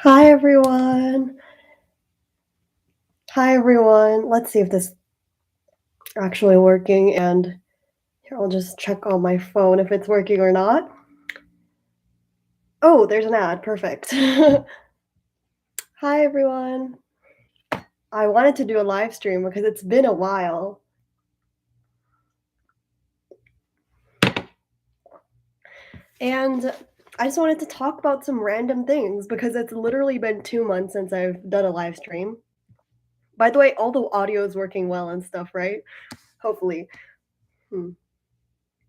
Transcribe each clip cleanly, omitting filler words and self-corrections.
Hi everyone. Hi everyone. Let's see if this is actually working and here I'll just check on my phone if it's working or not. Oh, there's an ad. Perfect. Hi everyone. I wanted to do a live stream because it's been a while. And I just wanted to talk about some random things because it's literally been 2 months since I've done a live stream. By the way, all the audio is working well and stuff, right? Hopefully. Hmm.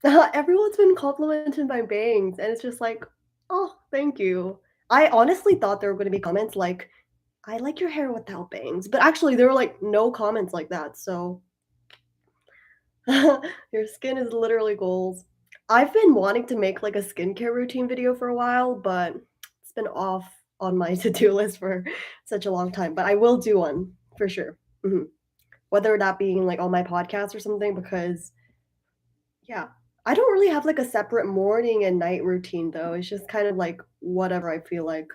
Everyone's been complimented my bangs, and it's just like, "Oh, thank you." I honestly thought there were gonna be comments like, "I like your hair without bangs," but actually there were, like, no comments like that, so your skin is literally goals. I've been wanting to make, like, a skincare routine video for a while, but it's been off on my to-do list for such a long time, but I will do one for sure. Mhm. Whether that being, like, on my podcast or something because yeah. I don't really have, like, a separate morning and night routine, though, it's just kind of, like, whatever I feel like.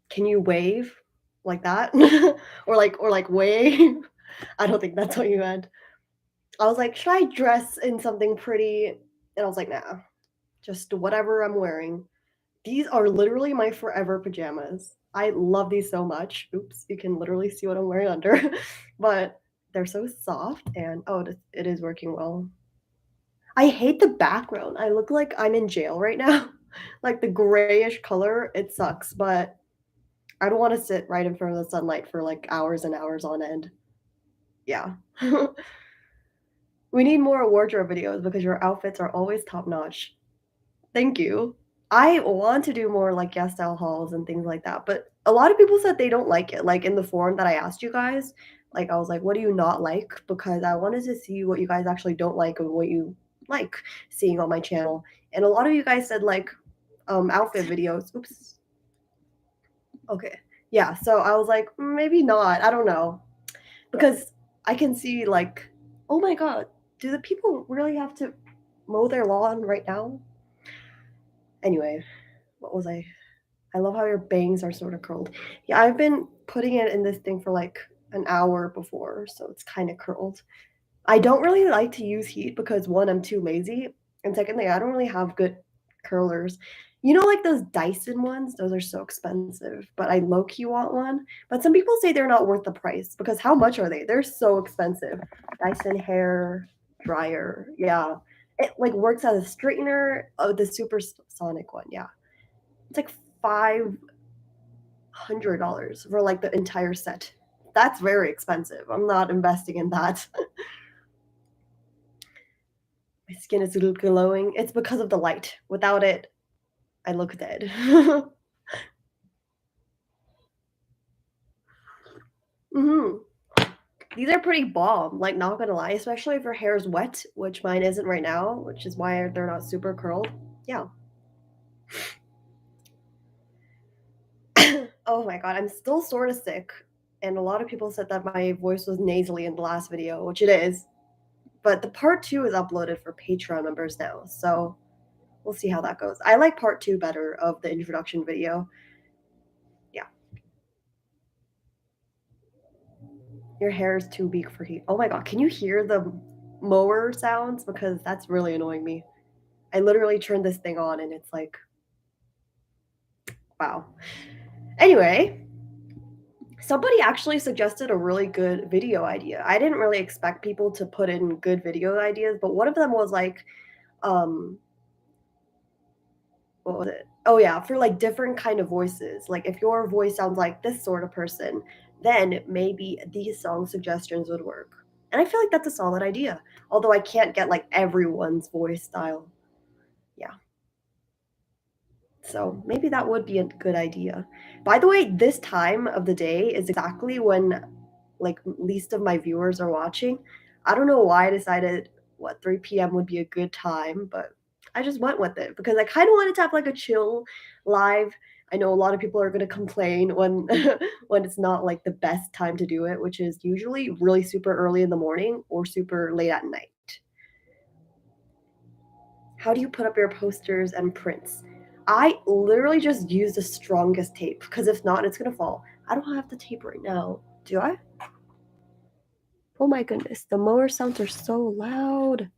Can you wave like that? Or, like, wave? I don't think that's what you meant. I was like, "Should I dress in something pretty?" And I was like, "Nah, just whatever I'm wearing." These are literally my forever pajamas. I love these so much. Oops, you can literally see what I'm wearing under, but they're so soft and oh, it is working well. I hate the background. I look like I'm in jail right now. Like the grayish color, it sucks, but I don't want to sit right in front of the sunlight for like hours and hours on end. Yeah. We need more wardrobe videos because your outfits are always top notch. Thank you. I want to do more like yes style hauls and things like that, but a lot of people said they don't like it. Like in the forum that I asked you guys, like I was like, what do you not like? Because I wanted to see what you guys actually don't like and what you like seeing on my channel. And a lot of you guys said like outfit videos. Oops. Okay. Yeah, so I was like, maybe not. I don't know. Because I can see like, oh my god, do the people really have to mow their lawn right now? Anyway, what was I love how your bangs are sort of curled. Yeah, I've been putting it in this thing for like an hour before, so it's kind of curled. I don't really like to use heat because one, I'm too lazy, and secondly, I don't really have good curlers. You know, like those Dyson ones? Those are so expensive, but I low key want one. But some people say they're not worth the price because how much are they? They're so expensive. Dyson hair dryer, yeah. It like works as a straightener. Oh, the supersonic one, yeah. It's like $500 for like the entire set. That's very expensive. I'm not investing in that. My skin is glowing. It's because of the light. Without it, I look dead. Mhm. These are pretty bomb, like, not gonna lie, especially if your hair is wet, which mine isn't right now, which is why they're not super curled. Yeah. Oh my god, I'm still sorta sick, and a lot of people said that my voice was nasally in the last video, which it is, but the part 2 is uploaded for Patreon members now, so we'll see how that goes. I like part 2 better of the introduction video. Yeah. Your hair is too big for heat. Oh my god, can you hear the mower sounds? Because that's really annoying me. I literally turned this thing on and it's like, wow. Anyway, somebody actually suggested a really good video idea. I didn't really expect people to put in good video ideas, but one of them was like, um, what was it? Oh yeah, for like different kind of voices. Like if your voice sounds like this sort of person, then maybe these song suggestions would work. And I feel like that's a solid idea. Although I can't get like everyone's voice style. Yeah. So maybe that would be a good idea. By the way, this time of the day is exactly when like least of my viewers are watching. I don't know why I decided what 3 p.m. would be a good time, but I just went with it because I kind of wanted to have like a chill live. I know a lot of people are going to complain when when it's not like the best time to do it, which is usually really super early in the morning or super late at night. How do you put up your posters and prints? I literally just use the strongest tape because if not, it's gonna fall. I don't have the tape right now. Do I? Oh my goodness, the mower sounds are so loud.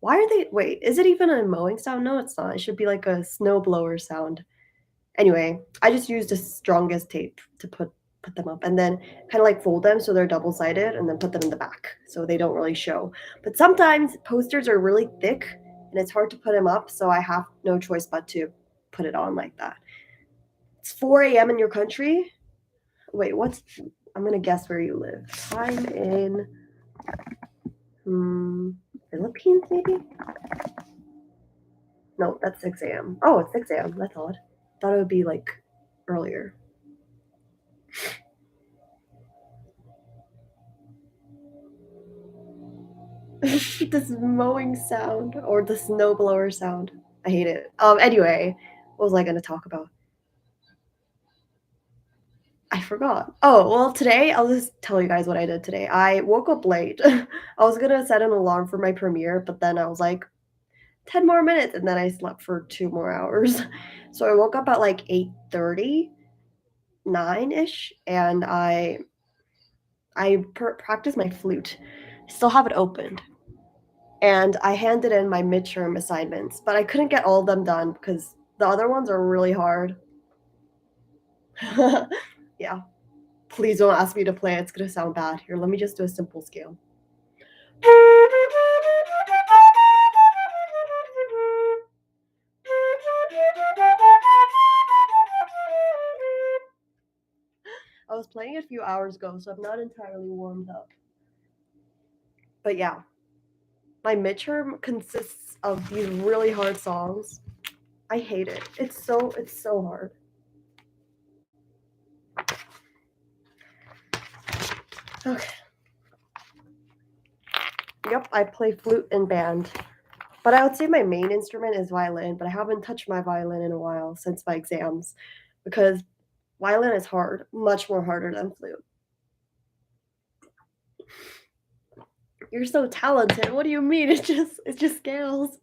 Why are they wait, is it even a mowing sound? No, it's not. It should be like a snowblower sound. Anyway, I just used the strongest tape to put them up and then kind of like fold them so they're double-sided and then put them in the back so they don't really show. But sometimes posters are really thick and it's hard to put them up, so I have no choice but to put it on like that. It's 4 a.m. in your country? Wait, what's I'm gonna guess where you live. Time in hmm, Philippines, maybe? No, that's 6 a.m. Oh, it's 6 a.m. That's odd. Thought it would be like earlier. This mowing sound or the snowblower sound. I hate it. Anyway, what was I gonna talk about? I forgot. Oh, well, today I'll just tell you guys what I did today. I woke up late. I was gonna set an alarm for my premiere, but then I was like, 10 more minutes, and then I slept for 2 more hours. So I woke up at like 8:30, 9-ish, and I practiced my flute. I still have it opened. And I handed in my midterm assignments, but I couldn't get all of them done because the other ones are really hard. Yeah. Please don't ask me to play. It's gonna sound bad. Here, let me just do a simple scale. I was playing a few hours ago, so I'm not entirely warmed up. But yeah, my midterm consists of these really hard songs. I hate it. It's so hard. Okay. Yep, I play flute and band. But I would say my main instrument is violin, but I haven't touched my violin in a while since my exams because violin is hard, much more harder than flute. You're so talented. What do you mean? It's just scales.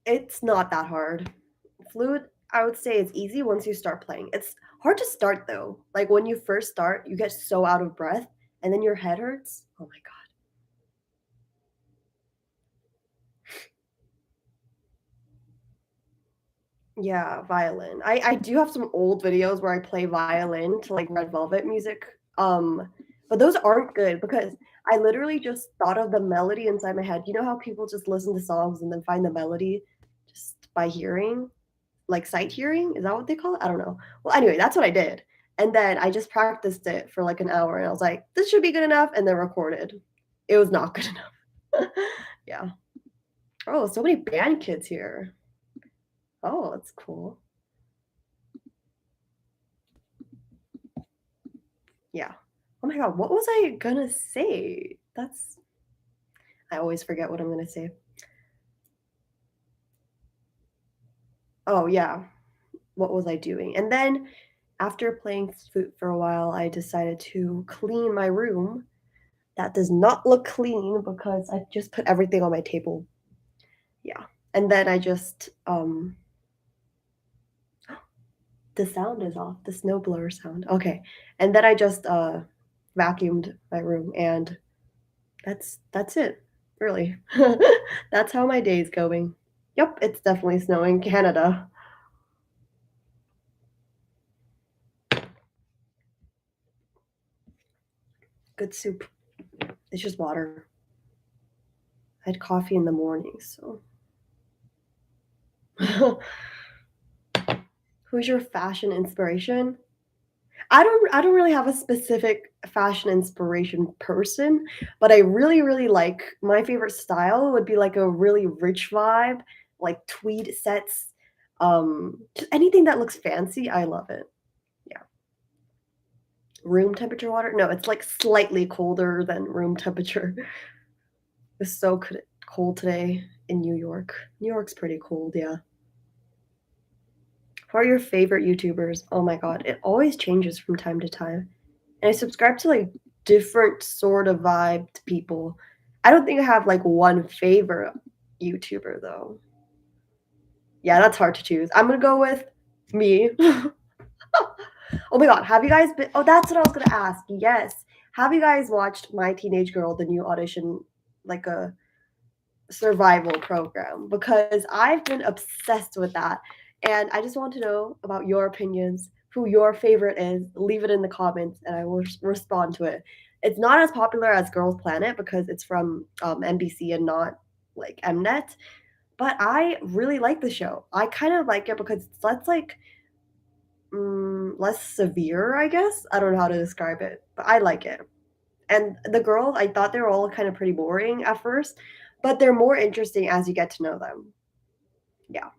It's not that hard. Flute, I would say, is easy once you start playing. It's hard to start though. Like when you first start, you get so out of breath and then your head hurts. Oh my god. Yeah, violin. I do have some old videos where I play violin to like Red Velvet music. But those aren't good because I literally just thought of the melody inside my head. You know how people just listen to songs and then find the melody just by hearing, like sight hearing? Is that what they call it? I don't know. Well, anyway, that's what I did. And then I just practiced it for like an hour and I was like, this should be good enough, and then recorded. It was not good enough. Yeah. Oh, so many band kids here. Oh, that's cool. Yeah. Oh my god, what was I gonna say? That's I always forget what I'm gonna say. Oh yeah, what was I doing? And then after playing flute for a while, I decided to clean my room. That does not look clean because I just put everything on my table. Yeah. And then I just the sound is off, the snowblower sound. Okay. And then I just vacuumed my room and that's it. Really. That's how my day's going. Yep, it's definitely snowing. Canada. Good soup. It's just water. I had coffee in the morning, so. Who's your fashion inspiration? I don't really have a specific fashion inspiration person, but I really, really like my favorite style would be like a really rich vibe, like tweed sets, just anything that looks fancy, I love it. Yeah. Room temperature water? No, it's like slightly colder than room temperature. It's so cold today in New York. New York's pretty cold, yeah. Who are your favorite YouTubers? Oh my god, it always changes from time to time. And I subscribe to like different sort of vibed people. I don't think I have like one favorite YouTuber though. Yeah, that's hard to choose. I'm gonna go with me. Oh my god, have you guys been oh, that's what I was gonna ask. Yes. Have you guys watched My Teenage Girl, the new audition, like a survival program? Because I've been obsessed with that. And I just want to know about your opinions, who your favorite is. Leave it in the comments and I will respond to it. It's not as popular as Girls Planet because it's from NBC and not like Mnet, but I really like the show. I kind of like it because it's less severe, I guess. I don't know how to describe it, but I like it. And the girls, I thought they were all kind of pretty boring at first, but they're more interesting as you get to know them. Yeah.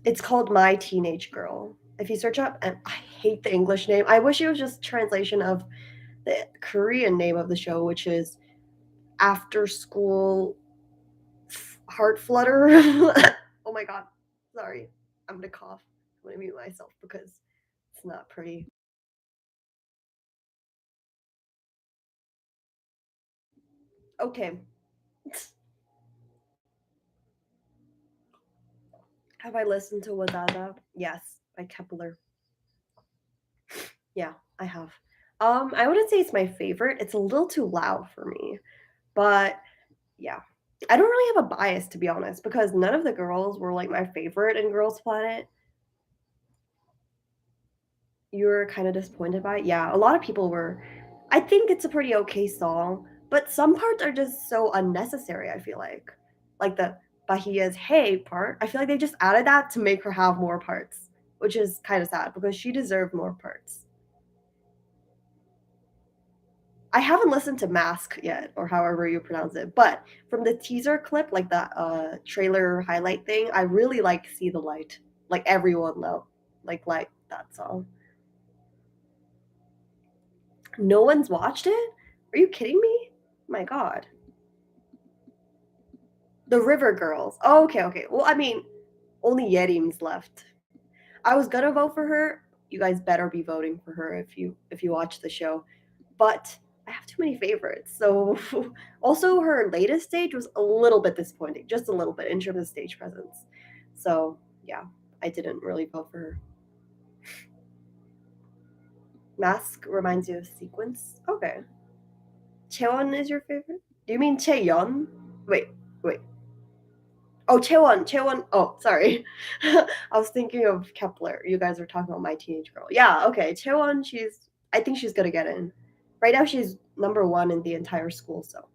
It's called My Teenage Girl. If you search up, and I hate the English name. I wish it was just translation of the Korean name of the show, which is After School Heart Flutter. Oh my god. Sorry. I'm gonna cough. I'm gonna mute myself because it's not pretty. Okay. Have I listened to Wadada? Yes, by Kepler. Yeah, I have. I wouldn't say it's my favorite. It's a little too loud for me. But yeah. I don't really have a bias to be honest, because none of the girls were like my favorite in Girls Planet. You were kind of disappointed by it? Yeah, a lot of people were. I think it's a pretty okay song, but some parts are just so unnecessary, I feel like. Like the Bahia's hey part. I feel like they just added that to make her have more parts, which is kind of sad because she deserved more parts. I haven't listened to Mask yet, or however you pronounce it, but from the teaser clip, like that trailer highlight thing, I really like See the Light. Like everyone loved like that song. No one's watched it? Are you kidding me? My god. The River Girls. Oh, okay, okay. Well, I mean, only Yerim's left. I was gonna vote for her. You guys better be voting for her if you watch the show. But I have too many favorites. So also her latest stage was a little bit disappointing, just a little bit in terms of stage presence. So yeah, I didn't really vote for her. Mask reminds you of Sequence. Okay. Cheon is your favorite? Do you mean Cheon? Wait, wait. Oh, Cheon, Cheon. Oh, sorry. I was thinking of Kepler. You guys were talking about My Teenage Girl. Yeah, okay. Cheon, I think she's gonna get in. Right now, she's number one in the entire school. So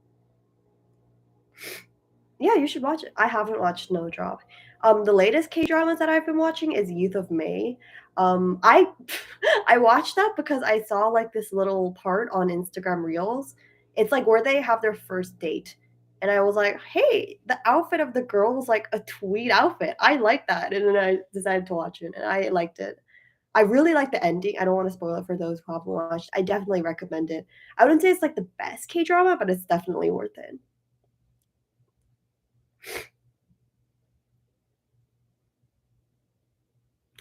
yeah, you should watch it. I haven't watched Snowdrop. The latest K dramas that I've been watching is Youth of May. I I watched that because I saw like this little part on Instagram Reels. It's like where they have their first date, and I was like, hey, the outfit of the girl was like a tweed outfit. I like that, and then I decided to watch it, and I liked it. I really like the ending. I don't want to spoil it for those who haven't watched. I definitely recommend it. I wouldn't say it's like the best K drama, but it's definitely worth it.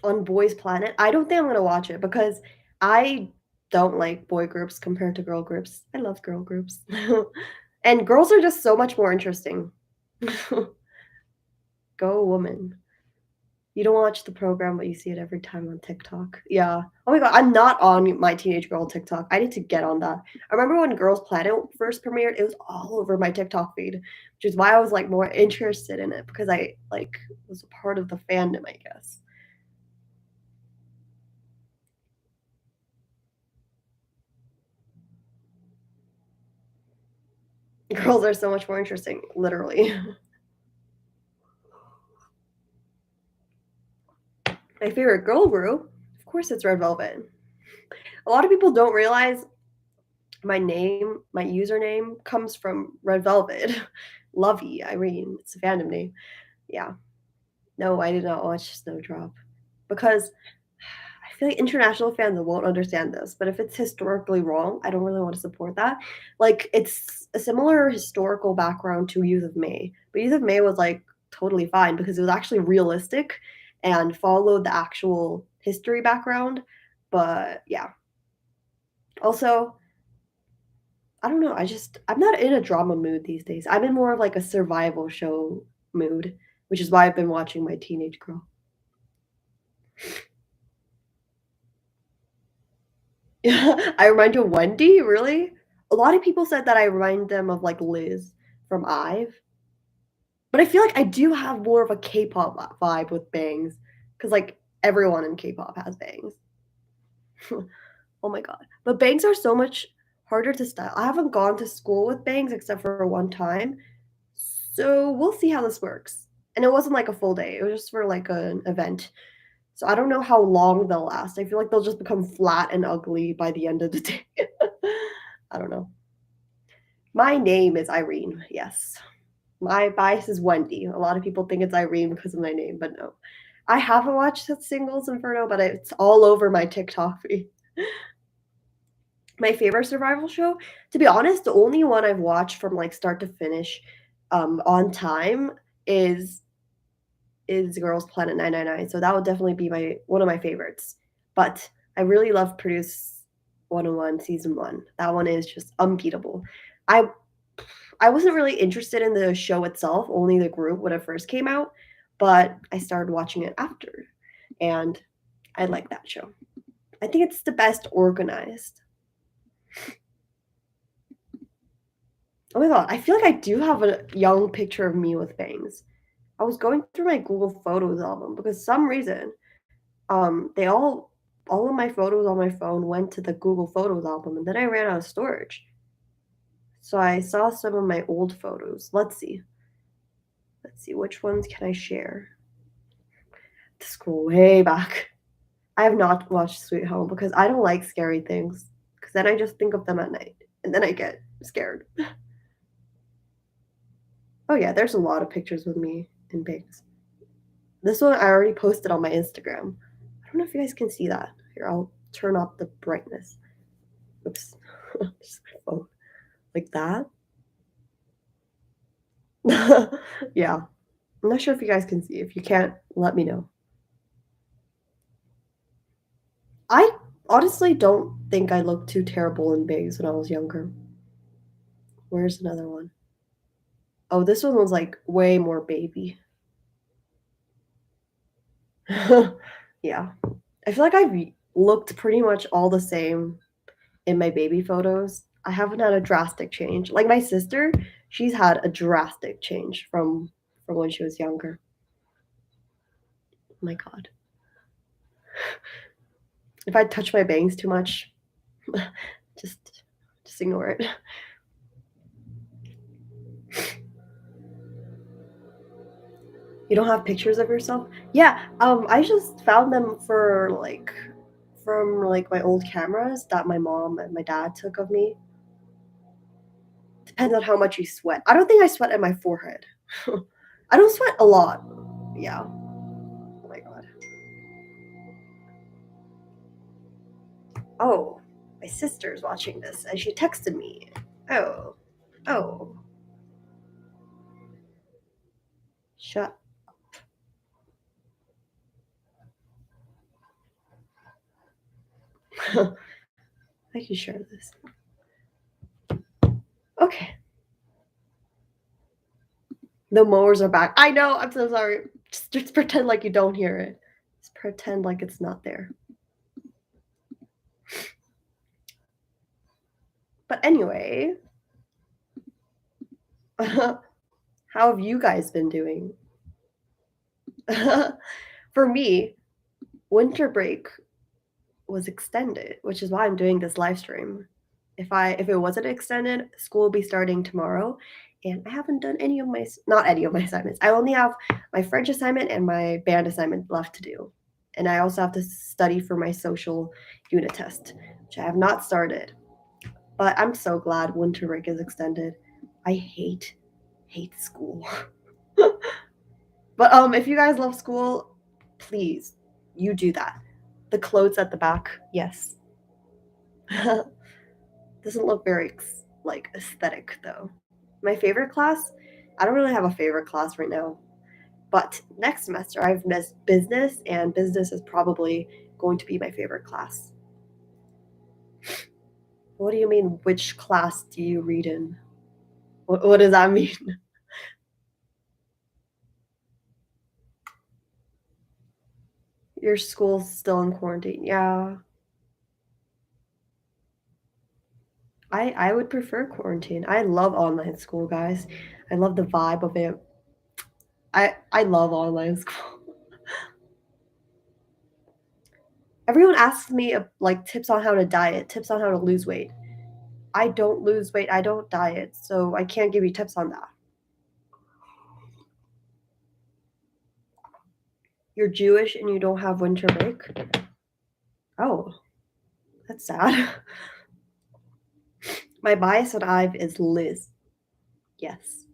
On Boys Planet. I don't think I'm gonna watch it because I don't like boy groups compared to girl groups. I love girl groups. And girls are just so much more interesting. Go woman. You don't watch the program, but you see it every time on TikTok. Yeah. Oh my god, I'm not on My Teenage Girl TikTok. I need to get on that. I remember when Girls Planet first premiered, it was all over my TikTok feed, which is why I was like more interested in it because I like was a part of the fandom, I guess. Girls are so much more interesting, literally. My favorite girl group, of course, it's Red Velvet. A lot of people don't realize my username comes from Red Velvet. Lovey, Irene. It's a fandom name. Yeah. No, I did not watch Snowdrop because I feel like international fans won't understand this, but if it's historically wrong, I don't really want to support that. Like, it's a similar historical background to Youth of May, but Youth of May was like totally fine because it was actually realistic and followed the actual history background. But yeah. Also, I don't know, I'm not in a drama mood these days. I'm in more of like a survival show mood, which is why I've been watching My Teenage Girl. I remind you of Wendy? Really? A lot of people said that I remind them of, like, Liz from IVE, but I feel like I do have more of a K-pop vibe with bangs, because like, everyone in K-pop has bangs. Oh my god. But bangs are so much harder to style. I haven't gone to school with bangs except for one time, so we'll see how this works. And it wasn't like a full day, it was just for like an event. So I don't know how long they'll last. I feel like they'll just become flat and ugly by the end of the day. I don't know. My name is Irene, yes. My bias is Wendy. A lot of people think it's Irene because of my name, but no. I haven't watched Singles Inferno, but it's all over my TikTok feed. My favorite survival show? To be honest, the only one I've watched from, like, start to finish, on time is Girls Planet 999, so that would definitely be my one of my favorites. But I really love Produce 101 season 1. That one is just unbeatable. I I wasn't really interested in the show itself, only the group when it first came out, but I started watching it after, and I like that show. I think it's the best organized. Oh my god, I feel like I do have a young picture of me with bangs. I was going through my Google Photos album because some reason, they all of my photos on my phone went to the Google Photos album, and then I ran out of storage. So I saw some of my old photos. Let's see. Let's see, which ones can I share? To scroll way back. I have not watched Sweet Home because I don't like scary things. Because then I just think of them at night, and then I get scared. Oh yeah, there's a lot of pictures with me in bangs. This one I already posted on my Instagram. I don't know if you guys can see that. Here, I'll turn up the brightness. Oops. Just my phone. Like that. Yeah. I'm not sure if you guys can see. If you can't, let me know. I honestly don't think I looked too terrible in bangs when I was younger. Where's another one? Oh, this one was like way more baby. Yeah. I feel like I've looked pretty much all the same in my baby photos. I haven't had a drastic change. Like my sister, she's had a drastic change from when she was younger. Oh my god. If I touch my bangs too much, just just ignore it. You don't have pictures of yourself? Yeah, I just found them from like my old cameras that my mom and my dad took of me. Depends on how much you sweat. I don't think I sweat at my forehead. I don't sweat a lot. Yeah. Oh my god. Oh, my sister's watching this and she texted me. Oh. Oh. Shut. I can share this. Okay. The mowers are back. I know. I'm so sorry. Just pretend like you don't hear it. Just pretend like it's not there. But anyway, how have you guys been doing? For me, winter break was extended, which is why I'm doing this live stream. If it wasn't extended, school will be starting tomorrow, and I haven't done any of my not any of my assignments. I only have my French assignment and my band assignment left to do. And I also have to study for my social unit test, which I have not started. But I'm so glad winter break is extended. I hate school. But if you guys love school, please, you do that. The clothes at the back, yes. Doesn't look very like aesthetic though. My favorite class, I don't really have a favorite class right now. But next semester I've missed business, and business is probably going to be my favorite class. What do you mean, which class do you read in? What does that mean? Your school's still in quarantine. Yeah. I would prefer quarantine. I love online school, guys. I love the vibe of it. I love online school. Everyone asks me, like, tips on how to diet, tips on how to lose weight. I don't lose weight, I don't diet, so I can't give you tips on that. You're Jewish and you don't have winter break? Oh, that's sad. My bias on Ive is Liz. Yes.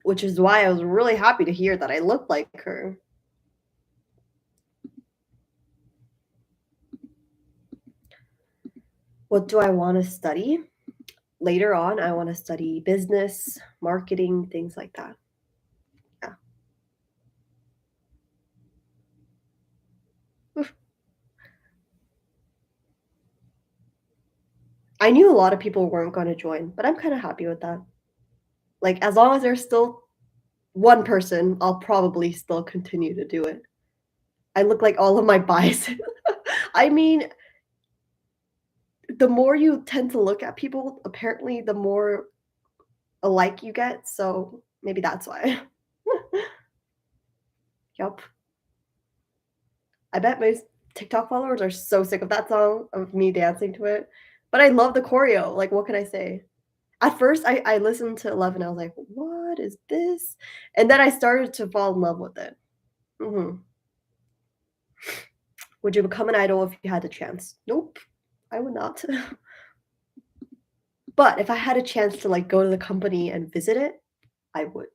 Which is why I was really happy to hear that I look like her. What do I want to study? Later on, I want to study business, marketing, things like that. Yeah. Oof. I knew a lot of people weren't going to join, but I'm kind of happy with that. Like, as long as there's still one person, I'll probably still continue to do it. I look like all of my biases. I mean, the more you tend to look at people, apparently the more alike you get, so maybe that's why. Yup. I bet most TikTok followers are so sick of that song, of me dancing to it, but I love the choreo, like, what can I say? At first, I listened to 11, I was like, "What is this?" And then I started to fall in love with it. Mhm. Would you become an idol if you had the chance? Nope, I would not. But if I had a chance to, like, go to the company and visit it, I would.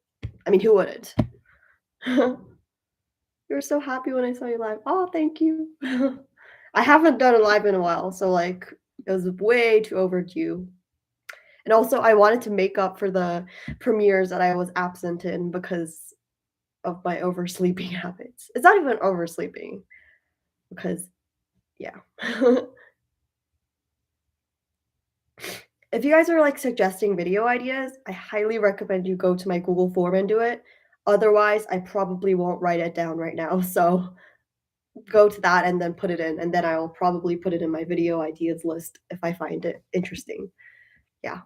I mean, who wouldn't? You were so happy when I saw you live. Oh, thank you. I haven't done a live in a while, so, like, it was way too overdue. And also, I wanted to make up for the premieres that I was absent in because of my oversleeping habits. It's not even oversleeping because, yeah. If you guys are, like, suggesting video ideas, I highly recommend you go to my Google form and do it. Otherwise, I probably won't write it down right now, so go to that and then put it in, and then I will probably put it in my video ideas list if I find it interesting. Yeah.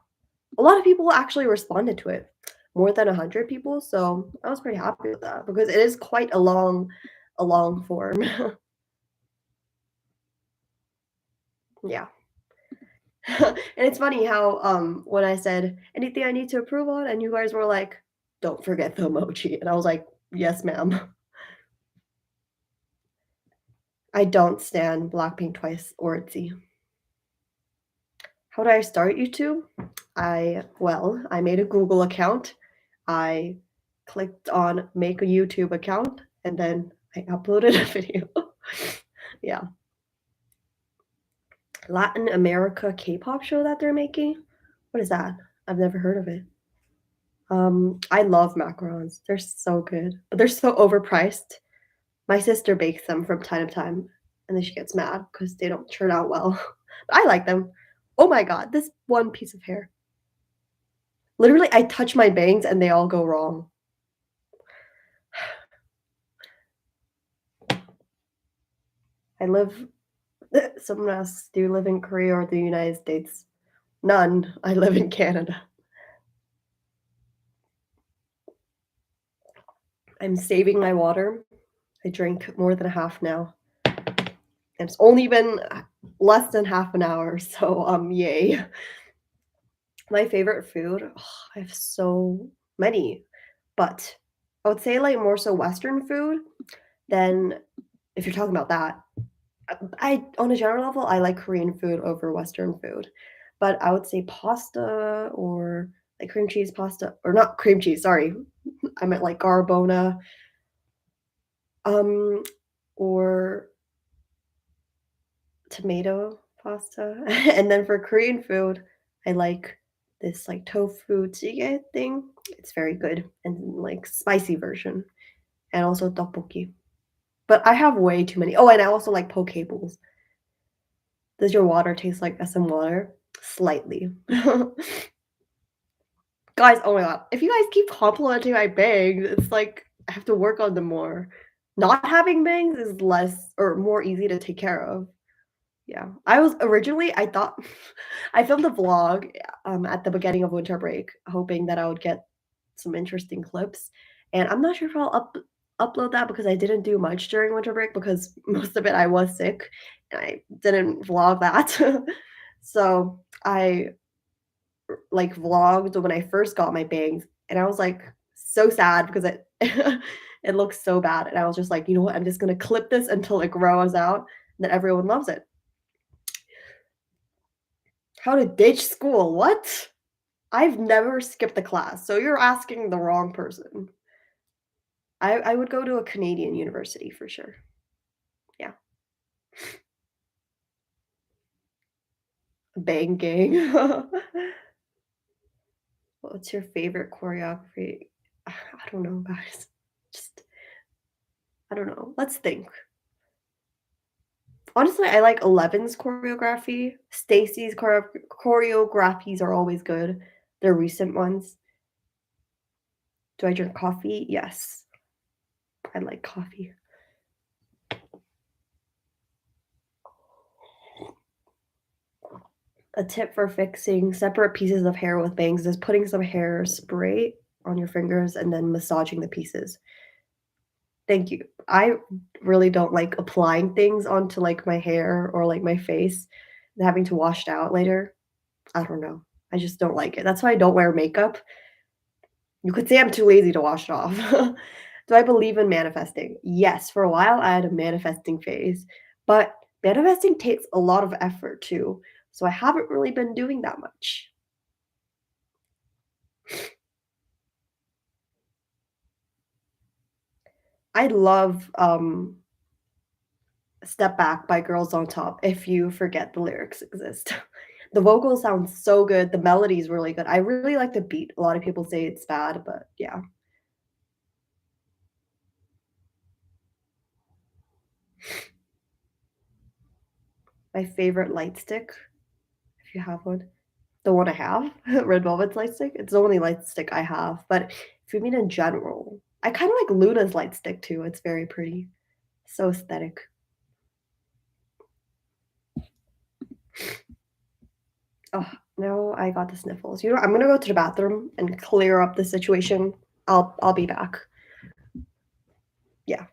A lot of people actually responded to it, more than 100 people, so I was pretty happy with that because it is quite a long form. Yeah. And it's funny how, when I said, "Anything I need to improve on?" and you guys were like, "Don't forget the emoji," and I was like, "Yes, ma'am." I don't stan Blackpink twice or ITZY. How did I start YouTube? I made a Google account. I clicked on make a YouTube account, and then I uploaded a video. Yeah. Latin America K-pop show that they're making? What is that? I've never heard of it. I love macarons. They're so good, but they're so overpriced. My sister bakes them from time to time, and then she gets mad because they don't turn out well. But I like them. Oh my god, this one piece of hair. Literally, I touch my bangs and they all go wrong. I live someone asks, "Do you live in Korea or the United States?" None. I live in Canada. I'm saving my water. I drink more than half now. And it's only been less than half an hour, so yay. My favorite food, I have so many, but I would say like more so Western food than if you're talking about that. I on a general level, I like Korean food over Western food, but I would say pasta or like cream cheese pasta or not cream cheese, sorry. I meant like carbona, um, or tomato pasta. And then for Korean food, I like this like tofu jjigae thing. It's very good and like spicy version, and also tteokbokki. But I have way too many. Oh, and I also like poke bowls. Does your water taste like SM water? Slightly. Guys, oh my god, if you guys keep complimenting my bangs, it's like I have to work on them more. Not having bangs is less or more easy to take care of. Yeah. I thought I filmed a vlog, at the beginning of winter break, hoping that I would get some interesting clips, and I'm not sure if I'll upload that because I didn't do much during winter break because most of it I was sick, and I didn't vlog that. So, I, like, vlogged when I first got my bangs, and I was, like, so sad because it it looks so bad, and I was just like, "You know what? I'm just gonna clip this until it grows out, and then everyone loves it." How to ditch school, what? I've never skipped a class, so you're asking the wrong person. I would go to a Canadian university for sure. Yeah. Bang gang. What's your favorite choreography? I don't know, guys. Just I don't know. Let's think. Honestly, I like Eleven's choreography. Stacy's choreographies are always good. They're recent ones. Do I drink coffee? Yes. I like coffee. A tip for fixing separate pieces of hair with bangs is putting some hairspray on your fingers and then massaging the pieces. Thank you. I really don't like applying things onto, like, my hair or, like, my face and having to wash it out later. I don't know. I just don't like it. That's why I don't wear makeup. You could say I'm too lazy to wash it off. Do I believe in manifesting? Yes, for a while I had a manifesting phase, but manifesting takes a lot of effort too, so I haven't really been doing that much. I love, "Step Back" by Girls on Top if you forget the lyrics exist. The vocals sound so good, the melody is really good. I really like the beat. A lot of people say it's bad, but yeah. My favorite light stick, if you have one. The one I have, Red Velvet's light stick, it's the only light stick I have, but if you mean in general, I kinda like Luna's light stick too, it's very pretty. So aesthetic. Oh, now I got the sniffles. You know, I'm gonna go to the bathroom and clear up the situation. I'll be back. Yeah.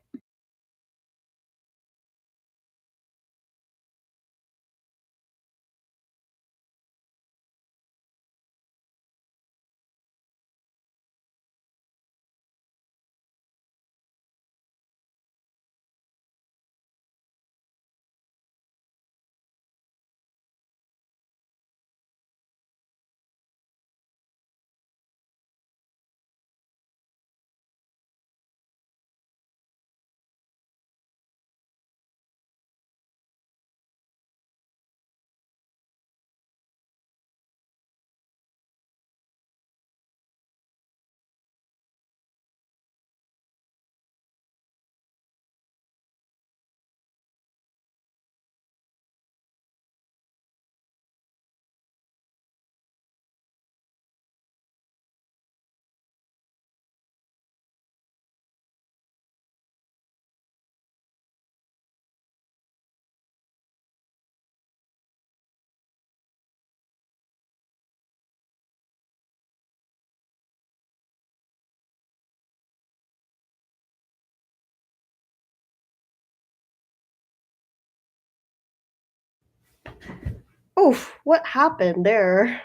Oof, what happened there?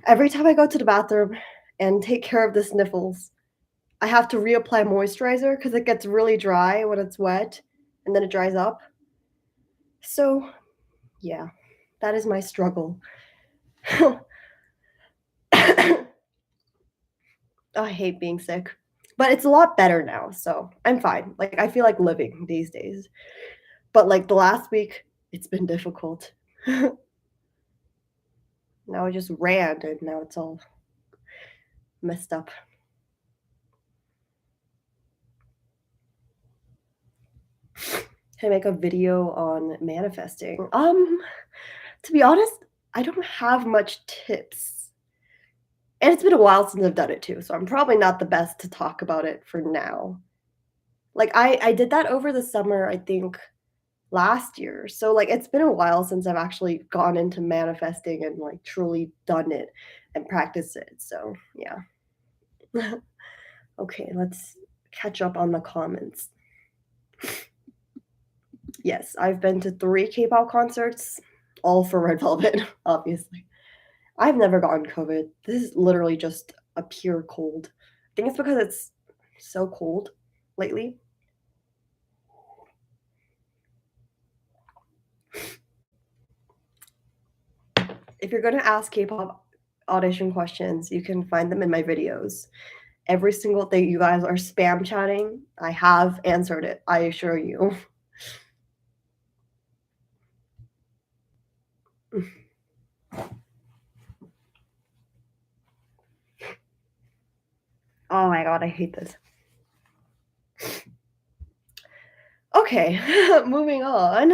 Every time I go to the bathroom and take care of the sniffles, I have to reapply moisturizer because it gets really dry when it's wet, and then it dries up. So, yeah, that is my struggle. I hate being sick, but it's a lot better now, so I'm fine. Like, I feel like living these days. But, like, the last week, it's been difficult. Now I just ran, and now it's all messed up. Can I make a video on manifesting? To be honest, I don't have much tips. And it's been a while since I've done it too, so I'm probably not the best to talk about it for now. Like, I did that over the summer, I think, last year. So, like, it's been a while since I've actually gone into manifesting and, like, truly done it and practiced it. So, yeah. Okay, let's catch up on the comments. Yes, I've been to 3 K-pop concerts, all for Red Velvet, obviously. I've never gotten COVID. This is literally just a pure cold. I think it's because it's so cold lately. If you're gonna ask K-pop audition questions, you can find them in my videos. Every single thing you guys are spam chatting, I have answered it, I assure you. Oh my god, I hate this. Okay, moving on.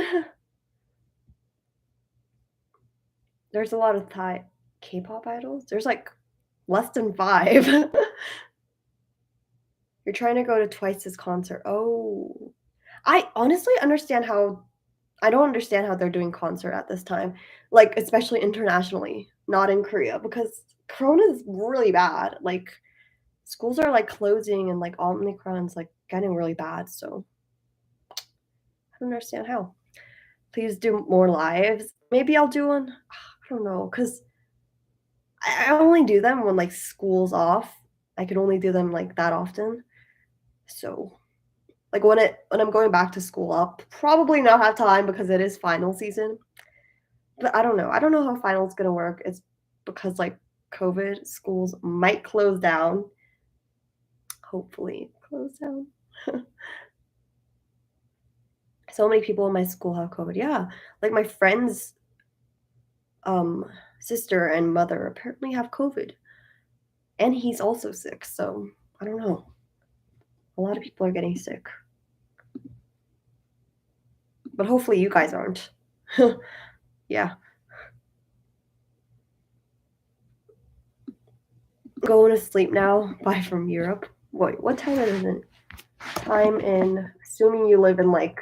There's a lot of Thai K-pop idols. There's, like, less than 5. You're trying to go to Twice's concert. Oh. I honestly understand how I don't understand how they're doing concert at this time, like, especially internationally, not in Korea, because Corona is really bad. Like, schools are, like, closing and, like, Omicron's, like, getting really bad, so I don't understand how. Please do more lives. Maybe I'll do one. I don't know, 'cause I only do them when, like, school's off. I can only do them, like, that often. So, like, when I'm going back to school, I'll probably not have time because it is final season. But I don't know. I don't know how final's gonna work. It's because, like, COVID, schools might close down. Hopefully close down. So many people in my school have COVID. Yeah. Like, my friend's, um, sister and mother apparently have COVID, and he's also sick, so I don't know. A lot of people are getting sick, but hopefully you guys aren't. Yeah. Going to sleep now. Bye from Europe. Wait, what time is it? Time in assuming you live in, like,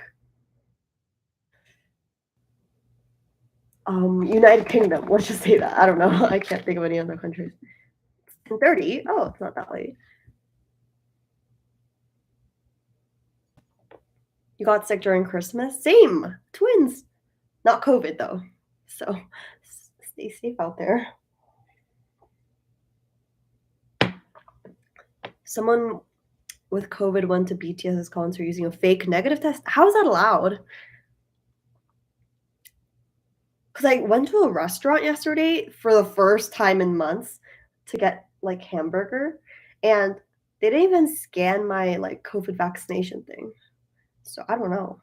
United Kingdom, let's just say that. I don't know. I can't think of any other countries. 10:30? Oh, it's not that late. You got sick during Christmas? Same. Twins. Not COVID though. So stay safe out there. Someone with COVID went to BTS's concert using a fake negative test. How is that allowed? Because I went to a restaurant yesterday for the first time in months to get, like, hamburger, and they didn't even scan my, like, COVID vaccination thing. So I don't know.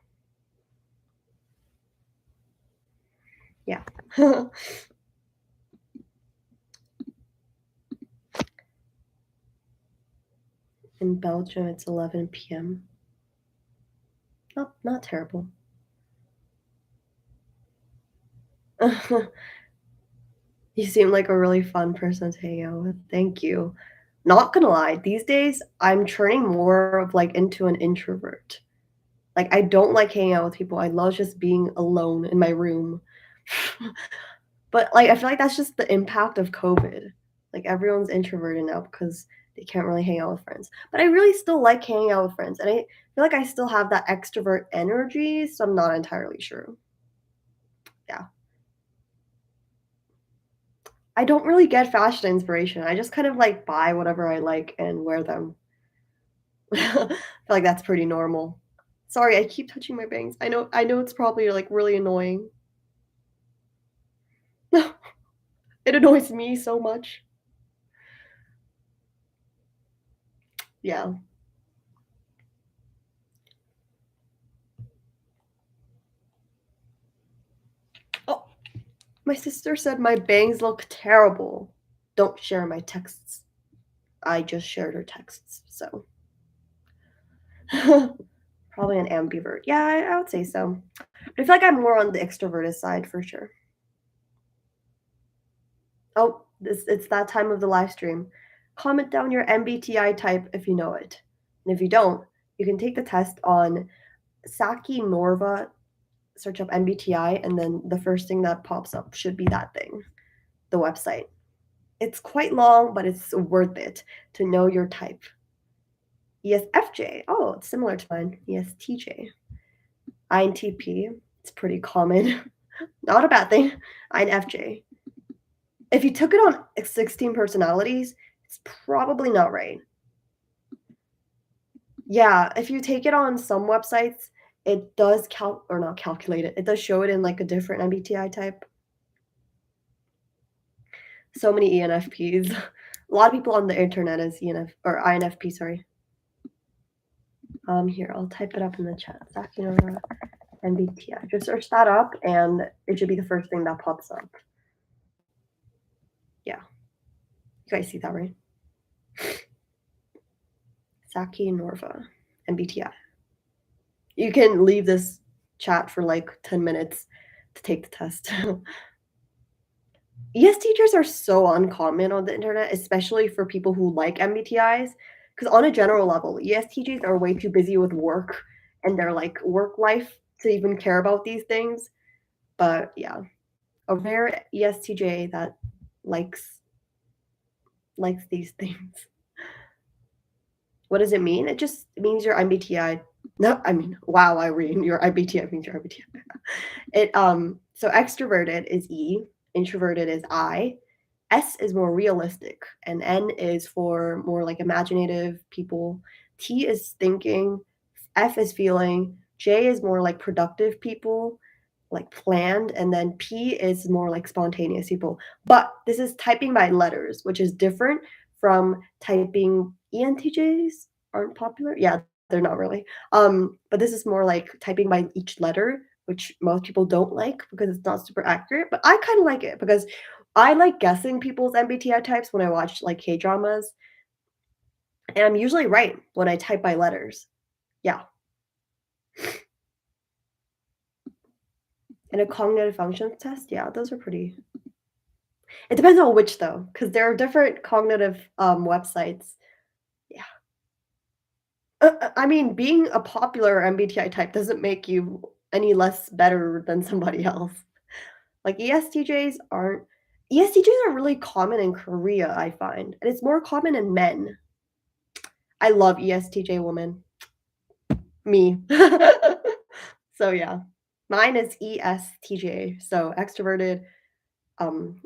Yeah. In Belgium, it's 11 PM. Not terrible. You seem like a really fun person to hang out with. Thank you. Not gonna lie, these days, I'm turning more of, like, into an introvert. Like, I don't like hanging out with people, I love just being alone in my room. But, like, I feel like that's just the impact of COVID. Like, everyone's introverted now because they can't really hang out with friends. But I really still like hanging out with friends, and I feel like I still have that extrovert energy, so I'm not entirely sure. Yeah. I don't really get fashion inspiration, I just kind of, like, buy whatever I like and wear them. I feel like that's pretty normal. Sorry, I keep touching my bangs. I know it's probably, like, really annoying. It annoys me so much. Yeah. Oh, my sister said my bangs look terrible. Don't share my texts. I just shared her texts, so probably an ambivert. Yeah, I would say so. But I feel like I'm more on the extroverted side for sure. Oh, this it's that time of the live stream. Comment down your MBTI type if you know it. And if you don't, you can take the test on Saki Norva, search up MBTI, and then the first thing that pops up should be that thing, the website. It's quite long, but it's worth it to know your type. ESFJ. Oh, it's similar to mine. ESTJ. INTP. It's pretty common. Not a bad thing. INFJ. If you took it on 16 personalities, it's probably not right. Yeah, if you take it on some websites, it does or not calculate it. It does show it in like a different MBTI type. So many ENFPs. A lot of people on the internet is ENF or INFP, sorry. Here, I'll type it up in the chat. Sakura MBTI. Just search that up and it should be the first thing that pops up. Yeah. You guys see that, right? Saki Norva, MBTI. You can leave this chat for like 10 minutes to take the test. ES teachers are so uncommon on the internet, especially for people who like MBTIs. Because on a general level, ES teachers are way too busy with work and their like work life to even care about these things. But yeah, a rare ESTJ that likes likes these things. What does it mean? It just means your MBTI. No, I mean, wow, Irene, your MBTI means your MBTI. So extroverted is E, introverted is I, S is more realistic, and N is for more like imaginative people. T is thinking, F is feeling, J is more like productive people, like planned, and then P is more like spontaneous people. But this is typing by letters, which is different from typing. ENTJs aren't popular. Yeah, they're not really. But this is more like typing by each letter, which most people don't like because it's not super accurate. But I kind of like it because I like guessing people's MBTI types when I watch like K dramas, and I'm usually right when I type by letters. Yeah. And a cognitive functions test, yeah, those are pretty. It depends on which though, because there are different cognitive websites. Yeah. I mean, being a popular MBTI type doesn't make you any less better than somebody else. Like ESTJs are really common in Korea, I find, and it's more common in men. I love ESTJ women. Me. So yeah. Mine is ESTJ, so extroverted,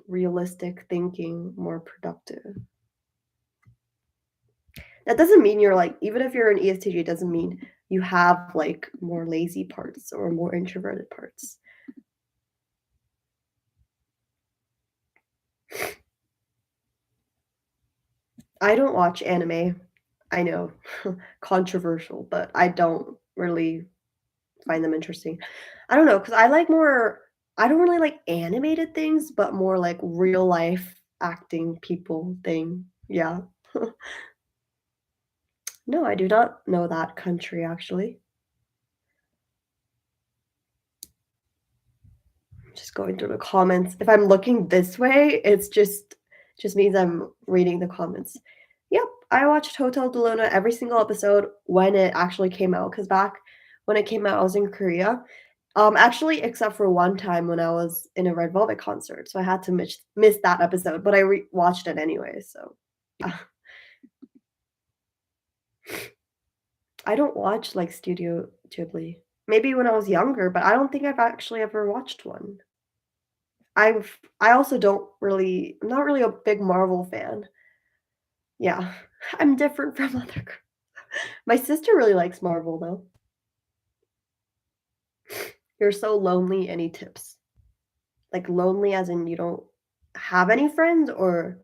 realistic thinking, more productive. That doesn't mean you're like, even if you're an ESTJ, it doesn't mean you have like more lazy parts or more introverted parts. I don't watch anime. I know, controversial, but I don't really find them interesting. I don't know, because I don't really like animated things, but more like real life acting people thing. Yeah. No, I do not know that country actually. Just going through the comments. If I'm looking this way, it's just means I'm reading the comments. Yep, I watched Hotel de Luna every single episode when it actually came out. Cause back when it came out, I was in Korea. Actually, except for one time when I was in a Red Velvet concert, so I had to miss that episode, but I watched it anyway. So yeah, I don't watch like Studio Ghibli. Maybe when I was younger, but I don't think I've actually ever watched one. I also don't really I'm not really a big Marvel fan. Yeah. I'm different from other my sister really likes Marvel, though. You're so lonely, any tips? Like, lonely as in you don't have any friends, or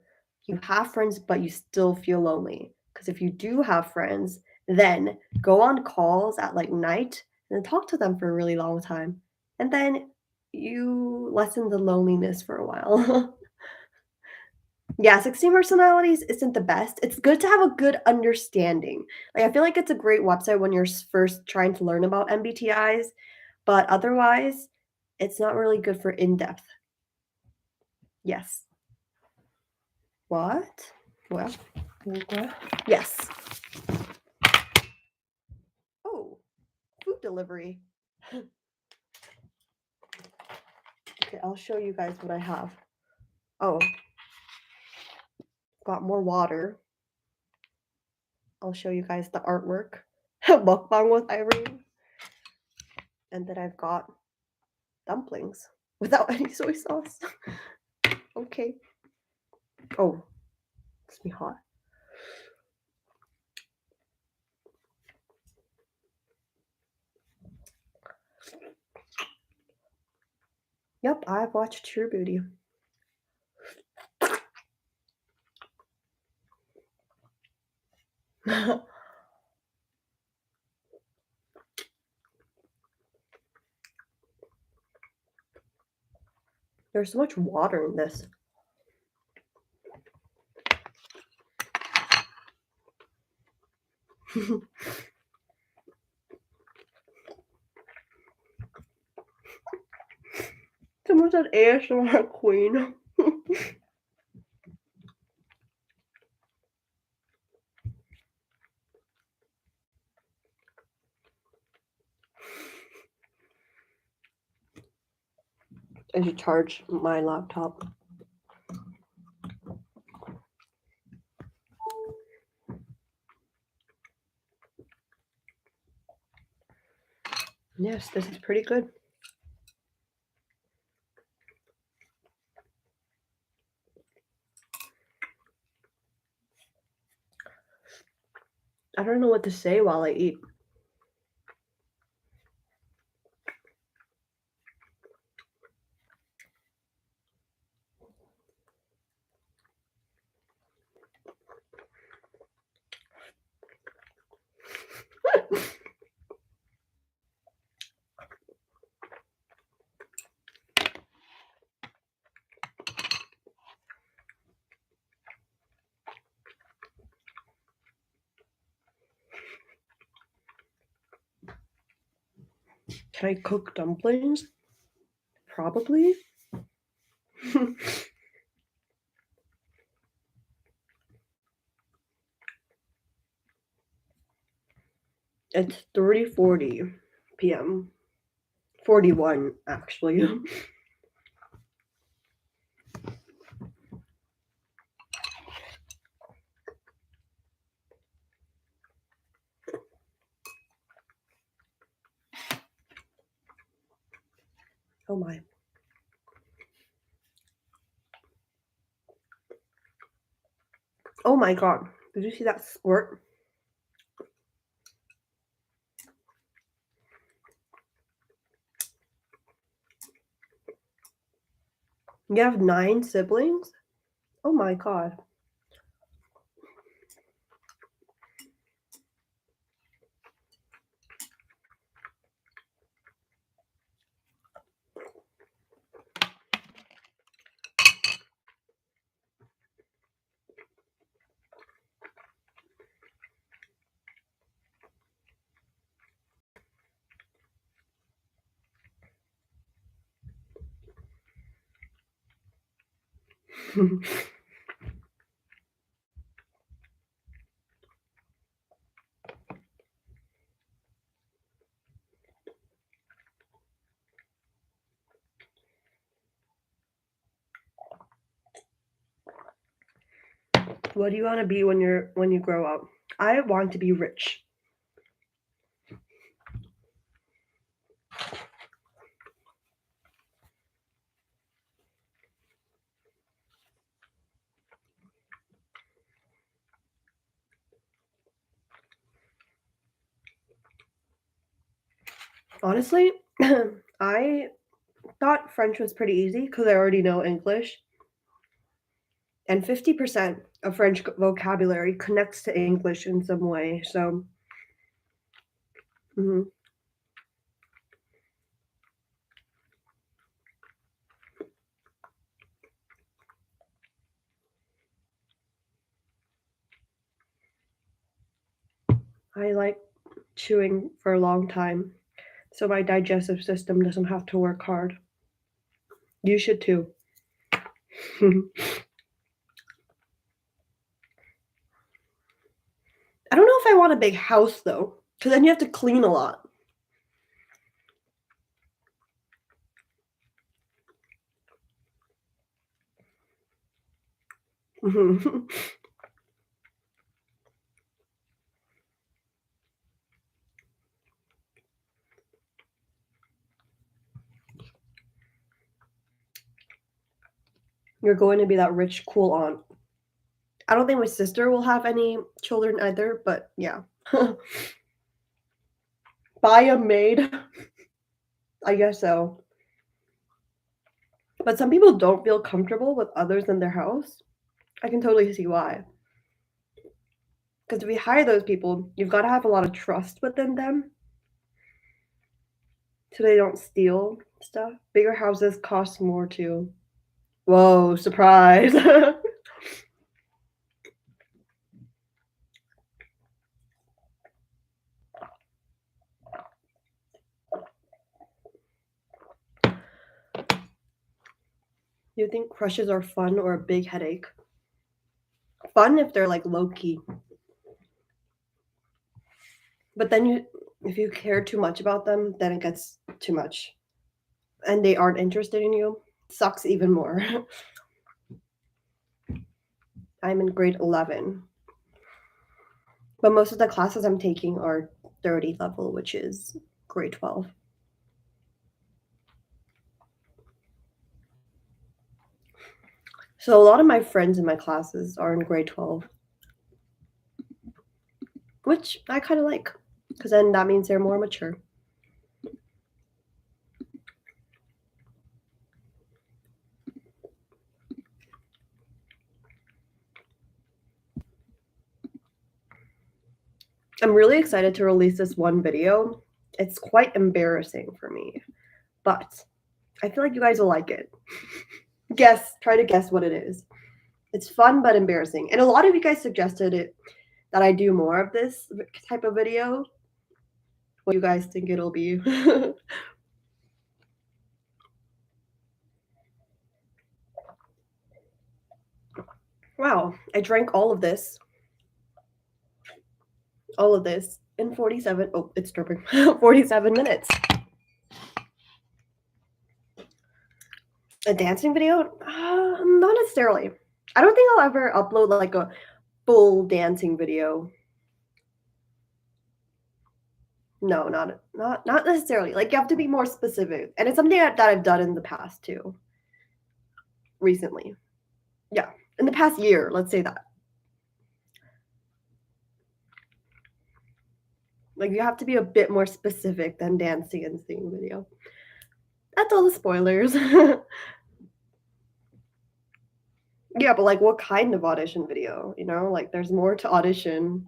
you have friends, but you still feel lonely? Because if you do have friends, then go on calls at, like, night and then talk to them for a really long time, and then you lessen the loneliness for a while. Yeah, 16 personalities isn't the best. It's good to have a good understanding. Like, I feel like it's a great website when you're first trying to learn about MBTIs, but otherwise, it's not really good for in-depth. Yes. What? Well, yes. Oh, food delivery. Okay, I'll show you guys what I have. Oh, got more water. I'll show you guys the artwork. Mukbang with Irene. And then I've got dumplings without any soy sauce. Okay. Oh, it's me hot. Yep, I've watched True Beauty. There's so much water in this. Someone said ASMR queen. I should charge my laptop. Yes, this is pretty good. I don't know what to say while I eat. Can I cook dumplings? Probably. It's 3:40 p.m. 41 actually. Oh my. Oh my god. Did you see that squirt? You have 9 siblings? Oh my god. What do you want to be when you grow up? I want to be rich. Honestly, I thought French was pretty easy because I already know English. And 50% of French vocabulary connects to English in some way. So, mhm. I like chewing for a long time so my digestive system doesn't have to work hard. You should too. I don't know if I want a big house though, because then you have to clean a lot. Mhm. You're going to be that rich, cool aunt. I don't think my sister will have any children either, but yeah. Buy a maid? I guess so. But some people don't feel comfortable with others in their house. I can totally see why. Because if you hire those people, you've got to have a lot of trust within them so they don't steal stuff. Bigger houses cost more too. Whoa, surprise. You think crushes are fun or a big headache? Fun if they're like low key. But then if you care too much about them, then it gets too much. And they aren't interested in you. Sucks even more. I'm in grade 11. But most of the classes I'm taking are 30 level, which is grade 12. So a lot of my friends in my classes are in grade 12, which I kind of like because then that means they're more mature. I'm really excited to release this one video. It's quite embarrassing for me, but I feel like you guys will like it. Try to guess what it is. It's fun but embarrassing. And a lot of you guys suggested it that I do more of this type of video. What do you guys think it'll be? Wow, I drank all of this in 47. Oh, it's dripping. 47 minutes. A dancing video? Not necessarily. I don't think I'll ever upload like a full dancing video. No, not necessarily. Like you have to be more specific, and it's something that I've done in the past too. Recently, yeah, in the past year, let's say that. Like you have to be a bit more specific than dancing and singing video. That's all the spoilers. Yeah, but like what kind of audition video? You know, like there's more to audition.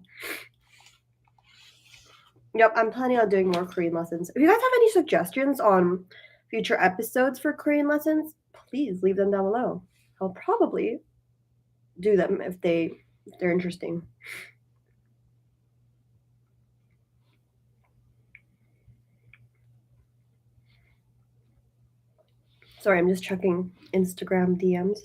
Yep, I'm planning on doing more Korean lessons. If you guys have any suggestions on future episodes for Korean lessons, please leave them down below. I'll probably do them if they're interesting. Sorry, I'm just checking Instagram DMs.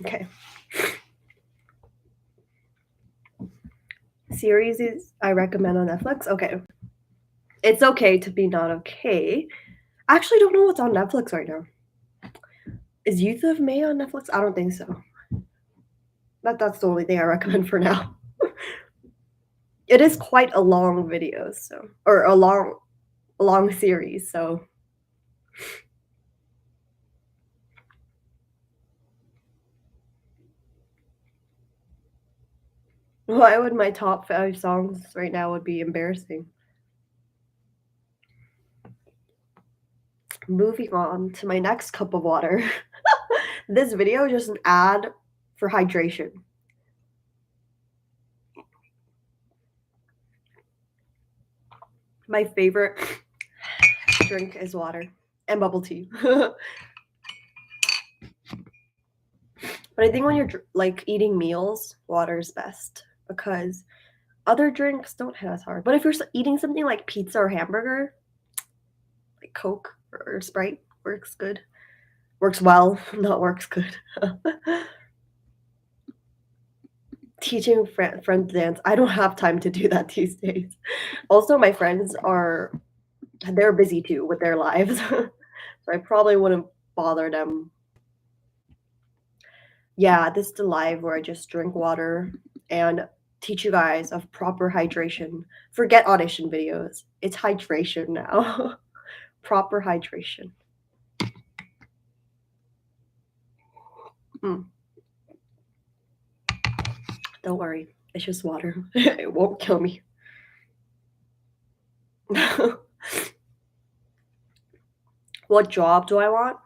Okay. Series I recommend on Netflix. Okay. It's okay to be not okay. I actually don't know what's on Netflix right now. Is Youth of May on Netflix? I don't think so. That's the only thing I recommend for now. It is quite a long video, so or a long series, so why would my top 5 songs right now would be embarrassing? Moving on to my next cup of water. This video is just an ad for hydration. My favorite drink is water and bubble tea. But I think when you're like eating meals, water is best because other drinks don't hit as hard. But if you're eating something like pizza or hamburger, like Coke, or Sprite works good. Works well, not works good. Teaching friends to dance. I don't have time to do that these days. Also, my friends are they're busy too with their lives. So I probably wouldn't bother them. Yeah, this is the live where I just drink water and teach you guys of proper hydration. Forget audition videos. It's hydration now. Proper hydration. Mm, don't worry. It's just water. It won't kill me. What job do I want?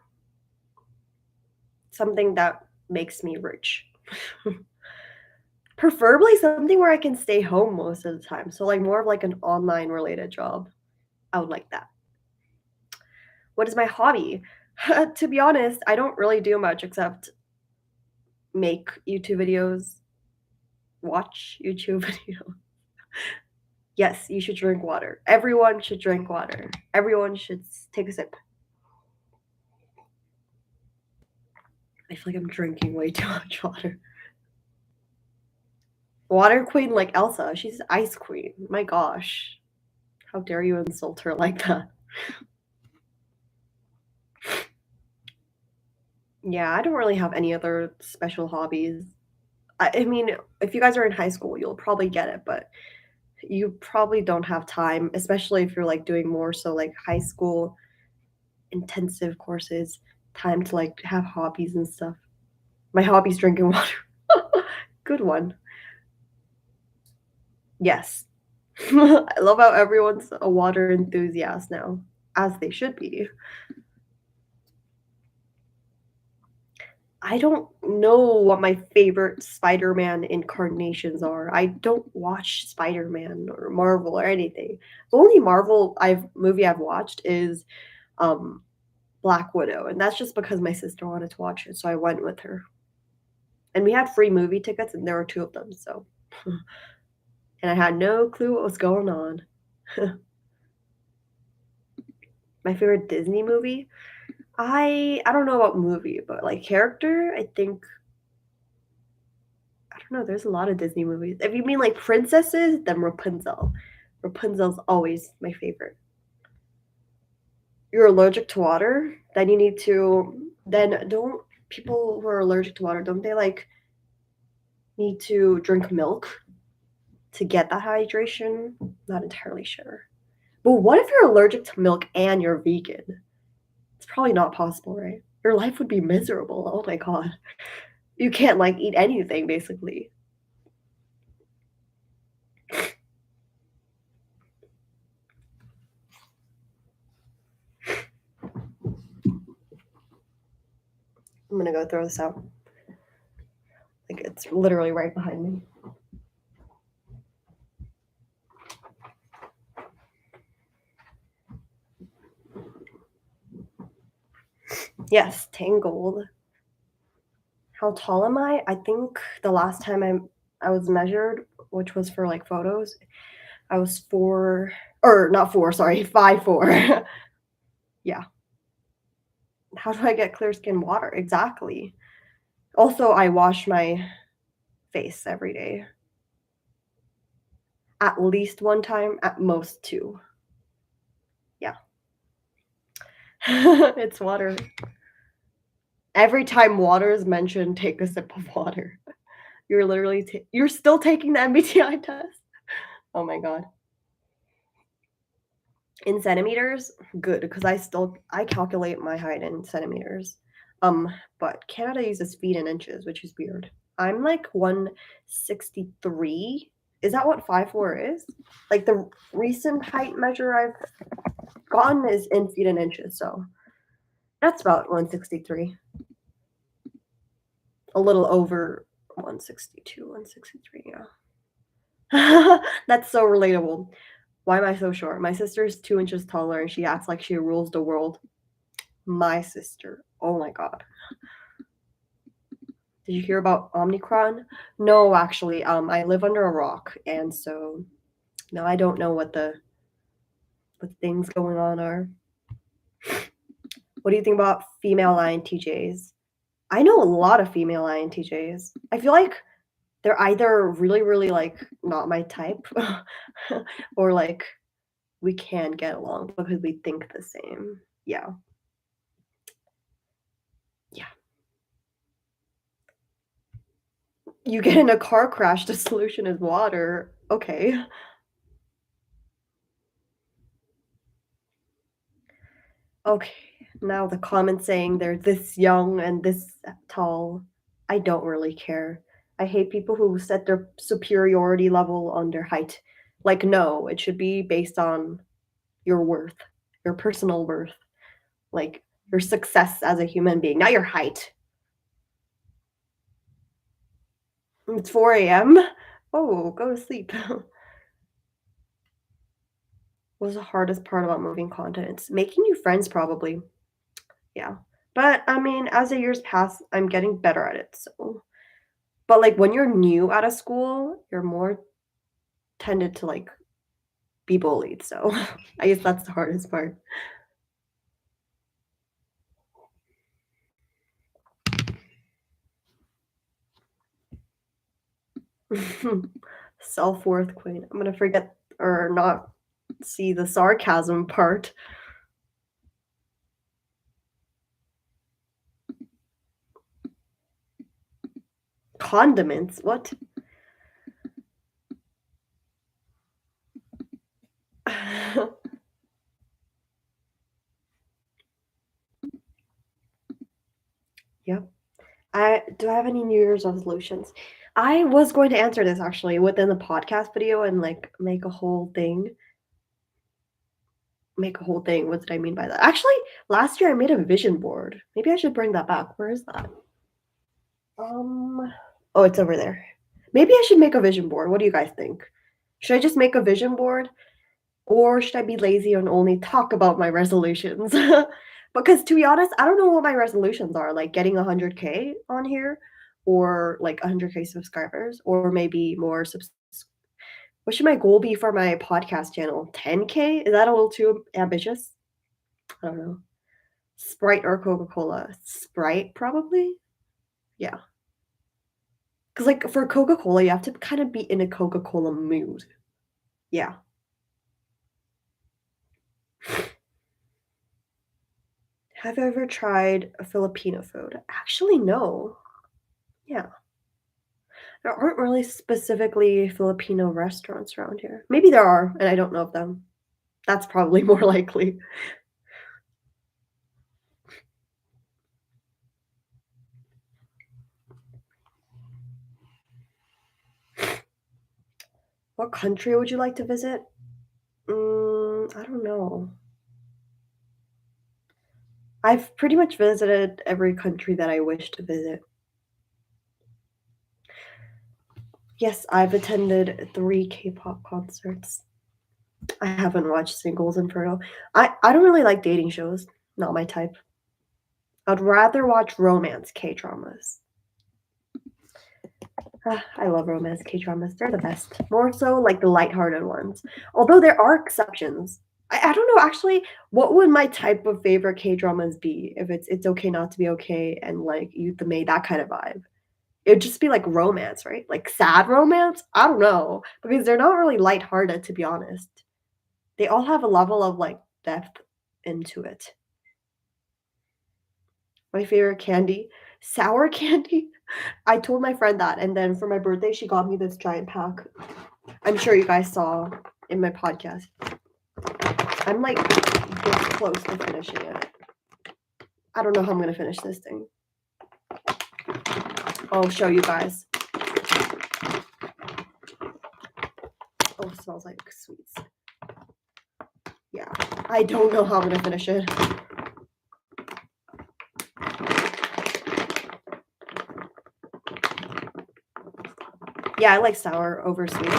Something that makes me rich. Preferably something where I can stay home most of the time. So like more of like an online related job. I would like that. What is my hobby? To be honest, I don't really do much except make YouTube videos, watch YouTube videos. Yes, you should drink water. Everyone should drink water. Everyone should take a sip. I feel like I'm drinking way too much water. Water queen like Elsa. She's ice queen. My gosh. How dare you insult her like that? Yeah, I don't really have any other special hobbies. I mean, if you guys are in high school, you'll probably get it, but you probably don't have time, especially if you're like doing more so like high school intensive courses, time to like have hobbies and stuff. My hobby's drinking water. Good one. Yes. I love how everyone's a water enthusiast now, as they should be. I don't know what my favorite Spider-Man incarnations are. I don't watch Spider-Man or Marvel or anything. The only Marvel movie I've watched is um Black Widow, and that's just because my sister wanted to watch it, so I went with her. And we had free movie tickets and there were two of them, so and I had no clue what was going on. My favorite Disney movie? I don't know about movie, but like character, I think I don't know, there's a lot of Disney movies. If you mean like princesses, then Rapunzel. Rapunzel's always my favorite. You're allergic to water, then you need to then don't people who are allergic to water, don't they like need to drink milk to get that hydration? Not entirely sure. But what if you're allergic to milk and you're vegan? It's probably not possible, right? Your life would be miserable. Oh my god. You can't like eat anything basically. I'm gonna go throw this out. Like it's literally right behind me. Yes, Tangled. How tall am I? I think the last time I was measured, which was for like photos, I was 4 or not 4, sorry, 5'4". Yeah. How do I get clear skin water? Exactly. Also, I wash my face every day. At least one time, at most two. Yeah. It's water. Every time water is mentioned, take a sip of water. You're literally you're still taking the MBTI test? Oh my god. In centimeters? Good, because I calculate my height in centimeters. But Canada uses feet and inches, which is weird. I'm like 163. Is that what 5'4" is? Like the recent height measure I've gotten is in feet and inches, so that's about 163. A little over 162, 163, yeah. That's so relatable. Why am I so short? My sister's 2 inches taller and she acts like she rules the world. My sister. Oh my god. Did you hear about Omicron? No, actually. I live under a rock, and so no, I don't know what the things going on are. What do you think about female INTJs? I know a lot of female INTJs. I feel like they're either really, really like not my type, or like we can get along because we think the same. Yeah. Yeah. You get in a car crash, the solution is water. Okay. Okay. Now the comment saying they're this young and this tall. I don't really care. I hate people who set their superiority level on their height. Like, no, it should be based on your worth, your personal worth, like your success as a human being, not your height. It's 4 a.m. Oh, go to sleep. What was the hardest part about moving continents? Making new friends, probably. Yeah. But I mean, as the years pass, I'm getting better at it. So, but like when you're new out of school, you're more tended to like be bullied. So I guess that's the hardest part. Self worth queen. I'm gonna forget or not see the sarcasm part. Condiments. What? Yep. I do I have any New Year's resolutions? I was going to answer this actually within the podcast video and like make a whole thing. What did I mean by that? Actually, last year I made a vision board. Maybe I should bring that back. Where is that? Um, oh, it's over there. Maybe I should make a vision board. What do you guys think? Should I just make a vision board or should I be lazy and only talk about my resolutions? Because to be honest, I don't know what my resolutions are, like getting 100K on here or like 100K subscribers or maybe more what should my goal be for my podcast channel? 10K? Is that a little too ambitious? I don't know. Sprite or Coca-Cola? Sprite, probably? Yeah. Because, like, for Coca-Cola, you have to kind of be in a Coca-Cola mood. Yeah. Have you ever tried a Filipino food? Actually, no. Yeah. There aren't really specifically Filipino restaurants around here. Maybe there are, and I don't know of them. That's probably more likely. What country would you like to visit? I don't know. I've pretty much visited every country that I wish to visit. Yes, I've attended 3 K-pop concerts. I haven't watched Singles Inferno. I don't really like dating shows, not my type. I'd rather watch romance K-dramas. I love romance K-dramas. They're the best. More so like the lighthearted ones. Although there are exceptions. I don't know actually what would my type of favorite K-dramas be if it's okay not to be okay and like Youth the Maid, that kind of vibe. It'd just be like romance, right? Like sad romance? I don't know. Because they're not really lighthearted to be honest. They all have a level of like depth into it. My favorite candy, sour candy. I told my friend that, and then for my birthday, she got me this giant pack. I'm sure you guys saw in my podcast. I'm like this close to finishing it. I don't know how I'm gonna finish this thing. I'll show you guys. Oh, it smells like sweets. Yeah, I don't know how I'm gonna finish it. Yeah, I like sour over sweet.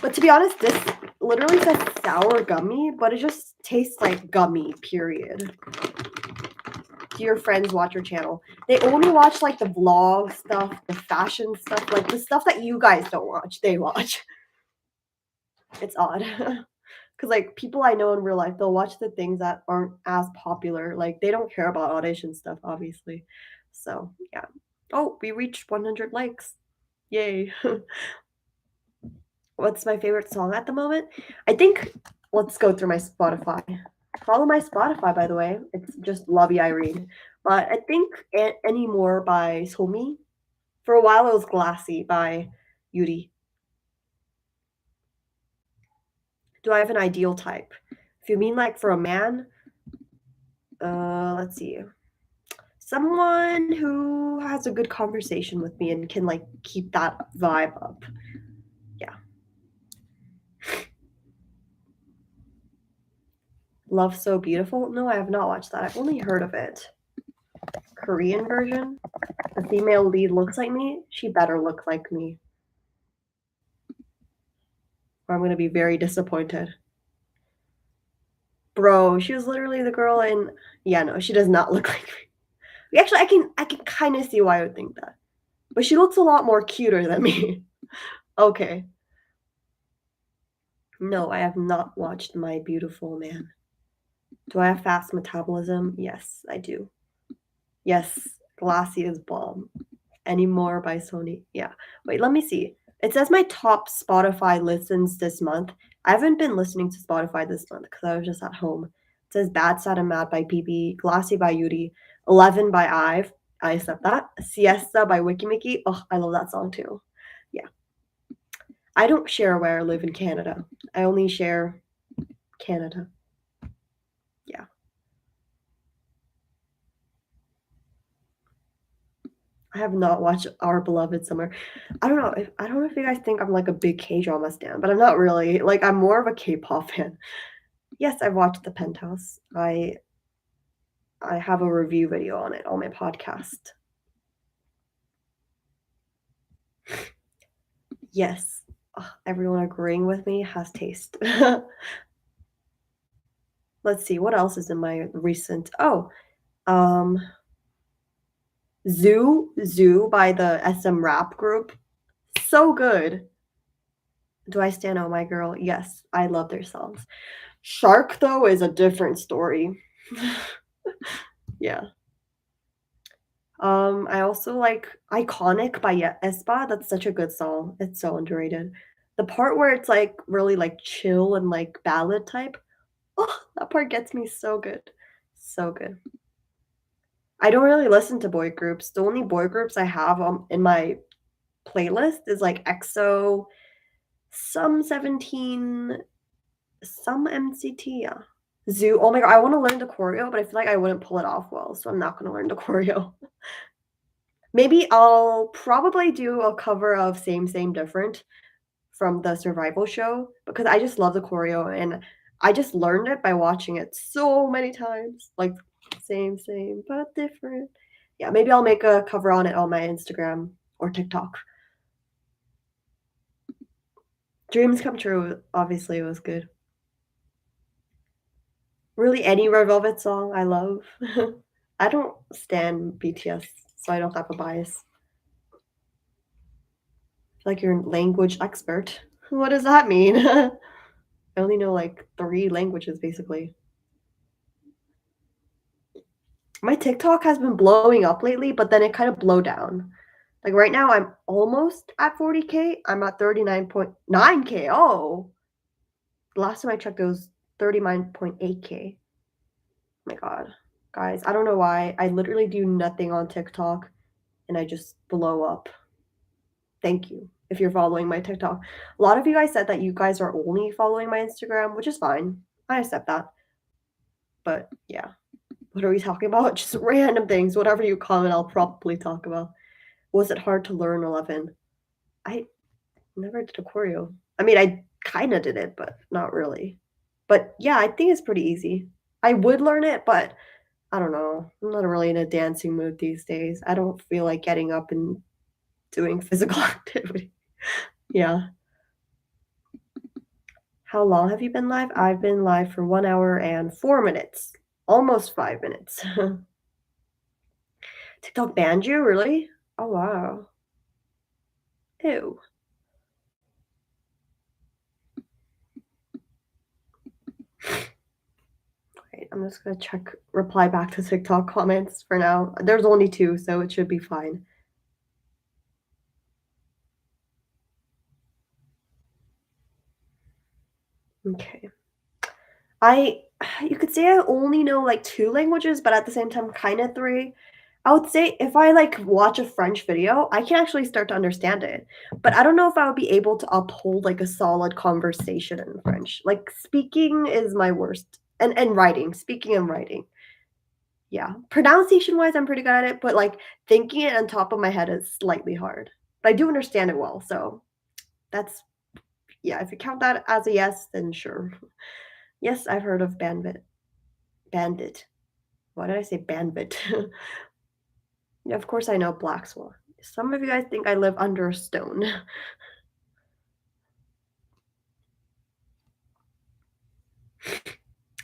But to be honest, this literally says sour gummy, but it just tastes like gummy, period. Do your friends watch your channel? They only watch like the vlog stuff, the fashion stuff, like the stuff that you guys don't watch, they watch. It's odd. Because like, people I know in real life, they'll watch the things that aren't as popular, like, they don't care about audition stuff, obviously. So, yeah. Oh, we reached 100 likes. Yay. What's my favorite song at the moment? I think let's go through my Spotify. Follow my Spotify, by the way. It's just Lovey Irene. But I think Anymore by Somi. For a while, it was Glassy by Yuri. Do I have an ideal type? If you mean like for a man, let's see. Someone who has a good conversation with me and can like keep that vibe up. Yeah. Love So Beautiful? No, I have not watched that. I've only heard of it. Korean version? The female lead looks like me? She better look like me. Or I'm gonna be very disappointed. Bro, she was literally the girl in yeah, no, she does not look like me. Actually, I can kind of see why I would think that. But she looks a lot more cuter than me. Okay. No, I have not watched My Beautiful Man. Do I have fast metabolism? Yes, I do. Yes, Glassy is bomb. Anymore by Sony. Yeah. Wait, let me see. It says my top Spotify listens this month. I haven't been listening to Spotify this month because I was just at home. It says Bad, Sad, and Mad by BB, Glassy by Yuri, 11 by Ive. I accept that. Siesta by Wiki Mickey. Oh, I love that song too. Yeah. I don't share where I live in Canada. I only share Canada. Yeah. I have not watched Our Beloved Summer. I don't know if you guys think I'm like a big K-drama stan, but I'm not really. Like I'm more of a K-pop fan. Yes, I've watched The Penthouse. I have a review video on it on my podcast. Yes. Ugh, everyone agreeing with me has taste. Let's see what else is in my recent. Oh, um, Zoo by the SM rap group. So good. Do I stand Oh My Girl? Yes, I love their songs. Shark though is a different story. Yeah. I also like Iconic by Espa. That's such a good song. It's so underrated. The part where it's like really like chill and like ballad type. Oh, that part gets me so good. So good. I don't really listen to boy groups. The only boy groups I have in my playlist is like EXO, some 17, some MCT, yeah. Zoo. Oh my god, I want to learn the choreo, but I feel like I wouldn't pull it off well, so I'm not going to learn the choreo. Maybe I'll probably do a cover of Same Same Different from the survival show because I just love the choreo and I just learned it by watching it so many times. Like same, same, but different. Yeah, maybe I'll make a cover on it on my Instagram or TikTok. Dreams Come True, obviously, it was good. Really, any Red Velvet song I love. I don't stand BTS, so I don't have a bias. Like you're a language expert. What does that mean? I only know like 3 languages basically. My TikTok has been blowing up lately, but then it kind of blow down. Like right now I'm almost at 40K. I'm at 39.9K. Oh. The last time I checked it was 39.8K. Oh my god. Guys, I don't know why. I literally do nothing on TikTok and I just blow up. Thank you if you're following my TikTok. A lot of you guys said that you guys are only following my Instagram, which is fine. I accept that. But yeah. What are we talking about? Just random things. Whatever you comment, I'll probably talk about. Was it hard to learn 11? I never did a choreo. I mean, I kind of did it, but not really. But yeah, I think it's pretty easy. I would learn it, but I don't know. I'm not really in a dancing mood these days. I don't feel like getting up and doing physical activity. Yeah. How long have you been live? I've been live for 1 hour and 4 minutes, almost 5 minutes. TikTok banned you, really? Oh wow. Ew. Right, I'm just gonna check reply back to TikTok comments for now. There's only 2, so it should be fine. Okay. I you could say I only know, like, 2 languages, but at the same time, kinda 3. I would say if I, like, watch a French video, I can actually start to understand it, but I don't know if I would be able to uphold, like, a solid conversation in French. Like, speaking is my worst and writing, speaking and writing. Yeah. Pronunciation-wise, I'm pretty good at it, but, like, thinking it on top of my head is slightly hard. But I do understand it well, so that's yeah, if you count that as a yes, then sure. Yes, I've heard of Bandit. Why did I say Bandit? Yeah, of course I know Black Swan. Some of you guys think I live under a stone.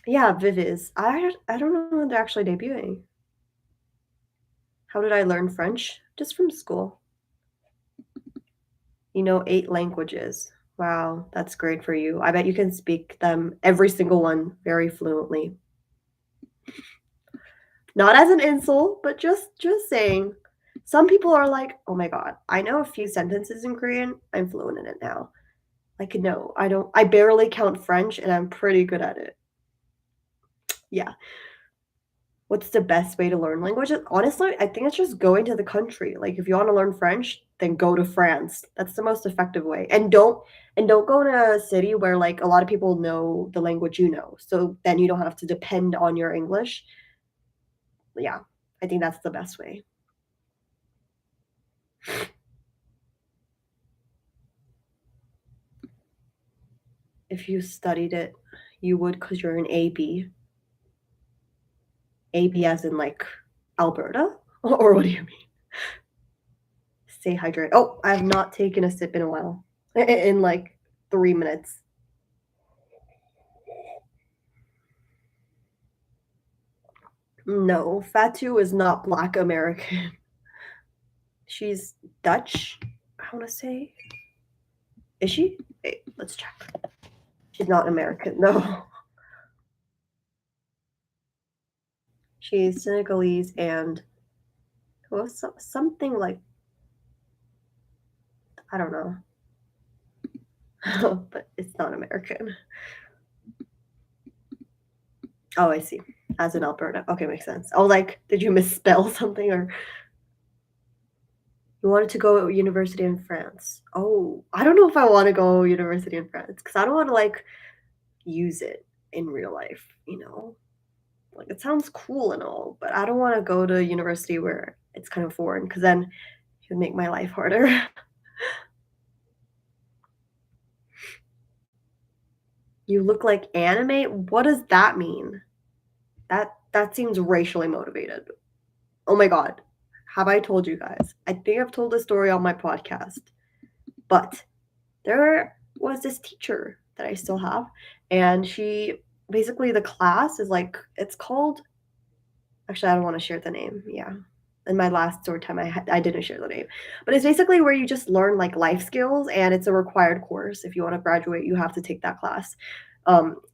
Yeah, Viviz. I don't know when they're actually debuting. How did I learn French? Just from school. You know 8 languages. Wow, that's great for you. I bet you can speak them every single one very fluently. Not as an insult, but just saying. Some people are like, "Oh my god, I know a few sentences in Korean. I'm fluent in it now." Like, no, I don't I barely count French and I'm pretty good at it. Yeah. What's the best way to learn languages? Honestly, I think it's just going to the country. Like, if you wanna learn French, then go to France. That's the most effective way, and don't go to a city where, like, a lot of people know the language you know, so then you don't have to depend on your English. Yeah, I think that's the best way. If you studied it, you would, because 'cause you're an AB. AB as in, like, Alberta? Or what do you mean? Stay hydrated. Oh, I have not taken a sip in a while. In, like, 3 minutes. No, Fatu is not Black American. She's Dutch, I wanna say. Is she? Wait, let's check. She's not American, no. She's Senegalese and well, something like I don't know, but it's not American. Oh, I see. As in Alberta. Okay, makes sense. Oh, like, did you misspell something or you wanted to go to university in France? Oh, I don't know if I wanna go university in France because I don't wanna, like, use it in real life, you know? Like, it sounds cool and all, but I don't wanna go to university where it's kind of foreign because then it would make my life harder. You look like anime? What does that mean? That seems racially motivated. Oh my god. Have I told you guys? I think I've told this story on my podcast, but there was this teacher that I still have, and she basically the class is like it's called actually, I don't wanna share the name, yeah. In my last story time, I didn't share the name. But it's basically where you just learn, like, life skills, and it's a required course. If you wanna graduate, you have to take that class.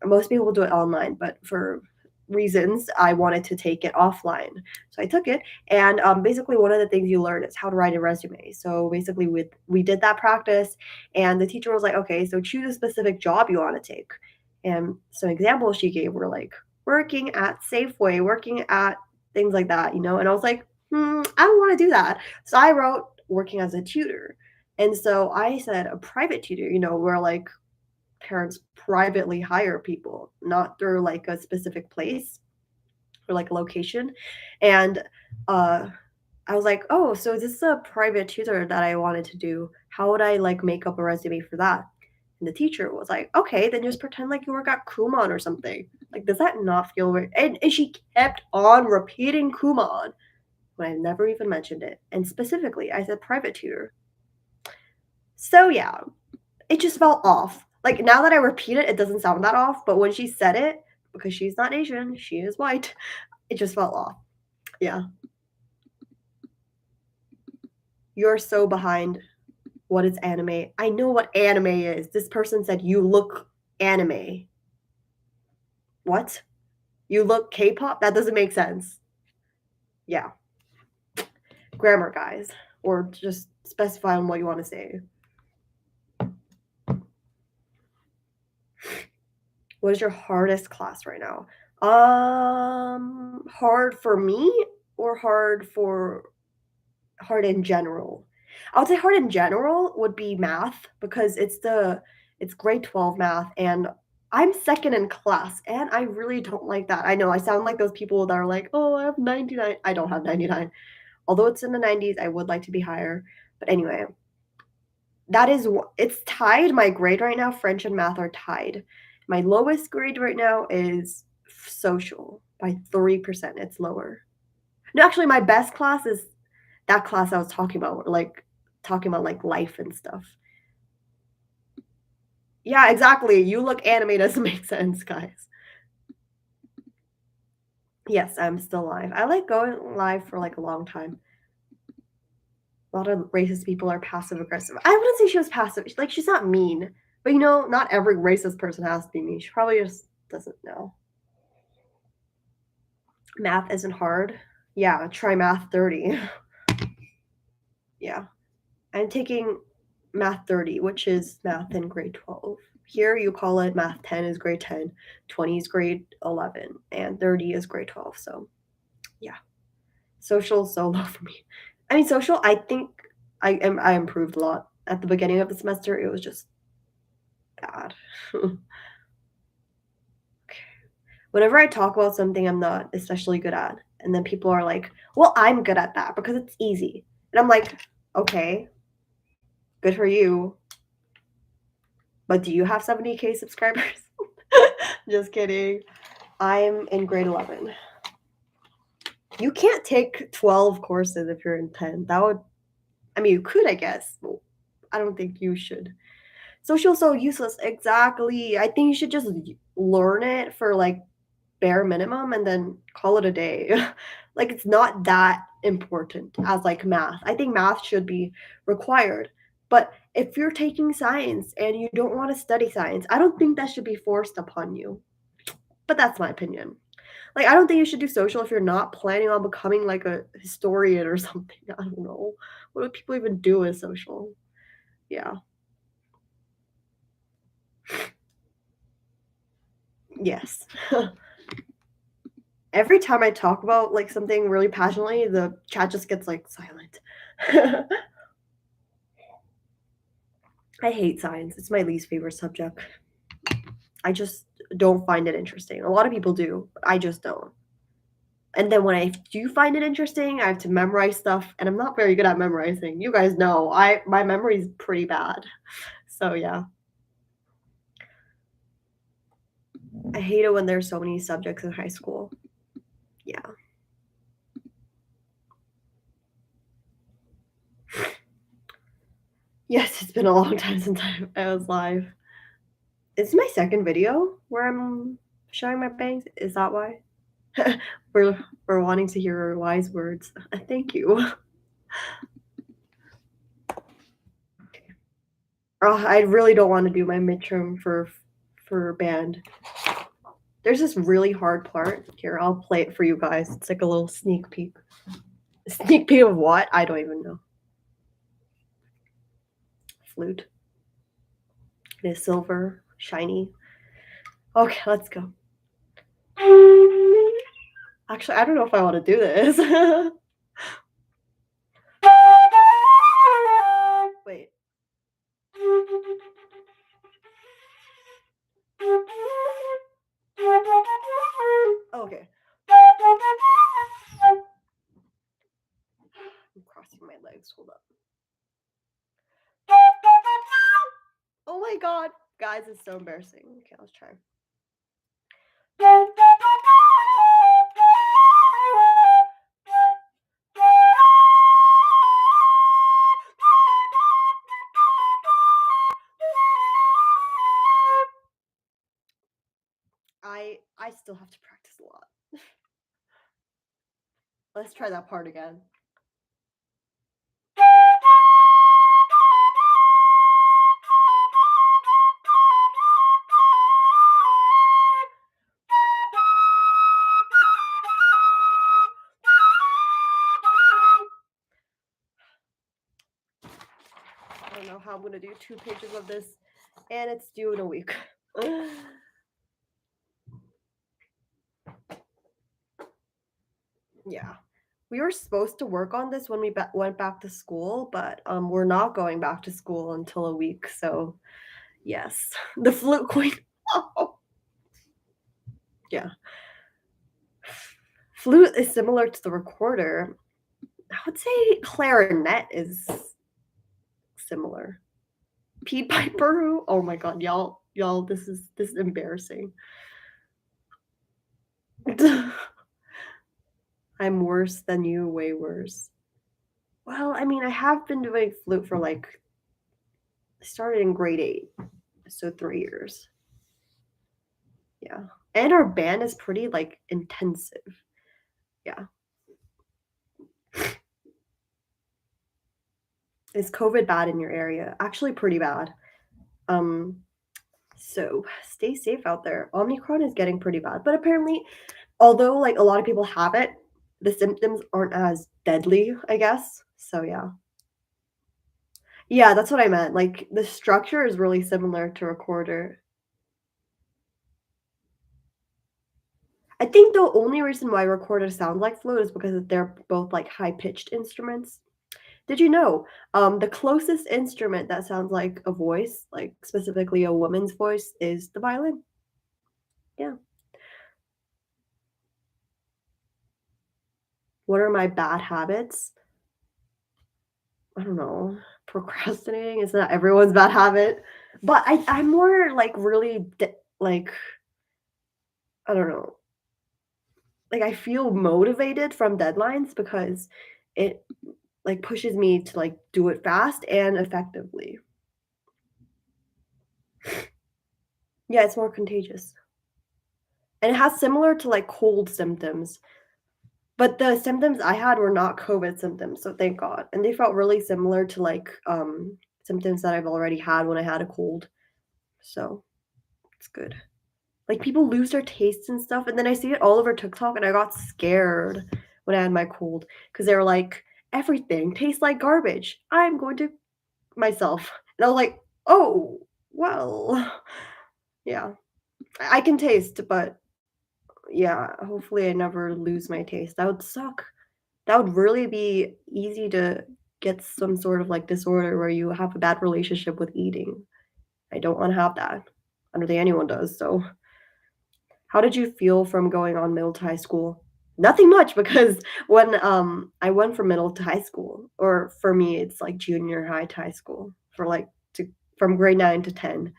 Most people do it online, but for reasons, I wanted to take it offline. So I took it, and, basically, one of the things you learn is how to write a resume. So, basically, we did that practice, and the teacher was like, "Okay, so choose a specific job you wanna take." And some examples she gave were, like, working at Safeway, working at things like that, you know? And I was like, I don't wanna do that. So I wrote working as a tutor. And so I said a private tutor, you know, where, like, parents privately hire people, not through, like, a specific place or, like, a location. And, uh, I was like, "Oh, so this is a private tutor that I wanted to do. How would I, like, make up a resume for that?" And the teacher was like, "Okay, then just pretend like you work at Kumon or something." Like, does that not feel weird? And she kept on repeating Kumon when I never even mentioned it. And specifically, I said private tutor. So yeah, it just felt off. Like now that I repeat it, it doesn't sound that off. But when she said it, because she's not Asian, she is white, it just felt off. Yeah. You're so behind. What is anime? I know what anime is. This person said you look anime. What? You look K-pop? That doesn't make sense. Yeah. Grammar, guys. Or just specify on what you want to say. What is your hardest class right now? Hard for me or hard in general? I would say hard in general would be math because it's grade 12 math and I'm second in class and I really don't like that. I know I sound like those people that are like, "Oh, I have 99." I don't have 99. Although it's in the 90s, I would like to be higher. But anyway, it's tied. My grade right now, French and math are tied. My lowest grade right now is social by 3%. It's lower. No, actually, my best class is that class I was talking about like life and stuff. Yeah, exactly. You look anime doesn't make sense, guys. Yes, I'm still live. I like going live for like a long time. A lot of racist people are passive aggressive. I wouldn't say she was passive. Like she's not mean, but not every racist person has to be mean. She probably just doesn't know. Math isn't hard. Yeah, try math 30. Yeah. I'm taking math 30, which is math in grade 12. Here you call it math 10 is grade 10, 20 is grade 11, and 30 is grade 12. So, yeah. Social so low for me. I mean, social, I think I improved a lot. At the beginning of the semester, it was just bad. Whenever I talk about something I'm not especially good at, and then people are like, "Well, I'm good at that because it's easy." And I'm like, "Okay, good for you. But do you have 70K subscribers?" Just kidding. I'm in grade 11. You can't take 12 courses if you're in 10. I mean, you could, I guess. I don't think you should. Social so useless. Exactly. I think you should just learn it for like bare minimum and then call it a day. Like it's not that important as like math. I think math should be required. But if you're taking science and you don't want to study science, I don't think that should be forced upon you. But that's my opinion. Like I don't think you should do social if you're not planning on becoming like a historian or something. I don't know. What do people even do with social? Yeah. Yes. Every time I talk about like something really passionately, the chat just gets like silent. I hate science. It's my least favorite subject. I just don't find it interesting. A lot of people do, but I just don't. And then when I do find it interesting, I have to memorize stuff, and I'm not very good at memorizing. You guys know, my memory is pretty bad. So yeah, I hate it when there's so many subjects in high school. Yeah. Yes, it's been a long time since I was live. It's my second video where I'm showing my bangs. Is that why? we're wanting to hear wise words. Thank you. Oh, I really don't want to do my midterm for band. There's this really hard part. Here, I'll play it for you guys. It's like a little sneak peek. A sneak peek of what? I don't even know. Flute. It is silver, shiny. Okay, let's go. Actually, I don't know if I want to do this. Wait. Okay. I'm crossing my legs. Hold up. Oh my god. Guys, it's so embarrassing. Okay, let's try. I still have to practice a lot. Let's try that part again. how I'm gonna do 2 pages of this, and it's due in a week. Yeah. We were supposed to work on this when we went back to school, but, we're not going back to school until a week, so yes. The flute queen. Oh, yeah. Flute is similar to the recorder. I would say clarinet is similar. Pied Piper who? Oh my god, y'all, this is embarrassing. I'm worse than you, way worse. Well, I mean, I have been doing flute for, like I started in grade 8, so 3 years. Yeah. And our band is pretty, like, intensive. Yeah. Is COVID bad in your area? Actually, pretty bad. Um, so stay safe out there. Omicron is getting pretty bad, but apparently, although, like, a lot of people have it, the symptoms aren't as deadly, I guess. So, yeah. Yeah, that's what I meant. Like, the structure is really similar to recorder. I think the only reason why recorder sounds like flute is because they're both, like, high-pitched instruments. Did you know, the closest instrument that sounds like a voice, like, specifically a woman's voice, is the violin? Yeah. What are my bad habits? I don't know. Procrastinating is not everyone's bad habit, but I'm more, like, really like, I don't know, like, I feel motivated from deadlines because it, like, pushes me to, like, do it fast and effectively. Yeah, it's more contagious, and it has similar to, like, cold symptoms. But the symptoms I had were not COVID symptoms, so thank God, and they felt really similar to, like, symptoms that I've already had when I had a cold, so it's good. Like, people lose their tastes and stuff, and then I see it all over TikTok, and I got scared when I had my cold because they were like, "Everything tastes like garbage. I'm going to myself." And I was like, "Oh, well." Yeah. I can taste, but yeah, hopefully I never lose my taste. That would suck. That would really be easy to get some sort of, like, disorder where you have a bad relationship with eating. I don't wanna have that. I don't think anyone does, so how did you feel from going on middle to high school? Nothing much because when, I went from middle to high school, or for me, it's, like, junior high to high school for, like, to from grade 9 to 10,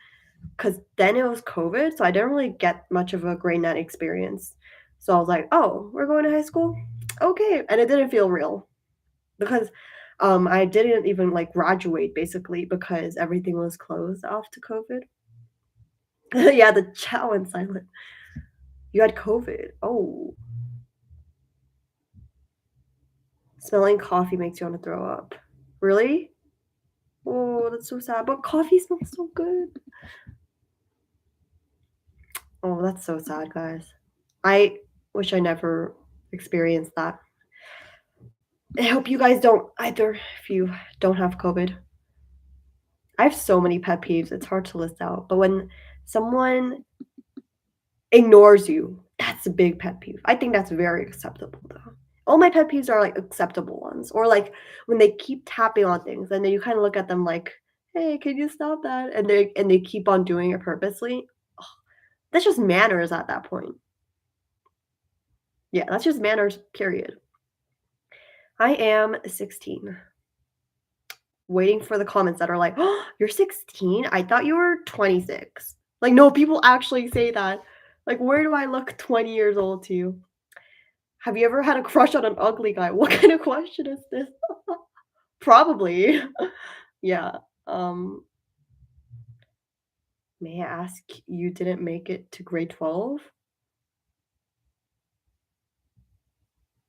because then it was COVID, so I didn't really get much of a grade 9 experience. So I was like, "Oh, we're going to high school? Okay," and it didn't feel real. Because, I didn't even, like, graduate basically because everything was closed after COVID. Yeah, the chat went silent. You had COVID. Oh, smelling coffee makes you wanna throw up. Really? Oh, that's so sad, but coffee smells so good. Oh, that's so sad, guys. I wish I never experienced that. I hope you guys don't either if you don't have COVID. I have so many pet peeves, it's hard to list out, but when someone ignores you. That's a big pet peeve. I think that's very acceptable though. All my pet peeves are like acceptable ones. Or like when they keep tapping on things and then you kind of look at them like, "Hey, can you stop that?" And they keep on doing it purposely. Ugh, that's just manners at that point. Yeah, that's just manners, period. I am 16. Waiting for the comments that are like, "Oh, you're 16? I thought you were 26." Like, no, people actually say that. Like, where do I look 20 years old to you? Have you ever had a crush on an ugly guy? What kind of question is this? Probably. Yeah. Um, may I ask, you didn't make it to grade 12?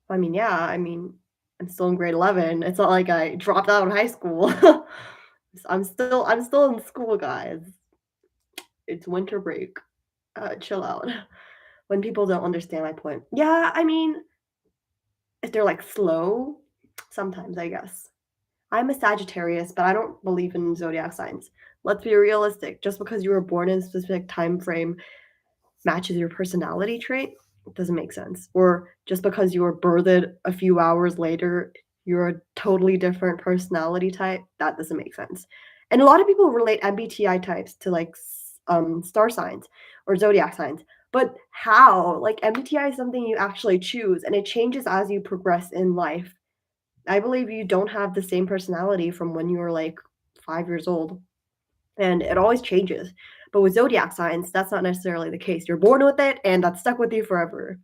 I mean, yeah, I mean, I'm still in grade 11. It's not like I dropped out of high school. I'm still in school, guys. It's winter break. Chill out. When people don't understand my point. Yeah, I mean, if they're like slow, sometimes I guess. I'm a Sagittarius, but I don't believe in zodiac signs. Let's be realistic. Just because you were born in a specific time frame matches your personality trait, it doesn't make sense. Or just because you were birthed a few hours later, you're a totally different personality type, that doesn't make sense. And a lot of people relate MBTI types to like star signs or zodiac signs. But how? Like MBTI is something you actually choose and it changes as you progress in life. I believe you don't have the same personality from when you were like 5 years old and it always changes. But with zodiac signs, that's not necessarily the case. You're born with it, and that's stuck with you forever.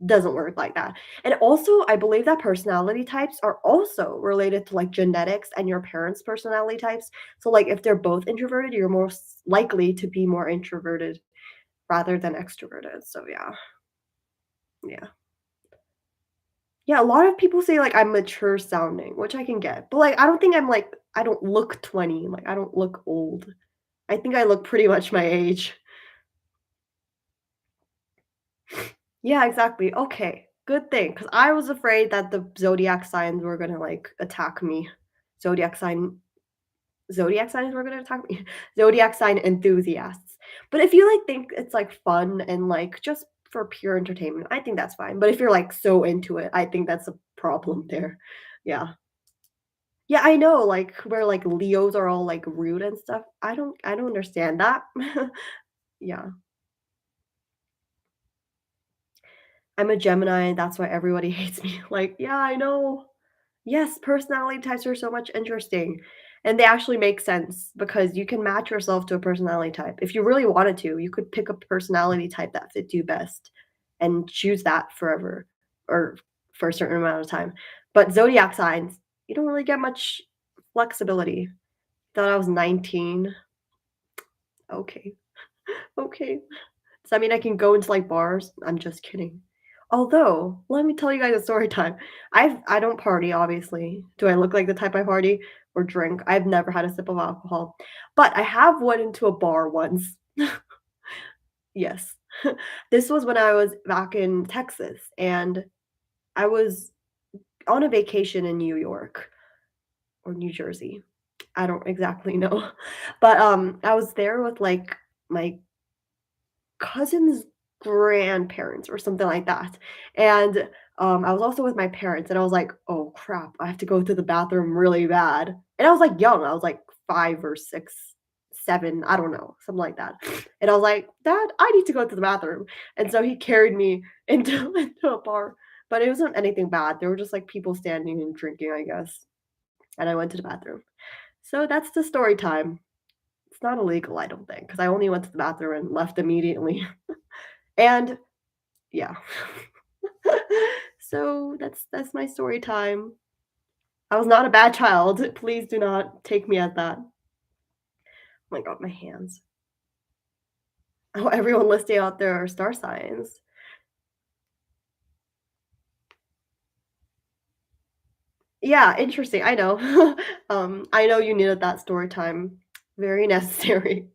Doesn't work like that. And also, I believe that personality types are also related to like genetics and your parents' personality types. So, like, if they're both introverted, you're most likely to be more introverted rather than extroverted. So, yeah, yeah. Yeah, a lot of people say like I'm mature sounding, which I can get. But like I don't think I'm like I don't look 20, like I don't look old. I think I look pretty much my age. Yeah, exactly. Okay, good thing, because I was afraid that the zodiac signs were gonna, like, attack me. Zodiac sign zodiac signs were gonna attack me? Zodiac sign enthusiasts. But if you, like, think it's, like, fun and, like, just for pure entertainment, I think that's fine. But if you're, like, so into it, I think that's a problem there. Yeah. Yeah, I know, like, where, like, Leos are all, like, rude and stuff. I don't understand that. Yeah. I'm a Gemini, that's why everybody hates me. Like, yeah, I know. Yes, personality types are so much interesting, and they actually make sense because you can match yourself to a personality type. If you really wanted to, you could pick a personality type that fits you best and choose that forever or for a certain amount of time. But zodiac signs, you don't really get much flexibility. Thought I was 19. Okay. Okay. Does that mean I can go into, like, bars? I'm just kidding. Although, let me tell you guys a story time. I don't party, obviously. Do I look like the type I party or drink? I've never had a sip of alcohol, but I have went into a bar once. Yes. This was when I was back in Texas, and I was on a vacation in New York or New Jersey. I don't exactly know. But, I was there with, like, my cousin's grandparents or something like that. And, I was also with my parents, and I was like, "Oh, crap, I have to go to the bathroom really bad." And I was, like, young, I was, like, 5 or 6, 7, I don't know, something like that. And I was like, "Dad, I need to go to the bathroom." And so he carried me into into a bar, but it wasn't anything bad. There were just, like, people standing and drinking, I guess, and I went to the bathroom. So that's the story time. It's not illegal, I don't think, because I only went to the bathroom and left immediately. And yeah. So that's my story time. I was not a bad child. Please do not take me as that. Oh my god, my hands. Oh, everyone listing out their star signs. Yeah, interesting. I know. I know you needed that story time. Very necessary.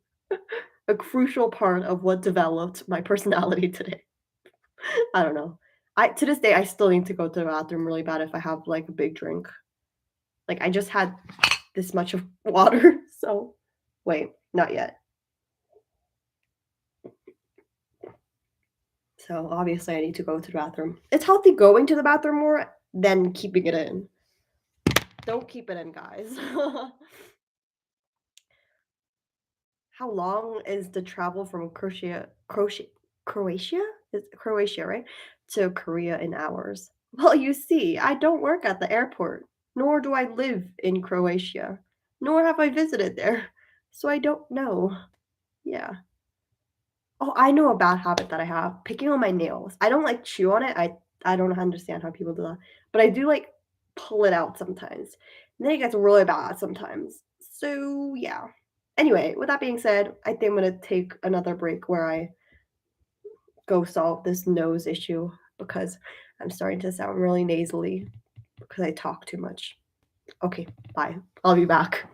A crucial part of what developed my personality today. I don't know. I to this day I still need to go to the bathroom really bad if I have like a big drink. Like I just had this much of water, so wait, not yet. So obviously I need to go to the bathroom. It's healthy going to the bathroom more than keeping it in. Don't keep it in, guys. How long is the travel from Croatia? Is Croatia, right? To Korea in hours? Well, you see, I don't work at the airport, nor do I live in Croatia, nor have I visited there. So I don't know. Yeah. Oh, I know a bad habit that I have, picking on my nails. I don't, like, chew on it, I don't understand how people do that, but I do, like, pull it out sometimes, and then it gets really bad sometimes. So, yeah. Anyway, with that being said, I think I'm gonna take another break where I go solve this nose issue because I'm starting to sound really nasally because I talk too much. Okay, bye. I'll be back.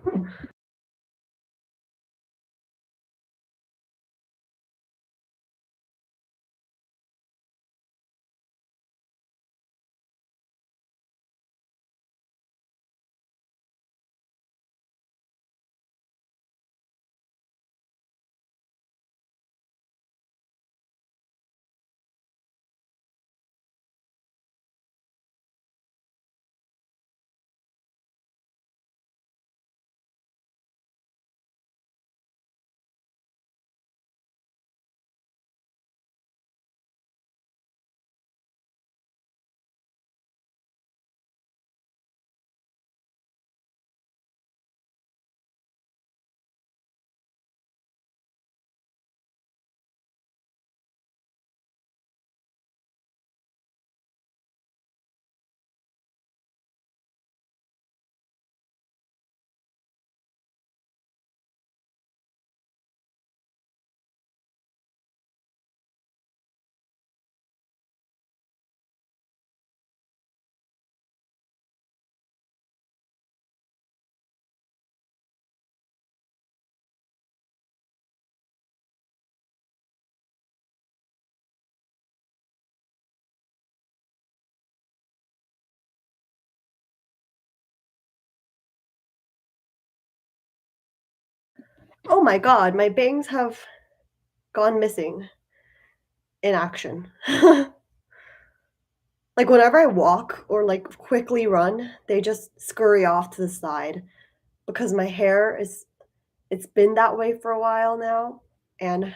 Oh my god, my bangs have gone missing in action. Like, whenever I walk or, like, quickly run, they just scurry off to the side because my hair is it's been that way for a while now, and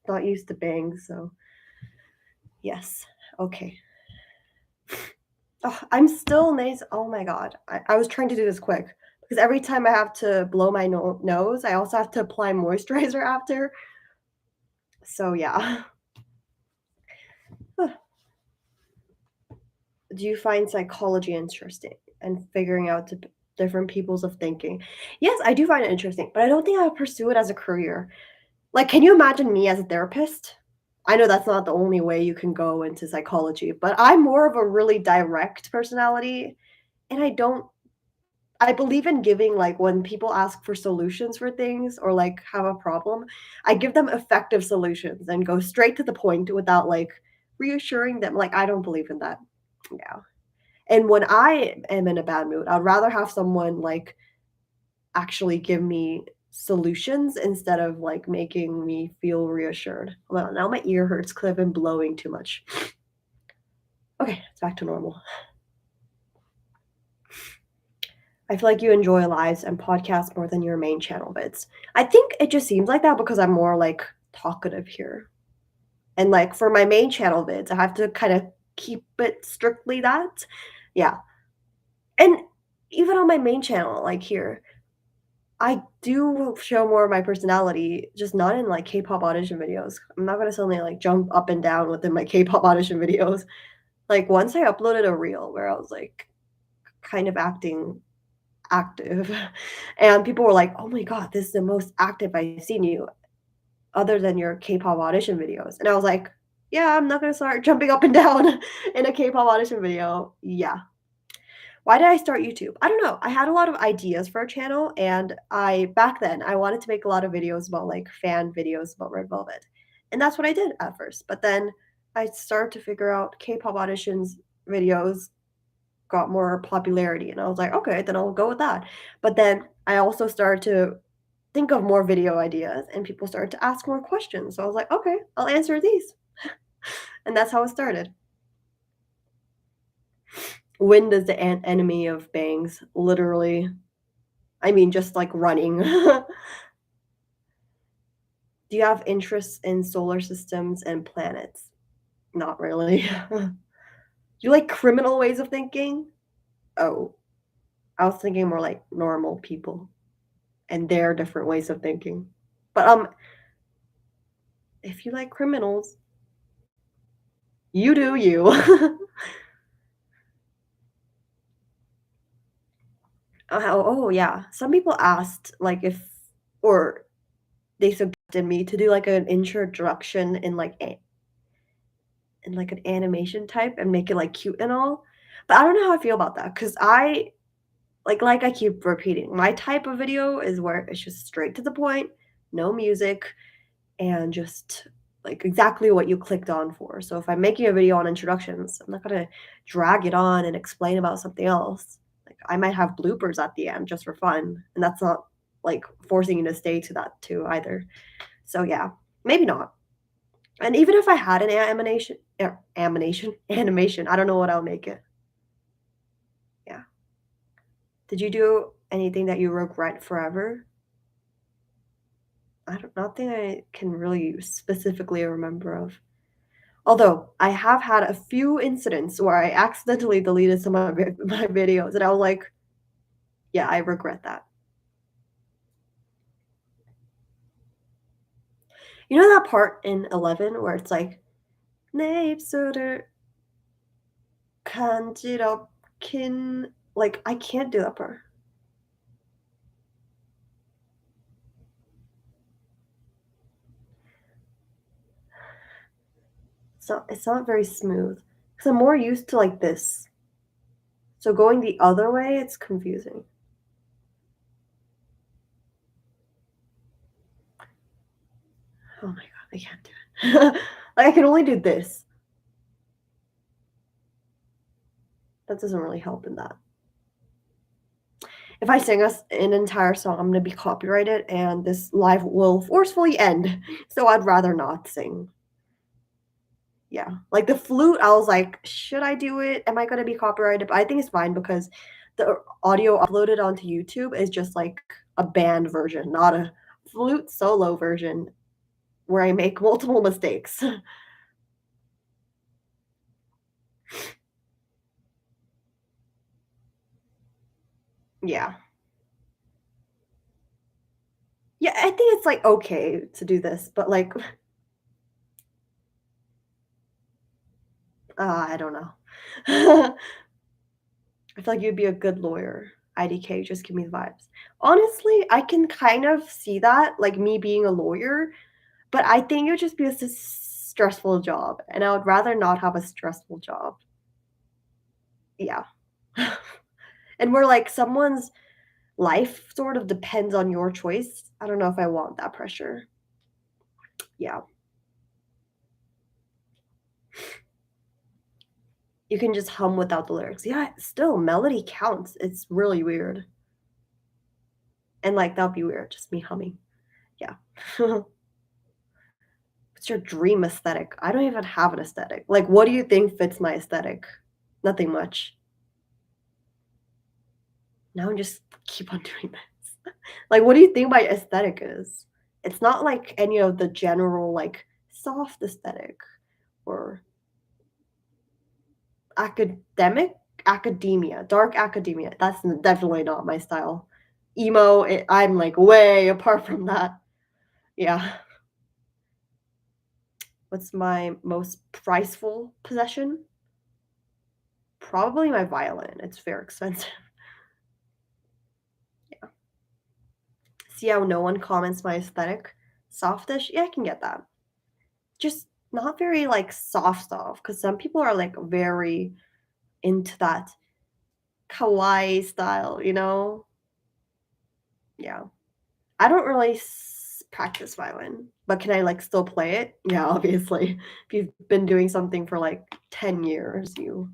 not used to bangs, so yes. Okay. Oh, I'm still nice. Oh my god. I was trying to do this quick because every time I have to blow my nose, I also have to apply moisturizer after. So, yeah. Do you find psychology interesting and figuring out different peoples of thinking? Yes, I do find it interesting, but I don't think I would pursue it as a career. Like, can you imagine me as a therapist? I know that's not the only way you can go into psychology, but I'm more of a really direct personality, and I believe in giving, like, when people ask for solutions for things or, like, have a problem, I give them effective solutions and go straight to the point without, like, reassuring them. Like, I don't believe in that. Yeah. And when I am in a bad mood, I'd rather have someone, like, actually give me solutions instead of, like, making me feel reassured. Well, now my ear hurts 'cause I've been blowing too much. Okay, it's back to normal. I feel like you enjoy lives and podcasts more than your main channel vids. I think it just seems like that because I'm more, like, talkative here. And, like, for my main channel vids, I have to kinda keep it strictly that. Yeah. And even on my main channel, like, here, I do show more of my personality, just not in, like, K-pop audition videos. I'm not gonna suddenly, like, jump up and down within my K-pop audition videos. Like, once I uploaded a reel where I was, like, kind of acting active, and people were like, "Oh my god, this is the most active I've seen you other than your K-pop audition videos." And I was like, "Yeah, I'm not gonna start jumping up and down in a K-pop audition video." Yeah. Why did I start YouTube? I don't know. I had a lot of ideas for a channel, and I back then, I wanted to make a lot of videos about, like, fan videos about Red Velvet, and that's what I did at first, but then I started to figure out K-pop auditions videos got more popularity, and I was like, "Okay, then I'll go with that." But then I also started to think of more video ideas, and people started to ask more questions, so I was like, "Okay, I'll answer these." And that's how it started. Wind is the enemy of bangs, literally. I mean, just, like, running. Do you have interests in solar systems and planets? Not really. You like criminal ways of thinking? Oh, I was thinking more like normal people and their different ways of thinking. But, if you like criminals, you do you. Oh, yeah. Some people asked, like, if or they suggested me to do, like, an introduction in, like, an animation type and make it, like, cute and all. But I don't know how I feel about that because I keep repeating, my type of video is where it's just straight to the point, no music, and just, like, exactly what you clicked on for. So if I'm making a video on introductions, I'm not gonna drag it on and explain about something else. Like, I might have bloopers at the end just for fun, and that's not, like, forcing you to stay to that too either. So, yeah, maybe not. And even if I had an animation, I don't know what I'll make it. Yeah. Did you do anything that you regret forever? I don't nothing I can really specifically remember of. Although, I have had a few incidents where I accidentally deleted some of my videos, and I was like, "Yeah, I regret that." You know that part in 11 where it's like, "내 입술을 간지럽힌" like, I can't do that part. It's not very smooth because 'cause I'm more used to, like, this. So going the other way, it's confusing. Oh my god, I can't do it. Like, I can only do this. That doesn't really help in that. If I sing an entire song, I'm gonna be copyrighted, and this live will forcefully end. So I'd rather not sing. Yeah. Like the flute, I was like, should I do it? Am I gonna be copyrighted? But I think it's fine because the audio uploaded onto YouTube is just like a band version, not a flute solo version where I make multiple mistakes. Yeah. Yeah, I think it's like okay to do this, but like, I don't know. I feel like you'd be a good lawyer. IDK, just give me the vibes. Honestly, I can kind of see that, like me being a lawyer, but I think it would just be a stressful job, and I would rather not have a stressful job. Yeah. And where like someone's life sort of depends on your choice. I don't know if I want that pressure. Yeah. You can just hum without the lyrics. Yeah, still melody counts. It's really weird. And like that'd be weird, just me humming. Yeah. What's your dream aesthetic? I don't even have an aesthetic. Like, what do you think fits my aesthetic? Nothing much. Now I'm just keep on doing this. Like, what do you think my aesthetic is? It's not like any of the general, like, soft aesthetic or academic academia, dark academia. That's definitely not my style. Emo, I'm like way apart from that. Yeah. What's my most priceful possession? Probably my violin. It's very expensive. Yeah. See how no one comments my aesthetic? Softish? Yeah, I can get that. Just not very like soft, because some people are like very into that kawaii style, you know? Yeah. I don't really practice violin, but can I like still play it? Yeah, obviously. If you've been doing something for like 10 years, you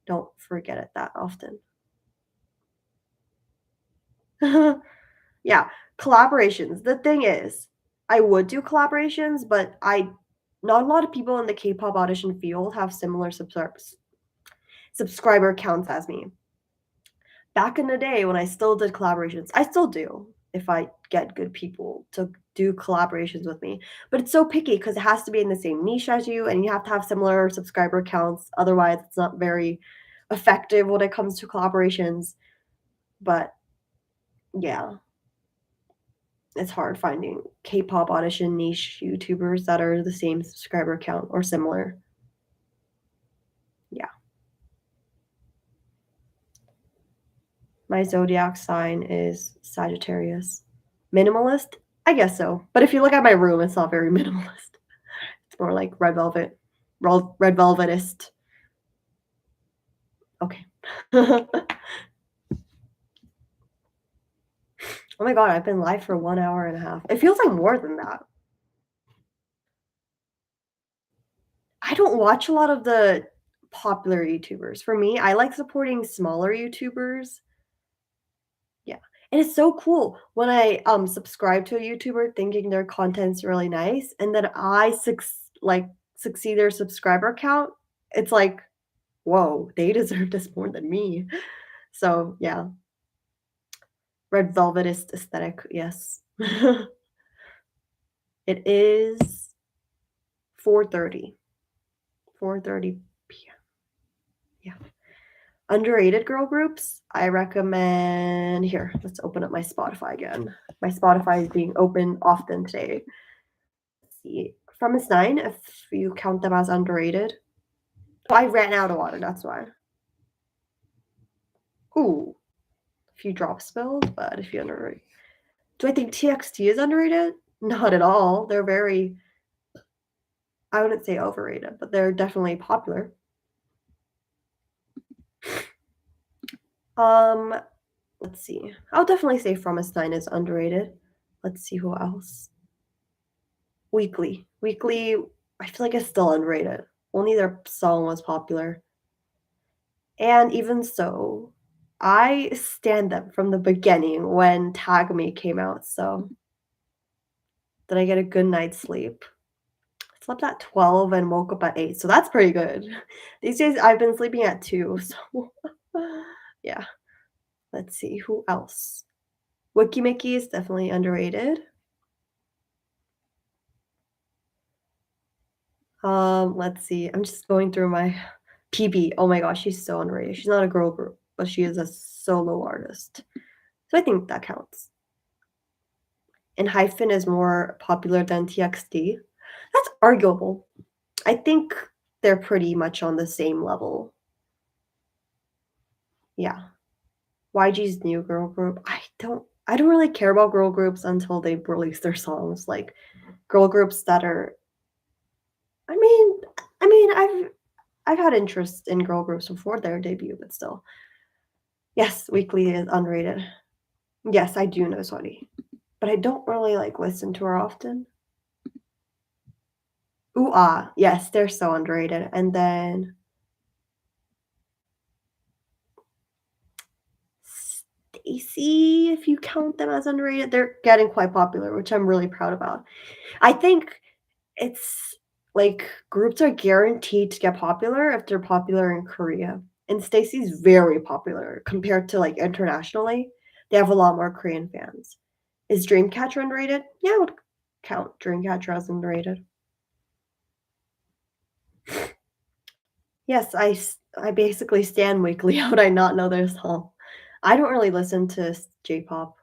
don't forget it that often. Yeah, collaborations. The thing is, I would do collaborations, but I not a lot of people in the K-pop audition field have similar subscriber counts as me. Back in the day when I still did collaborations, I still do if I get good people to do collaborations with me. But it's so picky because it has to be in the same niche as you and you have to have similar subscriber counts. Otherwise, it's not very effective when it comes to collaborations. But yeah, it's hard finding K-pop audition niche YouTubers that are the same subscriber count or similar. Yeah. My zodiac sign is Sagittarius. Minimalist? I guess so. But if you look at my room, it's not very minimalist. It's more like red velvet, red velvetist. Okay. Oh my god, I've been live for 1 hour and a half. It feels like more than that. I don't watch a lot of the popular YouTubers. For me, I like supporting smaller YouTubers. Yeah. And it's so cool when I subscribe to a YouTuber thinking their content's really nice and then I succeed their subscriber count. It's like, whoa, they deserve this more than me. So yeah, red velvetist aesthetic, yes. It is 4:30. 4:30 PM. Yeah. Underrated girl groups, I recommend here, let's open up my Spotify again. My Spotify is being opened often today. Let's see. From Miss Nine, if you count them as underrated. Oh, I ran out of water, that's why. Ooh, a few drops spilled, but if you underrated. Do I think TXT is underrated? Not at all. They're very, I wouldn't say overrated, but they're definitely popular. Um, let's see. I'll definitely say From Miss Nine is underrated. Let's see who else. Weekly. Weekly, I feel like it's still underrated. Only their song was popular. And even so. I stand them from the beginning when Tag Me came out, so did I get a good night's sleep? I slept at 12 and woke up at 8, so that's pretty good. These days, I've been sleeping at 2, so yeah. Let's see, who else? Wiki Mickey is definitely underrated. Let's see, I'm just going through my PB. Oh my gosh, she's so underrated. She's not a girl group, but she is a solo artist, so I think that counts. And Hyphen is more popular than TXT. That's arguable. I think they're pretty much on the same level. Yeah. YG's new girl group, I don't really care about girl groups until they release their songs, like, girl groups that are I mean I've had interest in girl groups before their debut, but still. Yes, Weekly is underrated. Yes, I do know Saudi, but I don't really, like, listen to her often. Ooh Ah, yes, they're so underrated, and then Stacy, if you count them as underrated, they're getting quite popular, which I'm really proud about. I think it's like groups are guaranteed to get popular if they're popular in Korea. And Stacey's very popular compared to like internationally. They have a lot more Korean fans. Is Dreamcatcher underrated? Yeah, I would count Dreamcatcher as underrated. Yes, I basically stand Weekly. How would I not know their song? I don't really listen to J-pop.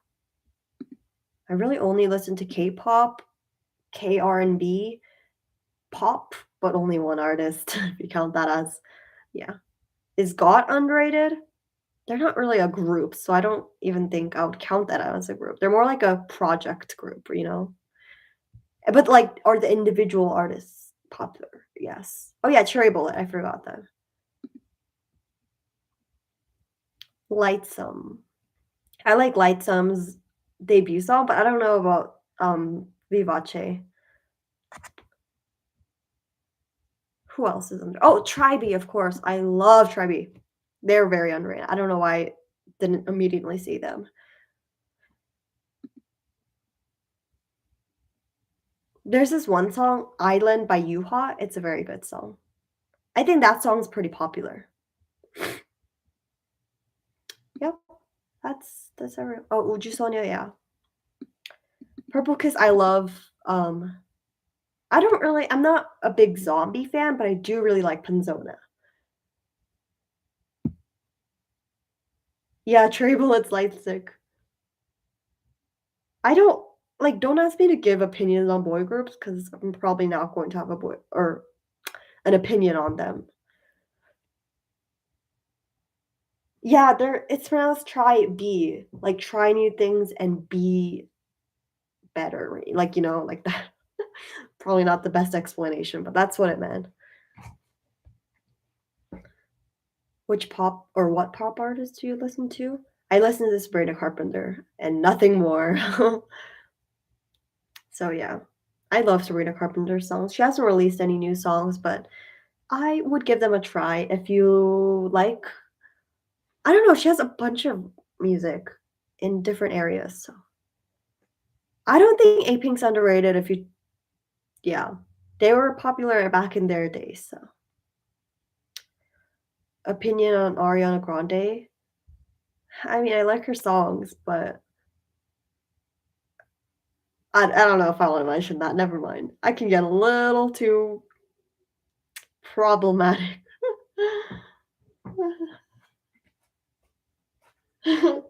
I really only listen to K-pop, K-R&B, pop, but only one artist, if you count that as yeah. Is GOT underrated? They're not really a group, so I don't even think I would count that as a group. They're more like a project group, you know? But, like, are the individual artists popular? Yes. Oh, yeah, Cherry Bullet, I forgot that. Lightsome. I like Lightsom's debut song, but I don't know about, Vivace. Who else is under Oh, Tribe, of course. I love Tribe. They're very underrated. I don't know why I didn't immediately see them. There's this one song, "Island" by Yuha, it's a very good song. I think that song's pretty popular. Yep, that's every oh, Uju Sonia, yeah. Purple Kiss, I love, I'm not a big zombie fan, but I do really like Panzona. Yeah, Cherry Bullet's Lightstick. I don't don't ask me to give opinions on boy groups because 'cause I'm probably not going to have a boy or an opinion on them. Yeah, it's pronounced try be, like, try new things and be better, like, like that. Probably not the best explanation, but that's what it meant. Which pop or what pop artist do you listen to? I listen to Sabrina Carpenter and nothing more. So, yeah. I love Sabrina Carpenter's songs. She hasn't released any new songs, but I would give them a try if you like I don't know, she has a bunch of music in different areas, so I don't think Apink's underrated if you yeah. They were popular back in their days, so opinion on Ariana Grande? I mean, I like her songs, but I don't know if I wanna mention that, never mind. I can get a little too problematic.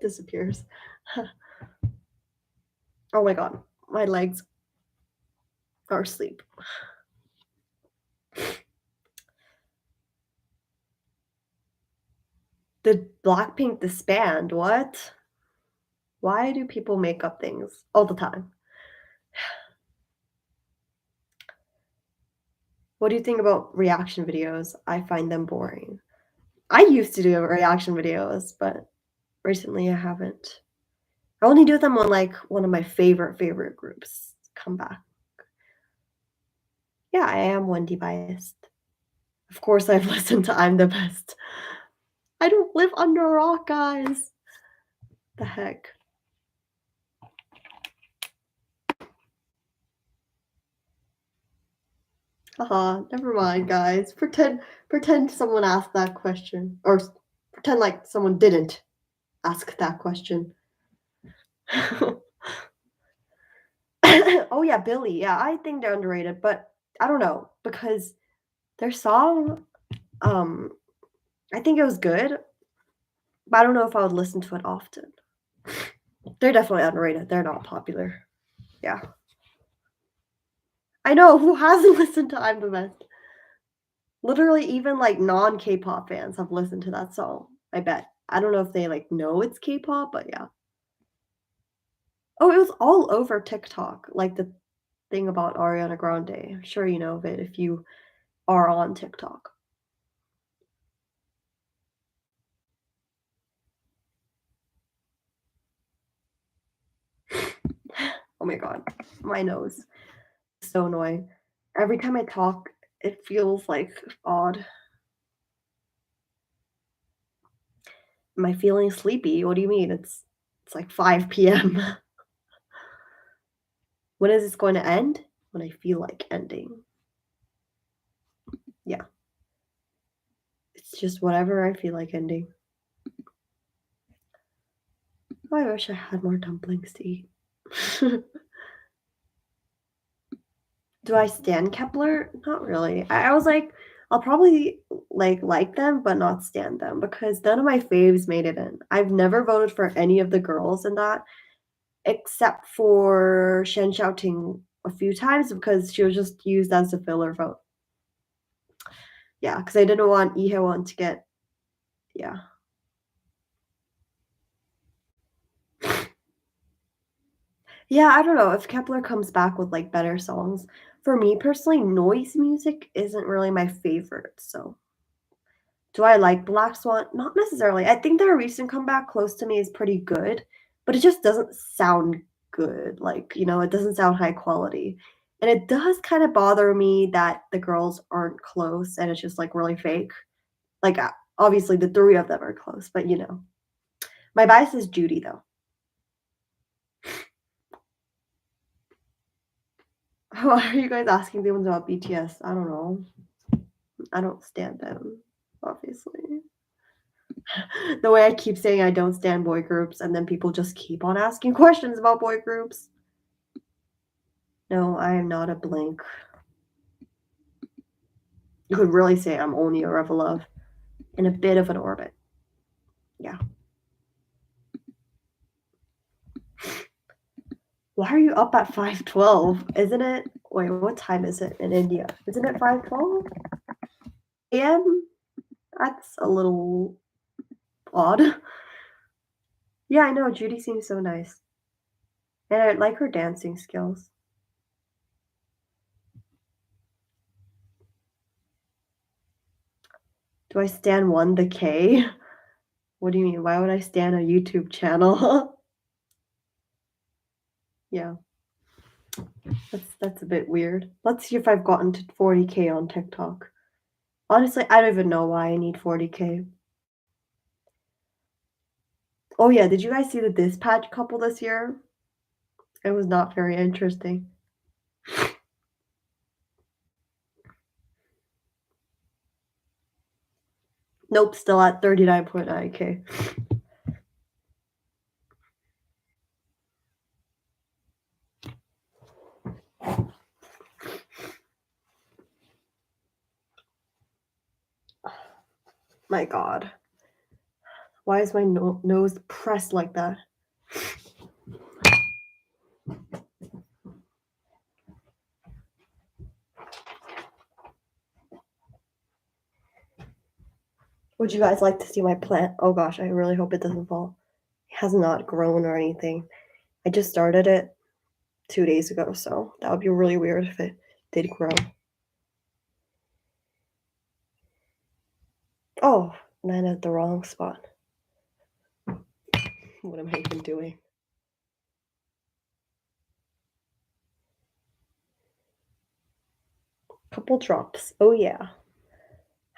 Disappears. Oh my god, my legs are asleep. Did Blackpink disband? What? Why do people make up things all the time? What do you think about reaction videos? I find them boring. I used to do reaction videos, but recently I haven't. I only do them when, like, one of my favorite groups come back. Yeah, I am Wendy biased. Of course, I've listened to I'm the Best. I don't live under a rock, guys. The heck? Haha, never mind, guys. Pretend someone asked that question. Or pretend like someone didn't ask that question. Oh yeah, Billy. Yeah, I think they're underrated, but I don't know because their song, um, I think it was good, but I don't know if I would listen to it often. They're definitely underrated. They're not popular. Yeah. I know who hasn't listened to I'm the Best. Literally, even like non K-pop fans have listened to that song. I bet. I don't know if they like know it's K-pop, but yeah. Oh, it was all over TikTok. Like the thing about Ariana Grande. I'm sure you know of it if you are on TikTok. Oh my god, my nose. So annoying. Every time I talk, it feels like odd. Am I feeling sleepy? What do you mean? It's like 5 p.m. When is this going to end? When I feel like ending. Yeah. It's just whatever I feel like ending. Oh, I wish I had more dumplings to eat. Do I stand Kepler? Not really. I was like, I'll probably like them, but not stand them because none of my faves made it in. I've never voted for any of the girls in that, except for Shen Xiaoting a few times because she was just used as a filler vote. Yeah, because I didn't want Lee Won to get. Yeah. Yeah, I don't know if Kepler comes back with like better songs. For me personally, noise music isn't really my favorite. So, do I like Black Swan? Not necessarily. I think their recent comeback, Close to Me, is pretty good, but it just doesn't sound good. Like, it doesn't sound high quality. And it does kind of bother me that the girls aren't close and it's just like really fake. Like, obviously, the three of them are close, but My bias is Judy, though. Why are you guys asking things about BTS? I don't know. I don't stand them, obviously. The way I keep saying I don't stand boy groups, and then people just keep on asking questions about boy groups. No, I am not a blank. You could really say I'm only a Revelove in a bit of an orbit. Yeah. Why are you up at 5:12? Isn't it? Wait, what time is it in India? Isn't it 5:12 a.m.? That's a little odd. Yeah, I know. Judy seems so nice. And I like her dancing skills. Do I stand one the K? What do you mean? Why would I stand a YouTube channel? Yeah, that's a bit weird. Let's see if I've gotten to 40K on TikTok. Honestly, I don't even know why I need 40K. Oh yeah, did you guys see the Dispatch couple this year? It was not very interesting. Nope, still at 39.9K. My god. Why is my nose pressed like that? Would you guys like to see my plant? Oh gosh, I really hope it doesn't fall. It has not grown or anything. I just started it 2 days ago, so that would be really weird if it did grow. Oh, and I'm at the wrong spot. What am I even doing? Couple drops. Oh yeah.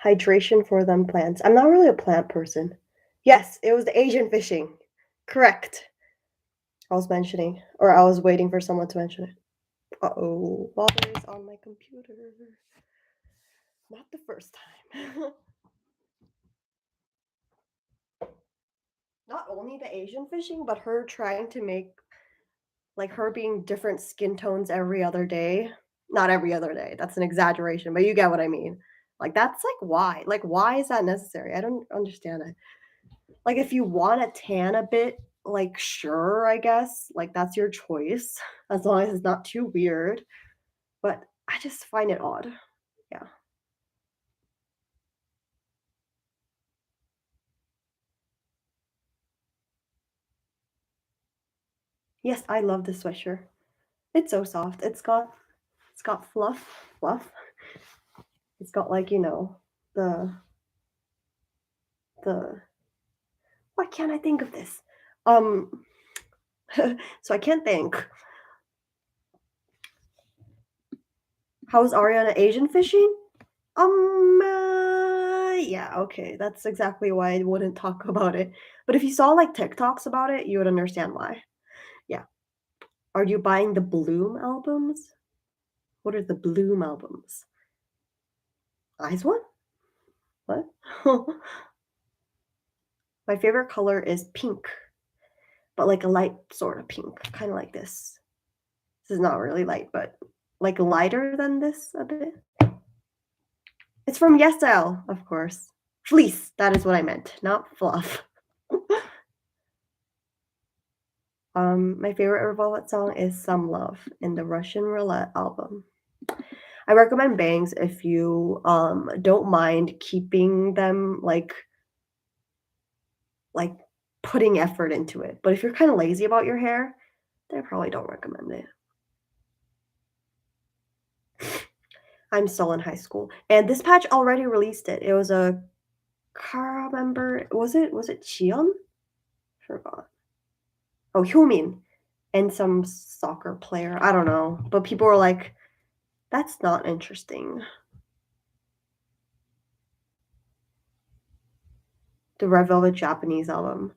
Hydration for them plants. I'm not really a plant person. Yes, it was the Asian fishing. Correct. I was mentioning, or I was waiting for someone to mention it. Uh-oh, water is on my computer. Not the first time. Not only the Asian fishing, but her trying to make like her being different skin tones every other day. Not every other day. That's an exaggeration, but you get what I mean. Like that's like why? Like why is that necessary? I don't understand it. Like if you want to tan a bit, like sure, I guess. Like that's your choice as long as it's not too weird. But I just find it odd. Yeah. Yes, I love this sweatshirt. It's so soft. It's got fluff. It's got like, the the why can't I think of this? Um so I can't think. How's Ariana Asian fishing? Yeah, okay, that's exactly why I wouldn't talk about it. But if you saw like TikToks about it, you would understand why. Yeah. Are you buying the Bloom albums? What are the Bloom albums? Eyes one? What? My favorite color is pink, but like a light sort of pink, kind of like this. This is not really light, but like lighter than this a bit. It's from Yesel, of course. Fleece, that is what I meant, not fluff. My favorite Revolve song is Some Love in the Russian Roulette album. I recommend bangs if you don't mind keeping them like putting effort into it. But if you're kind of lazy about your hair, then I probably don't recommend it. I'm still in high school. And this patch already released it. It was a car member. Was it Cheon? Forgot. Oh, Hyomin. And some soccer player. I don't know. But people were like, that's not interesting. The Red Velvet Japanese album.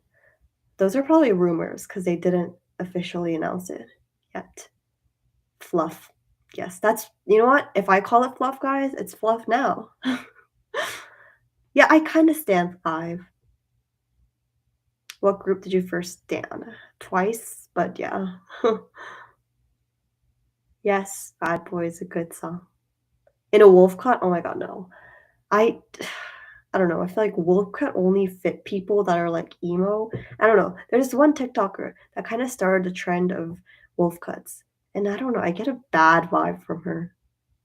Those are probably rumors because they didn't officially announce it yet. Fluff. Yes, that's you know what? If I call it fluff, guys, it's fluff now. Yeah, I kind of stand 5. What group did you first stand? Twice, but yeah. Yes, Bad Boy is a good song. In a wolf cut? Oh my god, no. I I don't know. I feel like wolf cut only fit people that are like emo. I don't know. There's one TikToker that kind of started the trend of wolf cuts, and I don't know. I get a bad vibe from her,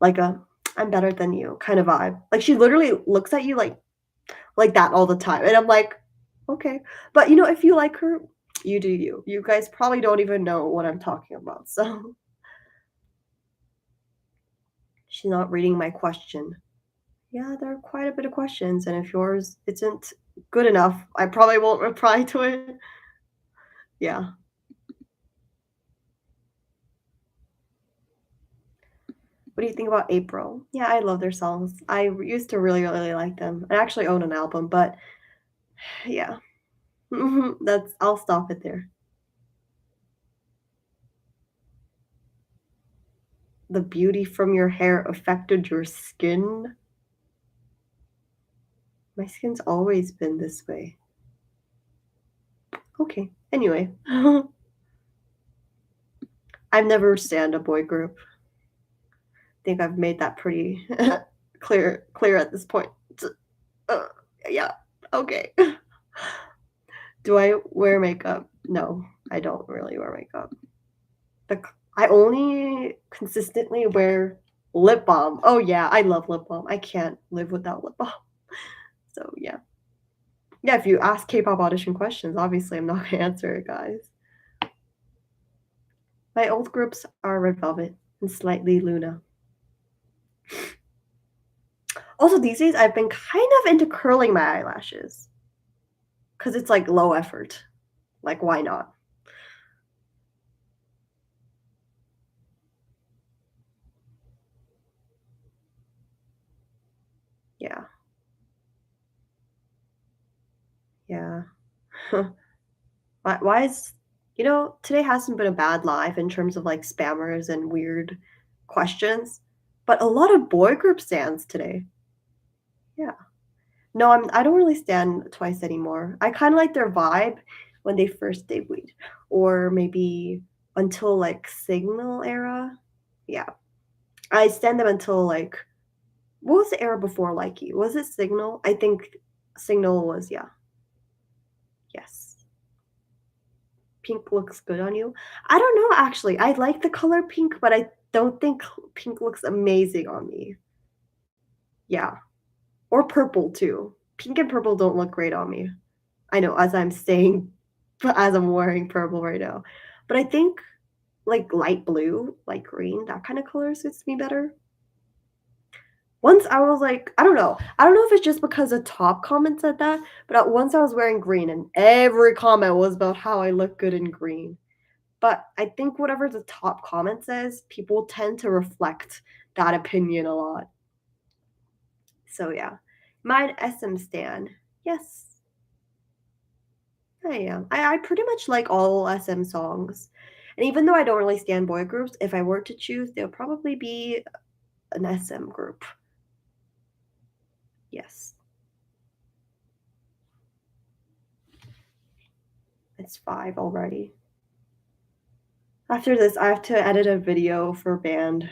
like a "I'm better than you" kind of vibe. Like she literally looks at you like that all the time, and I'm like, okay. But if you like her, you do you. You guys probably don't even know what I'm talking about. So she's not reading my question. Yeah, there are quite a bit of questions, and if yours isn't good enough, I probably won't reply to it. Yeah. What do you think about April? Yeah, I love their songs. I used to really, really like them. I actually own an album, but yeah, I'll stop it there. The beauty from your hair affected your skin. My skin's always been this way. Okay. Anyway, I've never stand a boy group. I think I've made that pretty clear at this point. Uh, yeah. Okay. Do I wear makeup? No, I don't really wear makeup. I only consistently wear lip balm. Oh yeah, I love lip balm. I can't live without lip balm. So yeah. Yeah, if you ask K-pop audition questions, obviously I'm not gonna answer it, guys. My old groups are Red Velvet and slightly Luna. Also, these days I've been kind of into curling my eyelashes because it's like low effort. Like, why not? Yeah. Yeah. Why is today hasn't been a bad live in terms of, like, spammers and weird questions, but a lot of boy group stands today. Yeah. No, I don't really stan Twice anymore. I kinda like their vibe when they first debuted, or maybe until, like, Signal era. Yeah. I stan them until, like what was the era before Likey? Was it Signal? I think Signal was yeah. Yes. Pink looks good on you. I don't know, actually. I like the color pink, but I don't think pink looks amazing on me. Yeah. Or purple too. Pink and purple don't look great on me. I know, as I'm saying but as I'm wearing purple right now. But I think, like, light blue, light green, that kinda color suits me better. Once I was like I don't know. I don't know if it's just because a top comment said that, but at once I was wearing green and every comment was about how I look good in green. But I think whatever the top comment says, people tend to reflect that opinion a lot. So yeah. Mine SM stan. Yes, I am. I pretty much like all SM songs. And even though I don't really stan boy groups, if I were to choose, they'll probably be an SM group. Yes. It's 5 already. After this, I have to edit a video for band.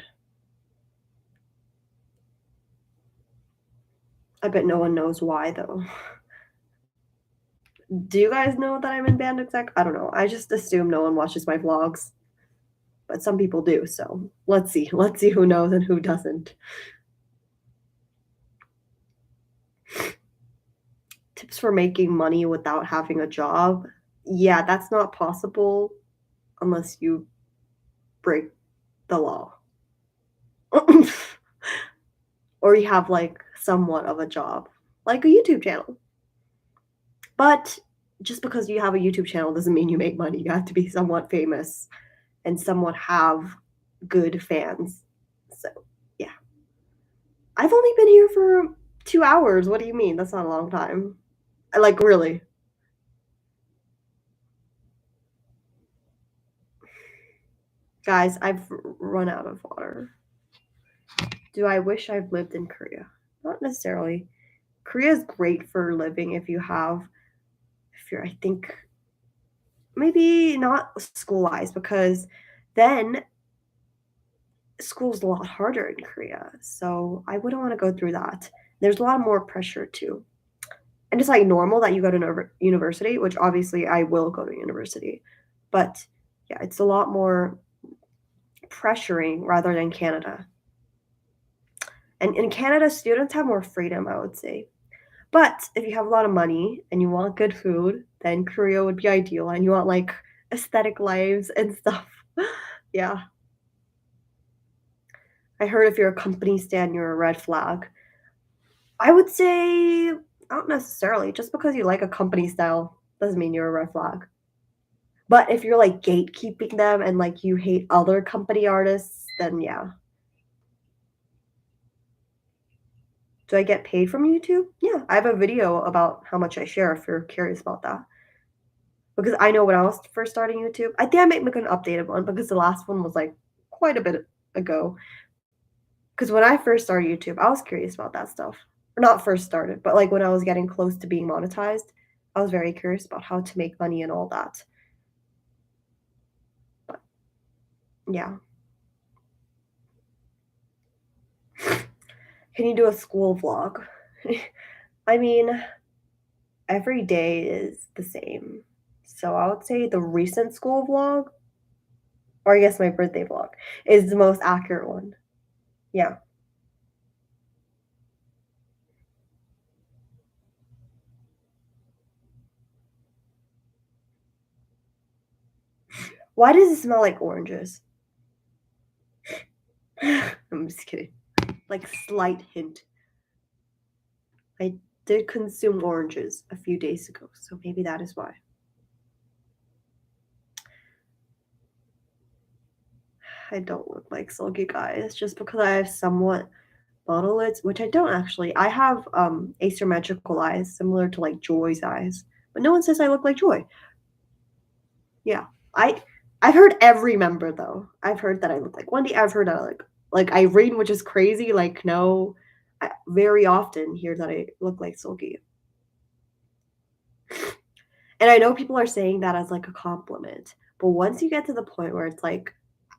I bet no one knows why though. Do you guys know that I'm in band exec? I don't know. I just assume no one watches my vlogs, but some people do. So let's see. Let's see who knows and who doesn't. Tips for making money without having a job. Yeah, that's not possible unless you break the law. Or you have like somewhat of a job, like a YouTube channel. But just because you have a YouTube channel doesn't mean you make money. You have to be somewhat famous and somewhat have good fans. So, yeah. I've only been here for 2 hours. What do you mean? That's not a long time. Like, really. Guys, I've run out of water. Do I wish I've lived in Korea? Not necessarily. Korea is great for living if you're, I think, maybe not school wise, because then school's a lot harder in Korea. So I wouldn't want to go through that. There's a lot more pressure too. And it's like normal that you go to university, which obviously I will go to university. But yeah, it's a lot more pressuring rather than Canada. And in Canada, students have more freedom, I would say. But if you have a lot of money and you want good food, then Korea would be ideal. And you want like aesthetic lives and stuff. Yeah. I heard if you're a company stan, you're a red flag. I would say not necessarily. Just because you like a company style doesn't mean you're a red flag. But if you're like gatekeeping them and like you hate other company artists, then yeah. Do I get paid from YouTube? Yeah, I have a video about how much I share if you're curious about that. Because I know when I was first starting YouTube, I think I might make an updated one because the last one was like quite a bit ago. Because when I first started YouTube, I was curious about that stuff. Or not first started, but like when I was getting close to being monetized, I was very curious about how to make money and all that. But yeah. Can you do a school vlog? I mean, every day is the same. So I would say the recent school vlog, or I guess my birthday vlog, is the most accurate one. Yeah. Why does it smell like oranges? I'm just kidding. Like, slight hint. I did consume oranges a few days ago, so maybe that is why. I don't look like sulky guys just because I have somewhat bottle lids, which I don't actually. I have asymmetrical eyes, similar to like Joy's eyes, but no one says I look like Joy. Yeah. I I've heard every member though. I've heard that I look like Wendy. I've heard that like Irene, which is crazy. Like no, I very often hear that I look like Silky. And I know people are saying that as like a compliment, but once you get to the point where it's like,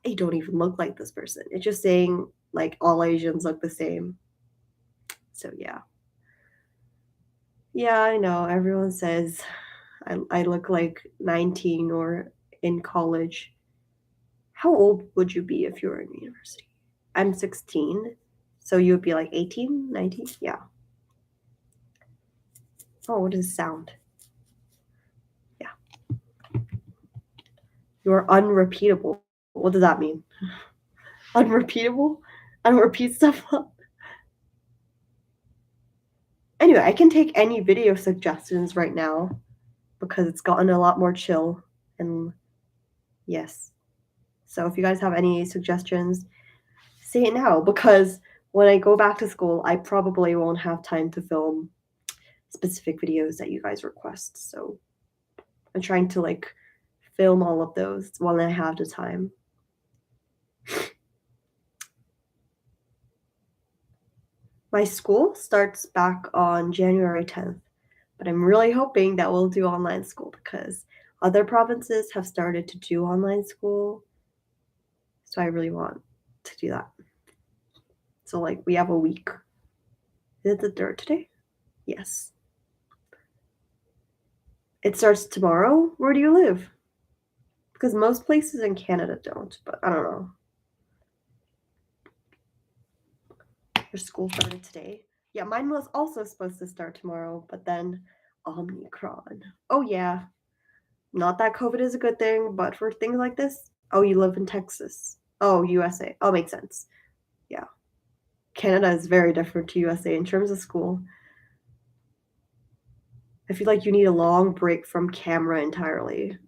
I don't even look like this person. It's just saying like all Asians look the same. So yeah. Yeah, I know. Everyone says I look like 19 or in college. How old would you be if you were in university? I'm 16. So you would be like 18, 19? Yeah. Oh, what does it sound? Yeah. You're unrepeatable. What does that mean? Unrepeatable? Unrepeat stuff? Anyway, I can take any video suggestions right now because it's gotten a lot more chill. And yes. So if you guys have any suggestions, say it now because when I go back to school, I probably won't have time to film specific videos that you guys request. So I'm trying to like film all of those when I have the time. My school starts back on January 10th, but I'm really hoping that we'll do online school because other provinces have started to do online school. So I really want to do that. So like we have a week. Is it the 3rd today? Yes. It starts tomorrow. Where do you live? Because most places in Canada don't, but I don't know. Your school started today. Yeah, mine was also supposed to start tomorrow, but then Omicron. Oh yeah. Not that COVID is a good thing, but for things like this, oh, you live in Texas. Oh, USA. Oh, makes sense. Yeah. Canada is very different to USA in terms of school. I feel like you need a long break from camera entirely.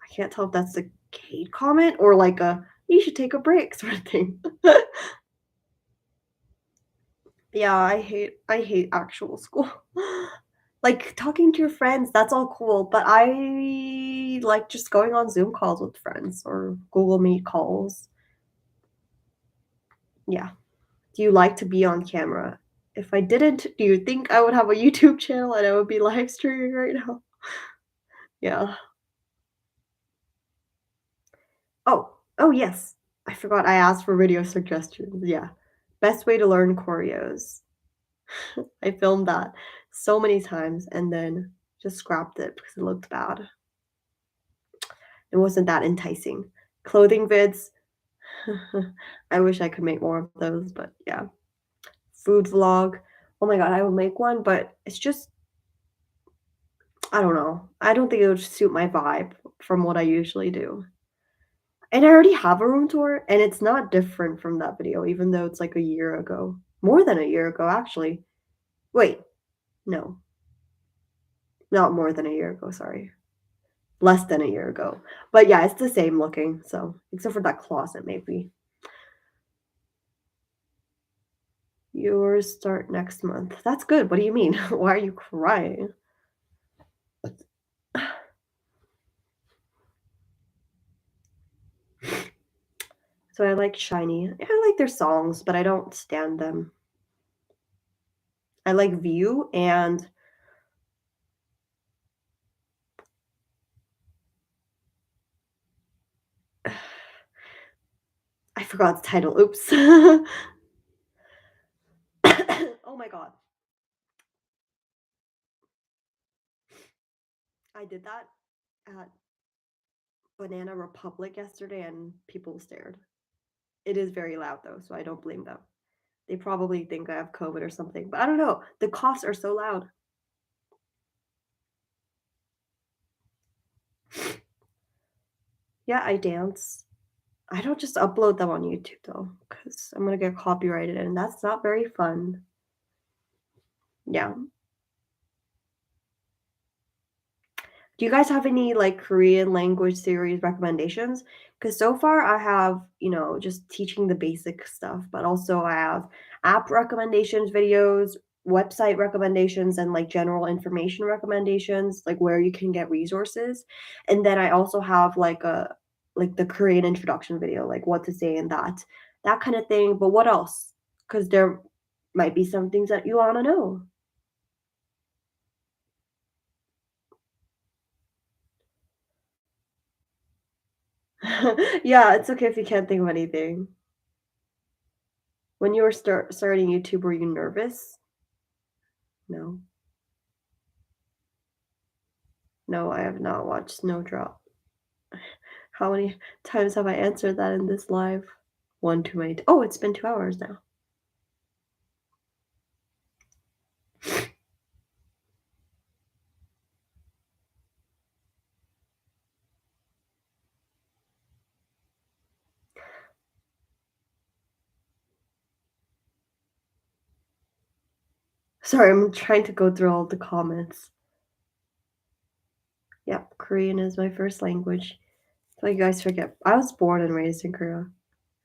I can't tell if that's a Kate comment or like a you should take a break sort of thing. Yeah, I hate actual school. Like talking to your friends, that's all cool, but I like just going on Zoom calls with friends or Google Meet calls. Yeah. Do you like to be on camera? If I didn't, do you think I would have a YouTube channel and I would be live streaming right now? Yeah. Oh, yes. I forgot I asked for video suggestions. Yeah. Best way to learn choreos. I filmed that so many times and then just scrapped it because it looked bad. It wasn't that enticing. Clothing vids. I wish I could make more of those, but yeah. Food vlog. Oh my god, I will make one, but it's just I don't know. I don't think it would suit my vibe from what I usually do. And I already have a room tour, and it's not different from that video, even though it's like a year ago. More than a year ago, actually. Wait, no. Not more than a year ago, sorry. Less than a year ago. But yeah, it's the same looking, so except for that closet, maybe. Yours start next month. That's good. What do you mean? Why are you crying? So I like Shiny. I like their songs, but I don't stand them. I like View and I forgot the title. Oops. Oh my god. I did that at Banana Republic yesterday and people stared. It is very loud though, so I don't blame them. They probably think I have COVID or something, but I don't know. The coughs are so loud. Yeah, I dance. I don't just upload them on YouTube though, because I'm gonna get copyrighted and that's not very fun. Yeah. Do you guys have any like Korean language series recommendations? Because so far I have, just teaching the basic stuff, but also I have app recommendations videos, website recommendations and like general information recommendations, like where you can get resources. And then I also have like the Korean introduction video, like what to say in that kind of thing. But what else? Because there might be some things that you want to know. Yeah, it's okay if you can't think of anything. When you were starting YouTube, were you nervous? No. No, I have not watched Snowdrop. How many times have I answered that in this live? One too many. Oh, it's been 2 hours now. Sorry, I'm trying to go through all the comments. Yep, Korean is my first language. So you guys forget. I was born and raised in Korea.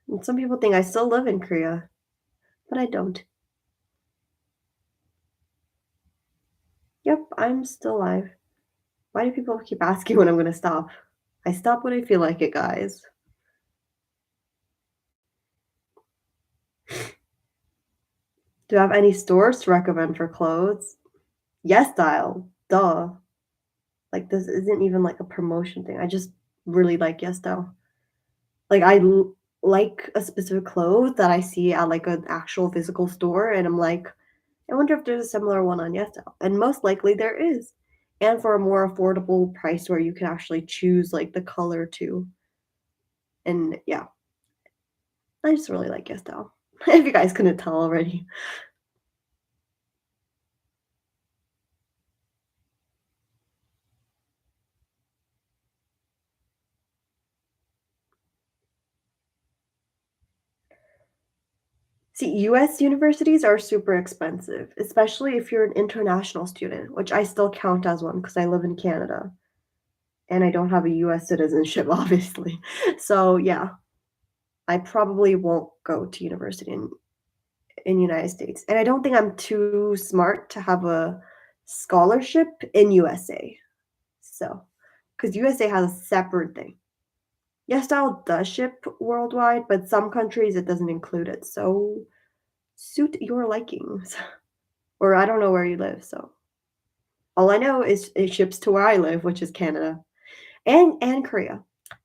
And some people think I still live in Korea, but I don't. Yep, I'm still alive. Why do people keep asking when I'm gonna stop? I stop when I feel like it, guys. Do I have any stores to recommend for clothes? Yes, Style. Duh. Like this isn't even like a promotion thing. I just really like Yes Style. Like like a specific clothes that I see at like an actual physical store, and I'm like, I wonder if there's a similar one on Yes Style, and most likely there is, and for a more affordable price where you can actually choose like the color too. And yeah, I just really like Yes Style. If you guys couldn't tell already. See, US universities are super expensive, especially if you're an international student, which I still count as one because I live in Canada and I don't have a US citizenship, obviously. So, yeah, I probably won't go to university in United States. And I don't think I'm too smart to have a scholarship in USA. So, because USA has a separate thing. Yes, style does ship worldwide, but some countries it doesn't include it. So, suit your likings. Or I don't know where you live, so all I know is it ships to where I live, which is Canada and Korea.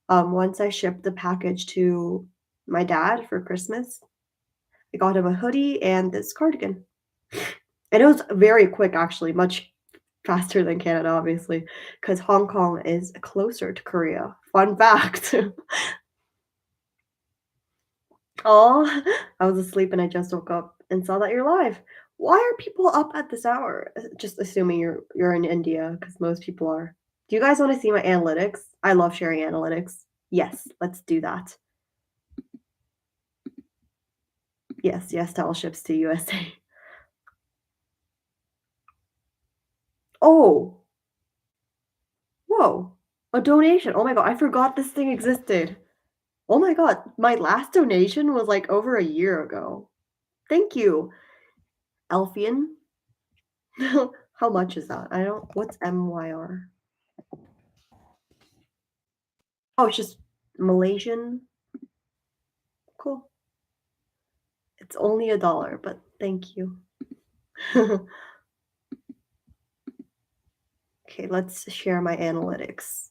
Once I shipped the package to my dad for Christmas, I got him a hoodie and this cardigan. And it was very quick, actually, much faster than Canada, obviously, because Hong Kong is closer to Korea. Fun fact. Oh, I was asleep and I just woke up and saw that you're live. Why are people up at this hour? Just assuming you're in India, because most people are. Do you guys want to see my analytics? I love sharing analytics. Yes, let's do that. Yes, yes, tell ships to USA. Oh, whoa, a donation. Oh my god, I forgot this thing existed. Oh my god, my last donation was like over a year ago. Thank you, Elfian. How much is that? I don't. What's MYR? Oh, it's just Malaysian. Cool. It's only $1, but thank you. Okay, let's share my analytics.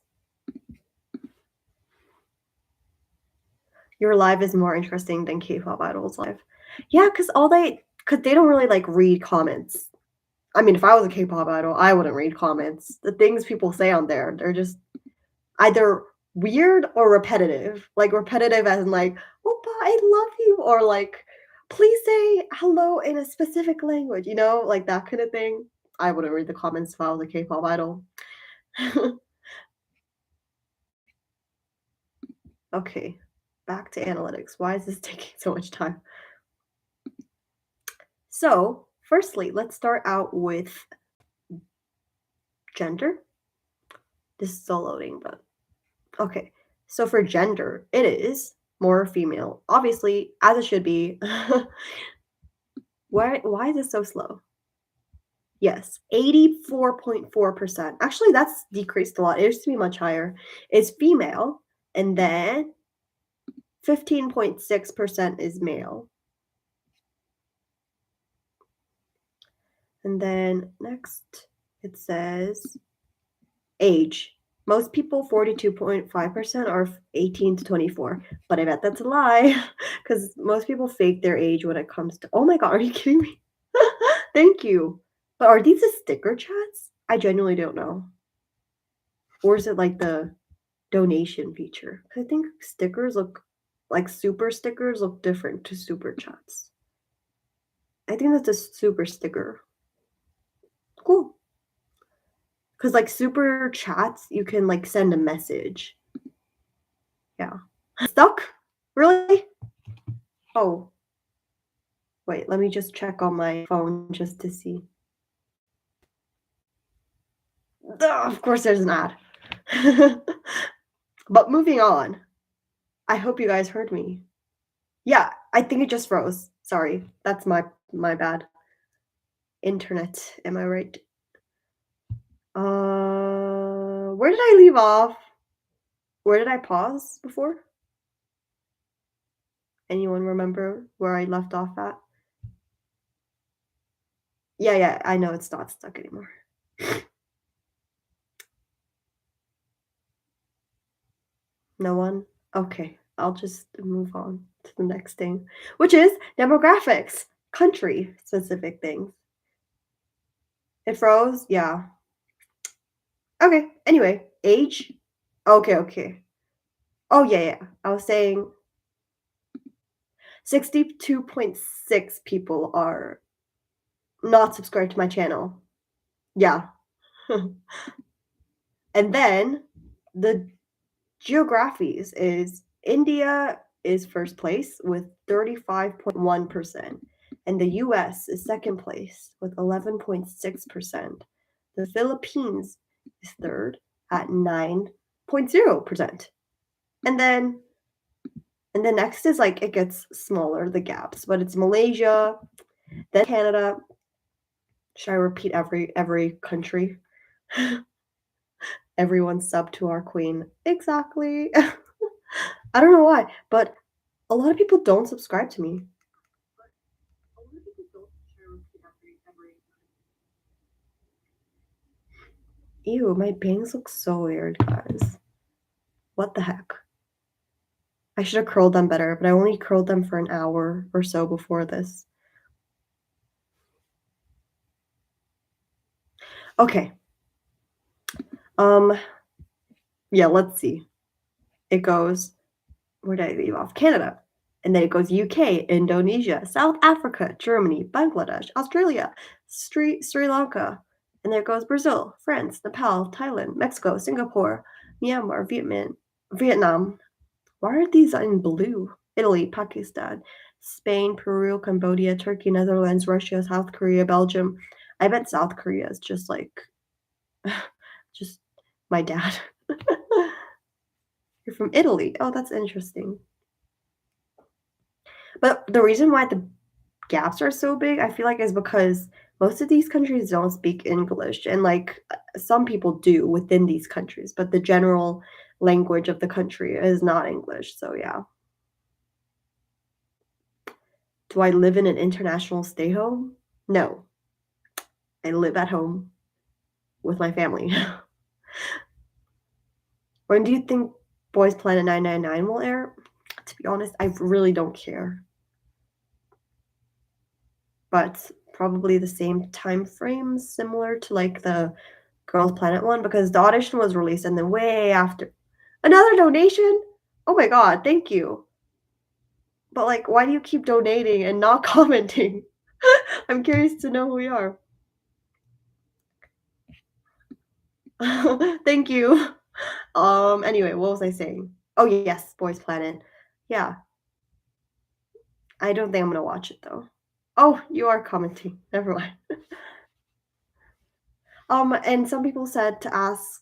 Your live is more interesting than K-pop idols live. Yeah, because they don't really like read comments. I mean, if I was a K-pop idol, I wouldn't read comments. The things people say on there, they're just either weird or repetitive. Like repetitive as in like, "Oppa, I love you," or like, "Please say hello in a specific language," like that kind of thing. I wouldn't read the comments if I was a K-pop idol. Okay, back to analytics. Why is this taking so much time? So, firstly, let's start out with gender. This is still loading, but okay. So for gender, it is more female. Obviously, as it should be. Why is it so slow? Yes, 84.4%. Actually, that's decreased a lot. It used to be much higher. Is female, and then 15.6% is male. And then next, it says age. Most people, 42.5%, are 18 to 24. But I bet that's a lie because most people fake their age when it comes to. Oh my God, are you kidding me? Thank you. But are these the sticker chats? I genuinely don't know. Or is it like the donation feature? I think stickers look like super stickers look different to super chats. I think that's a super sticker. Cool. Because like super chats, you can like send a message. Yeah. Stuck? Really? Oh, wait, let me just check on my phone just to see. Ugh, of course, there's an ad. But moving on. I hope you guys heard me. Yeah, I think it just froze. Sorry. That's my bad. Internet, am I right? Where did I leave off? Where did I pause before? Anyone remember where I left off at? Yeah, I know it's not stuck anymore. No one? Okay, I'll just move on to the next thing, which is demographics, country specific things. It froze? Yeah. Okay, anyway, age? Okay. Oh, yeah. I was saying 62.6 people are not subscribed to my channel. Yeah. And then the geographies is India is first place with 35.1%, and the US is second place with 11.6%. The Philippines is third at 9.0%. And then next is like it gets smaller, the gaps, but it's Malaysia, then Canada. Should I repeat every country? Everyone sub to our queen. Exactly. I don't know why, but a lot of people don't subscribe to me. Ew, my bangs look so weird, guys. What the heck? I should have curled them better, but I only curled them for an hour or so before this. Okay. Yeah, let's see. It goes, where did I leave off? Canada. And then it goes UK, Indonesia, South Africa, Germany, Bangladesh, Australia, Sri Lanka. And there goes Brazil, France, Nepal, Thailand, Mexico, Singapore, Myanmar, Vietnam. Why are these in blue? Italy, Pakistan, Spain, Peru, Cambodia, Turkey, Netherlands, Russia, South Korea, Belgium. I bet South Korea is just like, just my dad. You're from Italy. Oh, that's interesting. But the reason why the gaps are so big, I feel like, is because most of these countries don't speak English, and like some people do within these countries, but the general language of the country is not English. So, yeah. Do I live in an international stay home? No. I live at home with my family. When do you think Boys Planet 999 will air? To be honest, I really don't care. But probably the same time frames, similar to like the Girls Planet one, because the audition was released and then way after. Another donation? Oh my God, thank you. But like, why do you keep donating and not commenting? I'm curious to know who you are. Thank you. Anyway, what was I saying? Oh yes, Boys Planet. Yeah. I don't think I'm gonna watch it though. Oh, you are commenting. Never mind. And some people said to ask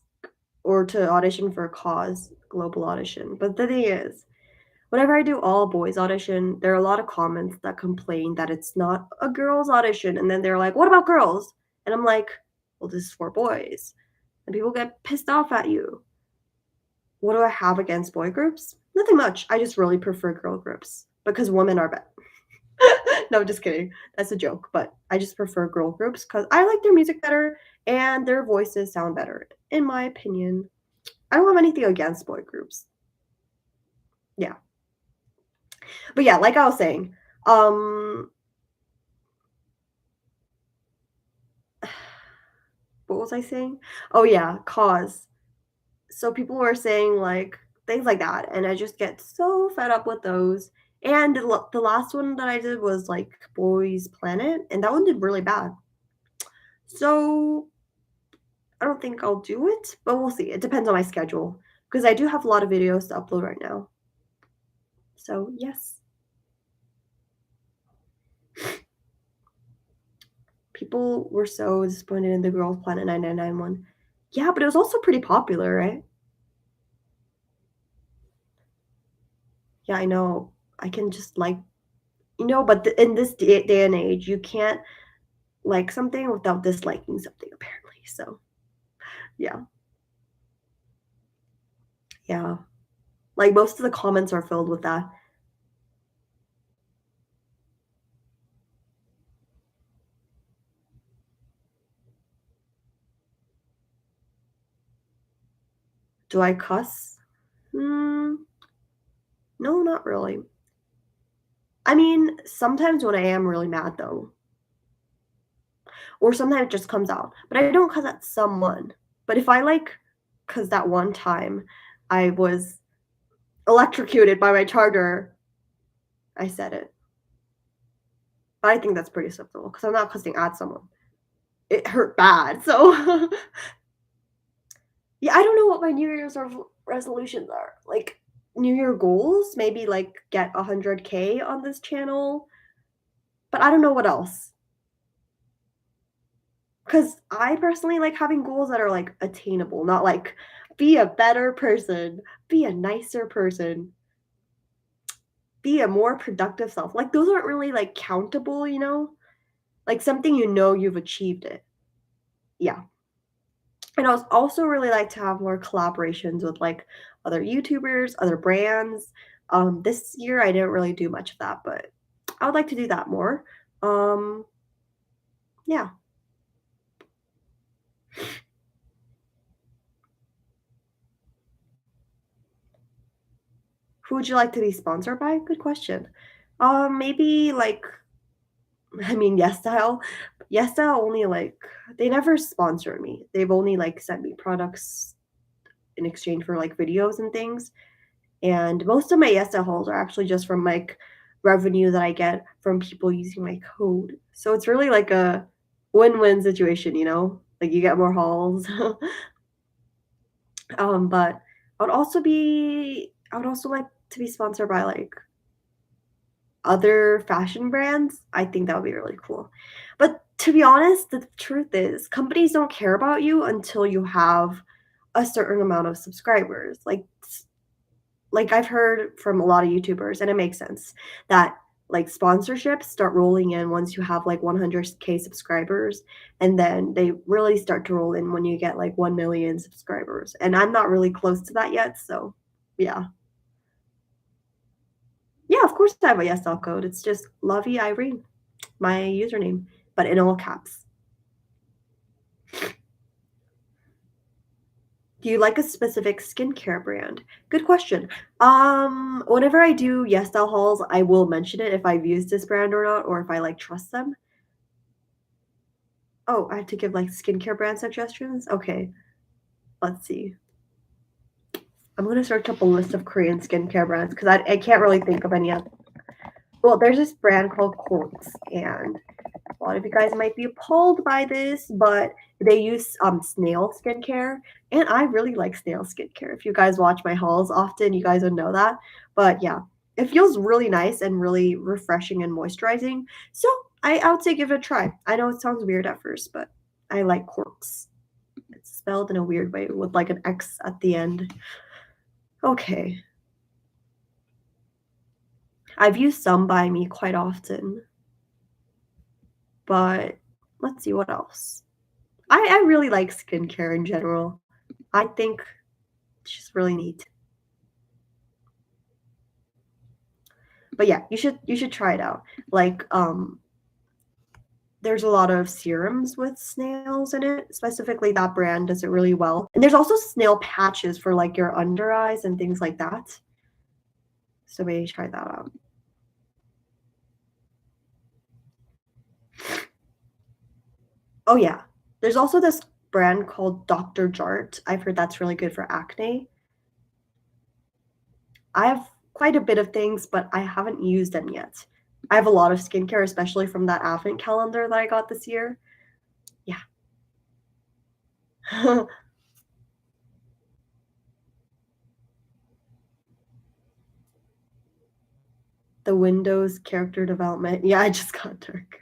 or to audition for a cause global audition. But the thing is, whenever I do all boys audition, there are a lot of comments that complain that it's not a girls audition, and then they're like, "What about girls?" And I'm like, well, this is for boys. And people get pissed off at you. What do I have against boy groups? Nothing much. I just really prefer girl groups because women are better. No, just kidding. That's a joke, but I just prefer girl groups because I like their music better and their voices sound better, in my opinion. I don't have anything against boy groups. Yeah. But yeah, like I was saying, um, what was I saying? Oh yeah, cause. So people were saying like things like that, and I just get so fed up with those. And the last one that I did was like Boys Planet, and that one did really bad. So I don't think I'll do it, but we'll see. It depends on my schedule because I do have a lot of videos to upload right now. So yes, people were so disappointed in the Girls Planet 999 one. Yeah, but it was also pretty popular, right? Yeah, I know. I can just like, but in this day and age, you can't like something without disliking something, apparently. So yeah, yeah. Like most of the comments are filled with that. Do I cuss? Hmm, no, not really. I mean, sometimes when I am really mad though, or sometimes it just comes out, but I don't cuss at someone. But if I like, cause that one time I was electrocuted by my charger, I said it. But I think that's pretty acceptable because I'm not cussing at someone. It hurt bad, so yeah, I don't know what my New Year's resolutions are. Like New Year goals, maybe like get 100K on this channel, but I don't know what else. Because I personally like having goals that are like attainable, not like be a better person, be a nicer person, be a more productive self. Like those aren't really like countable, Like something you've achieved it. Yeah. And I was also really like to have more collaborations with like other YouTubers, other brands. This year I didn't really do much of that, but I would like to do that more. Um, yeah. Who would you like to be sponsored by? Good question. Maybe like I mean Yes Style. Yes Style only like they never sponsored me. They've only like sent me products in exchange for like videos and things. And most of my ESL hauls are actually just from like revenue that I get from people using my code. So it's really like a win-win situation. Like you get more hauls. But I would also like to be sponsored by like other fashion brands. I think that would be really cool. But to be honest, the truth is companies don't care about you until you have a certain amount of subscribers. Like I've heard from a lot of YouTubers, and it makes sense that like sponsorships start rolling in once you have like 100K subscribers, and then they really start to roll in when you get like 1 million subscribers. And I'm not really close to that yet, so yeah. Yeah, of course I have a YesL code. It's just Lovey Irene, my username, but in all caps. Do you like a specific skincare brand? Good question. Whenever I do YesL hauls, I will mention it if I've used this brand or not, or if I like trust them. Oh, I have to give like skincare brand suggestions? Okay, let's see. I'm gonna search up a list of Korean skincare brands because I can't really think of any other. Well, there's this brand called Quartz, and a lot of you guys might be appalled by this, but they use snail skincare, and I really like snail skincare. If you guys watch my hauls often, you guys would know that. But yeah, it feels really nice and really refreshing and moisturizing. So I would say give it a try. I know it sounds weird at first, but I like Quartz. It's spelled in a weird way with like an X at the end. Okay. I've used some by me quite often, but let's see what else. I really like skincare in general. I think it's just really neat. But yeah, you should try it out. Like, there's a lot of serums with snails in it. Specifically, that brand does it really well. And there's also snail patches for like your under eyes and things like that. So maybe try that out. Oh yeah. There's also this brand called Dr. Jart. I've heard that's really good for acne. I have quite a bit of things, but I haven't used them yet. I have a lot of skincare, especially from that advent calendar that I got this year. Yeah. The Windows character development. Yeah, I just got dark.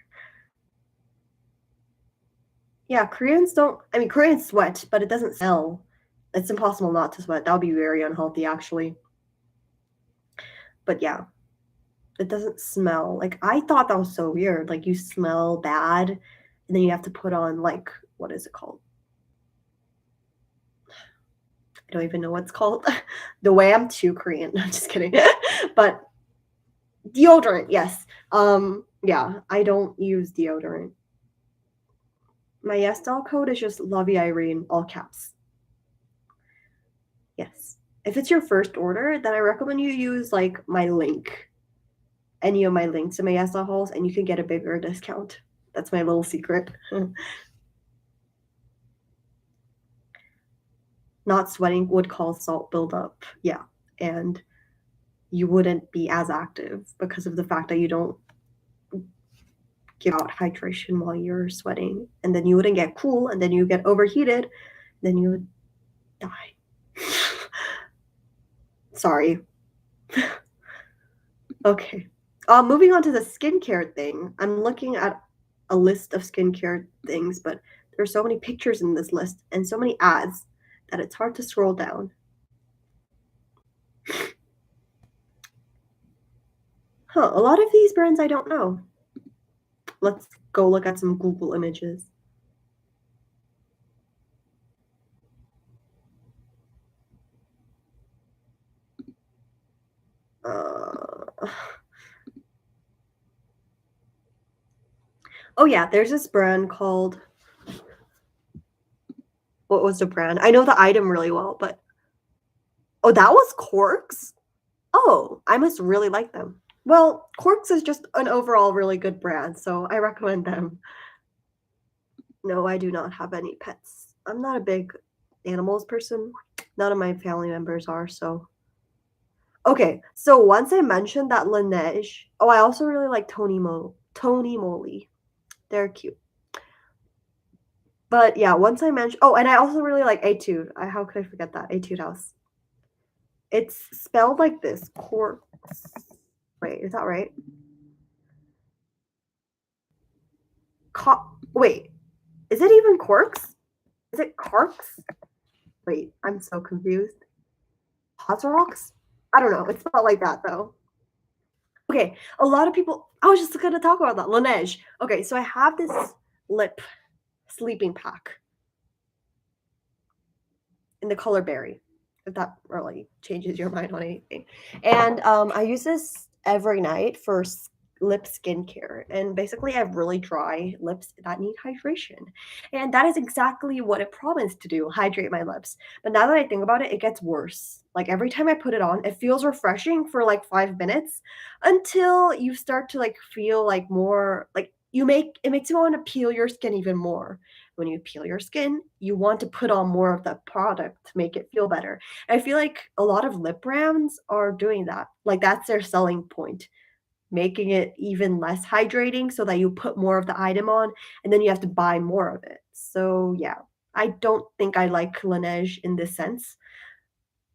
Yeah, Koreans don't I mean, Koreans sweat, but it doesn't smell. It's impossible not to sweat. That would be very unhealthy, actually. But yeah, it doesn't smell. Like, I thought that was so weird. Like, you smell bad, and then you have to put on, like, what is it called? I don't even know what it's called. The way I'm too Korean. I'm just kidding. But deodorant, yes. Yeah, I don't use deodorant. My YesStyle code is just Lovey Irene, all caps. Yes. If it's your first order, then I recommend you use like my link, any of my links in my YesStyle hauls, and you can get a bigger discount. That's my little secret. Not sweating would cause salt buildup. Yeah. And you wouldn't be as active because of the fact that you don't give out hydration while you're sweating. And then you wouldn't get cool, and then you get overheated, then you would die. Sorry. Okay. Moving on to the skincare thing. I'm looking at a list of skincare things, but there's so many pictures in this list and so many ads that it's hard to scroll down. Huh, a lot of these brands I don't know. Let's go look at some Google images. Uh, oh yeah, there's this brand called what was the brand? I know the item really well, but oh, that was Corks? Oh, I must really like them. Well, Corks is just an overall really good brand, so I recommend them. No, I do not have any pets. I'm not a big animals person. None of my family members are, so. Okay, so once I mentioned that Laneige. Oh, I also really like Tony Moly. They're cute. But yeah, once I mentioned. Oh, and I also really like Etude. How could I forget that? Etude House. It's spelled like this. Corks. Wait, is that right? Wait, is it even Corks? Is it Carks? Wait, I'm so confused. Rocks? I don't know. It's spelled like that though. Okay, a lot of people. I was just gonna talk about that Laneige. Okay, so I have this lip sleeping pack in the color berry. If that really changes your mind on anything, and I use this every night for lip skincare. And basically, I have really dry lips that need hydration, and that is exactly what it promised to do: hydrate my lips. But now that I think about it, it gets worse. Like every time I put it on, it feels refreshing for like 5 minutes until you start to like feel like more like it makes you want to peel your skin even more. When you peel your skin, you want to put on more of that product to make it feel better. And I feel like a lot of lip brands are doing that. Like that's their selling point, making it even less hydrating so that you put more of the item on and then you have to buy more of it. So yeah, I don't think I like Laneige in this sense.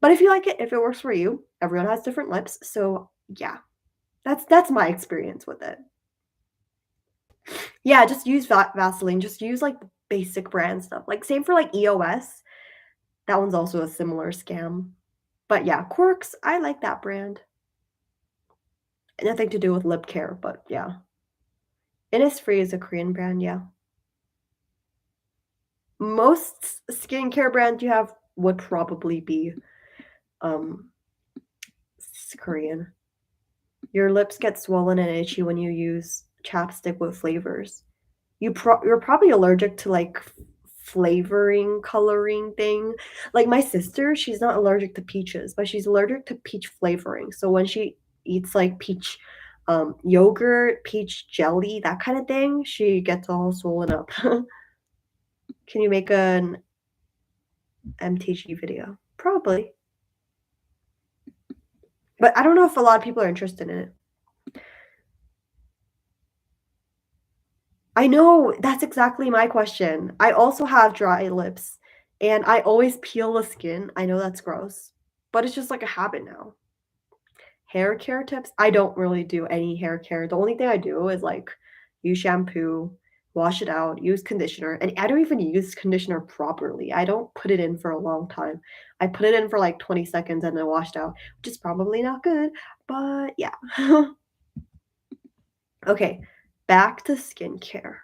But if you like it, if it works for you, everyone has different lips. So yeah, that's my experience with it. Yeah, just use Vaseline. Just use like basic brand stuff. Like same for like EOS. That one's also a similar scam. But yeah, Quarks, I like that brand. Nothing to do with lip care, but yeah. Innisfree is a Korean brand, yeah. most skincare brands you have would probably be, um, Korean. Your lips get swollen and itchy when you use chapstick with flavors. You're probably allergic to, like, flavoring, coloring thing. Like, my sister, she's not allergic to peaches, but she's allergic to peach flavoring, so when she eats, like, peach, yogurt, peach jelly, that kinda thing, she gets all swollen up. Can you make an MTG video? Probably, but I don't know if a lot of people are interested in it. I know, that's exactly my question. I also have dry lips, and I always peel the skin. I know that's gross, but it's just like a habit now. Hair care tips? I don't really do any hair care. The only thing I do is, like, use shampoo, wash it out, use conditioner, and I don't even use conditioner properly. I don't put it in for a long time. I put it in for, like, 20 seconds and then wash it out, which is probably not good, but yeah. Okay, back to skincare.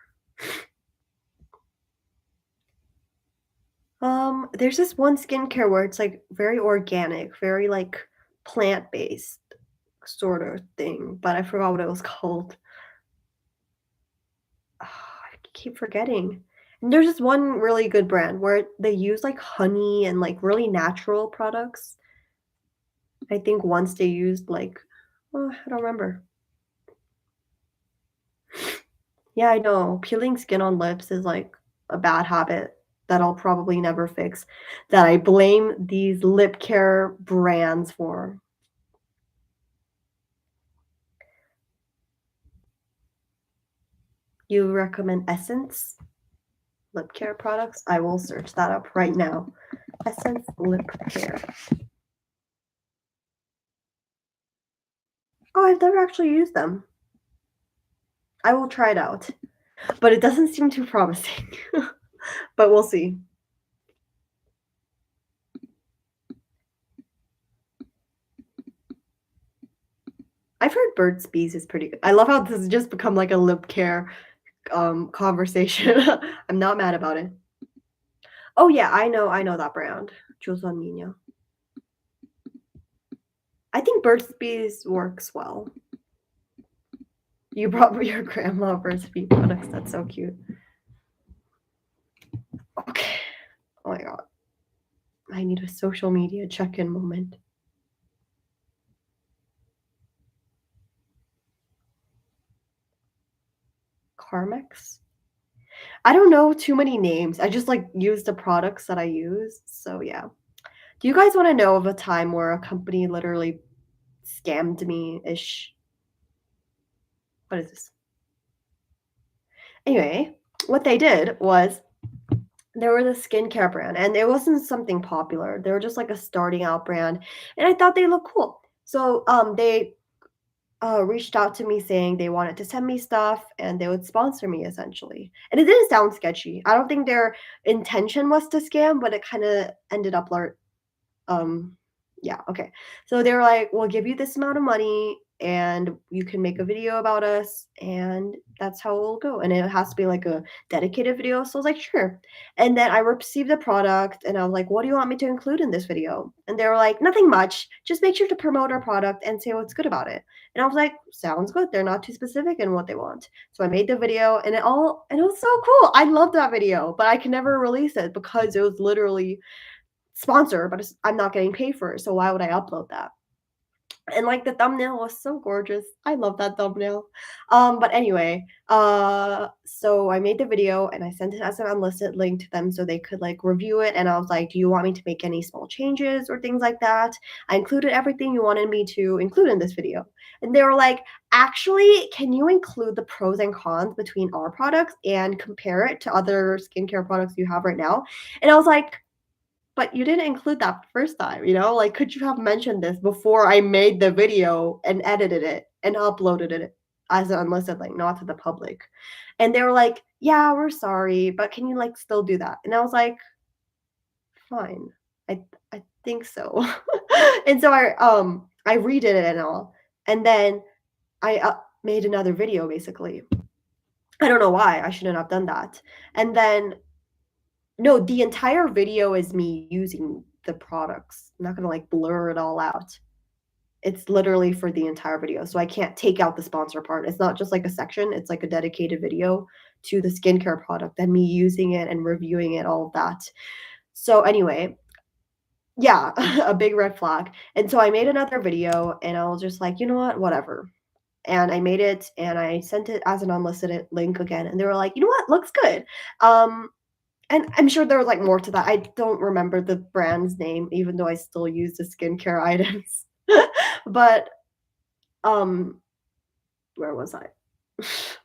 There's this one skincare where it's, like, very organic, very, like, plant-based sort of thing, but I forgot what it was called. I keep forgetting. And there's this one really good brand where they use, like, honey and, like, really natural products. I think once they used, like I don't remember. Yeah, I know. Peeling skin on lips is, like, a bad habit that I'll probably never fix, that I blame these lip care brands for. You recommend Essence lip care products? I will search that up right now. Essence lip care. Oh, I've never actually used them. I will try it out, but it doesn't seem too promising. But we'll see. I've heard Burt's Bees is pretty good. I love how this has just become like a lip care conversation. I'm not mad about it. Oh yeah, I know that brand. Choson Nino. I think Burt's Bees works well. You brought your grandma Burt's Bees products. That's so cute. Okay. Oh my god. I need a social media check-in moment. Carmex? I don't know too many names. I just, like, use the products that I use, so yeah. Do you guys wanna know of a time where a company literally scammed me-ish? What is this? Anyway, what they did was there was a skincare brand, and it wasn't something popular. They were just, like, a starting out brand, and I thought they looked cool. So, they, reached out to me saying they wanted to send me stuff, and they would sponsor me, essentially. And it didn't sound sketchy. I don't think their intention was to scam, but it kinda ended up Um, yeah, okay. So they were like, "We'll give you this amount of money and you can make a video about us and that's how it'll go." And it has to be like a dedicated video. So I was like, "Sure." And then I received the product and I was like, "What do you want me to include in this video?" And they were like, "Nothing much. Just make sure to promote our product and say what's good about it." And I was like, "Sounds good." They're not too specific in what they want. So I made the video and it was so cool. I loved that video, but I can never release it because it was literally sponsor, but I'm not getting paid for it, so why would I upload that? And, like, the thumbnail was so gorgeous. I love that thumbnail. But anyway, so I made the video and I sent it as an unlisted link to them so they could, like, review it, and I was like, "Do you want me to make any small changes or things like that?" I included everything you wanted me to include in this video. And they were like, "Actually, can you include the pros and cons between our products and compare it to other skincare products you have right now?" And I was like, but you didn't include that first time, you know? Like, could you have mentioned this before I made the video and edited it and uploaded it as an unlisted link, not to the public? And they were like, "Yeah, we're sorry, but can you, like, still do that?" And I was like, "Fine. I think so." And so I redid it and all, and then I, made another video, basically. I don't know why, I shouldn't have done that. And then No, the entire video is me using the products. I'm not gonna, like, blur it all out. It's literally for the entire video, so I can't take out the sponsor part. It's not just like a section, it's like a dedicated video to the skincare product and me using it and reviewing it, all of that. So anyway, yeah, a big red flag. And so I made another video and I was just like, "You know what? Whatever." And I made it and I sent it as an unlisted link again, and they were like, "You know what? Looks good." Um, and I'm sure there was, like, more to that. I don't remember the brand's name, even though I still use the skincare items. But, um, where was I?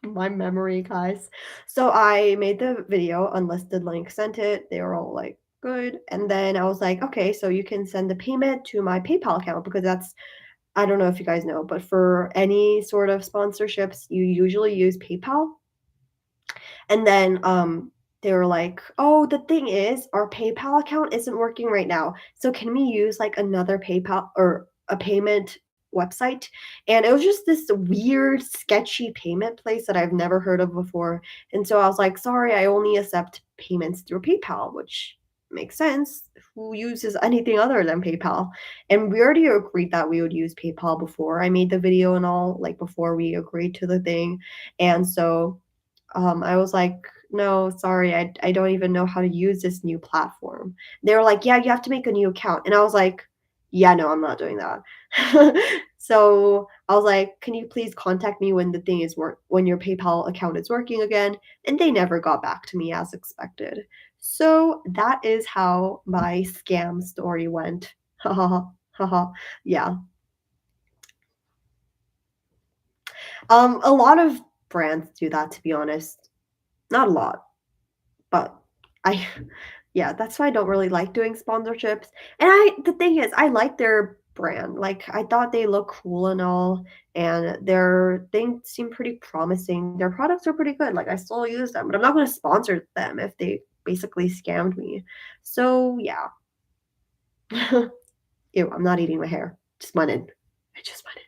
My memory, guys. So I made the video, unlisted link, sent it. They were all like, good. And then I was like, okay, so you can send the payment to my PayPal account because that's, I don't know if you guys know, but for any sort of sponsorships, you usually use PayPal. And then they were like, "Oh, the thing is, our PayPal account isn't working right now. So can we use like another PayPal or a payment website?" And it was just this weird, sketchy payment place that I've never heard of before. And so I was like, "Sorry, I only accept payments through PayPal," which makes sense. Who uses anything other than PayPal? And we already agreed that we would use PayPal before I made the video and all, like before we agreed to the thing. And so I was like, "No, sorry, I don't even know how to use this new platform." They were like, "Yeah, you have to make a new account." And I was like, "Yeah, no, I'm not doing that." So, I was like, "Can you please contact me when the thing is work when your PayPal account is working again?" And they never got back to me as expected. So, that is how my scam story went. Ha ha ha. Ha ha. Yeah. A lot of brands do that, to be honest. Not a lot. But I yeah, that's why I don't really like doing sponsorships, and the thing is, I like their brand, like, I thought they look cool and all, and their things seem pretty promising, their products are pretty good, like, I still use them, but I'm not gonna sponsor them if they basically scammed me. So, yeah. Ew, I'm not eating my hair. Just went in. I just went in.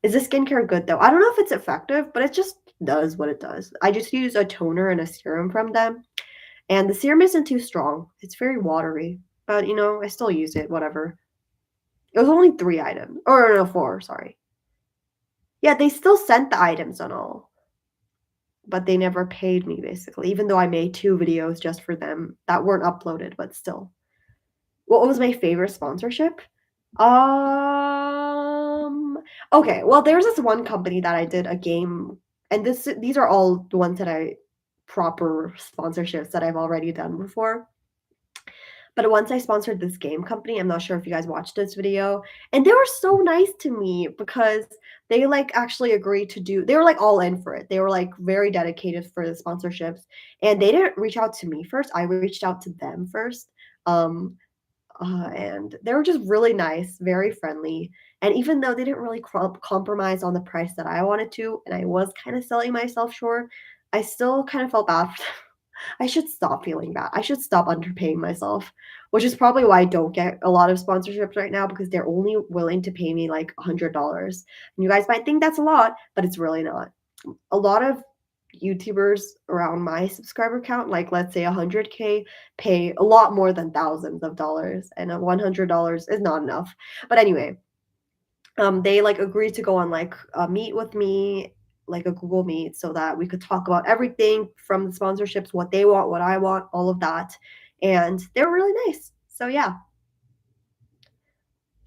Is the skincare good, though? I don't know if it's effective, but it just does what it does. I just use a toner and a serum from them, and the serum isn't too strong. It's very watery, but, I still use it, whatever. It was only 3 items or no, 4, sorry. Yeah, they still sent the items and all, but they never paid me, basically, even though I made 2 videos just for them that weren't uploaded, but still. What was my favorite sponsorship? Um, okay, well, there's this one company that I did a game, and these are all the ones that I proper sponsorships that I've already done before. But once I sponsored this game company, I'm not sure if you guys watched this video, and they were so nice to me because they, like, actually agreed to do they were, like, all in for it. They were, like, very dedicated for the sponsorships, and they didn't reach out to me first, I reached out to them first, um, and they were just really nice, very friendly, and even though they didn't really compromise on the price that I wanted to, and I was kinda selling myself short, I still kind of felt bad for them. I should stop feeling bad. I should stop underpaying myself, which is probably why I don't get a lot of sponsorships right now because they're only willing to pay me like $100. And you guys might think that's a lot, but it's really not. A lot of YouTubers around my subscriber count, like let's say 100K, pay a lot more than thousands of dollars, and a $100 is not enough. But anyway, they like agreed to go on like a meet with me, like a Google Meet, so that we could talk about everything from the sponsorships, what they want, what I want, all of that. And they're really nice. So yeah.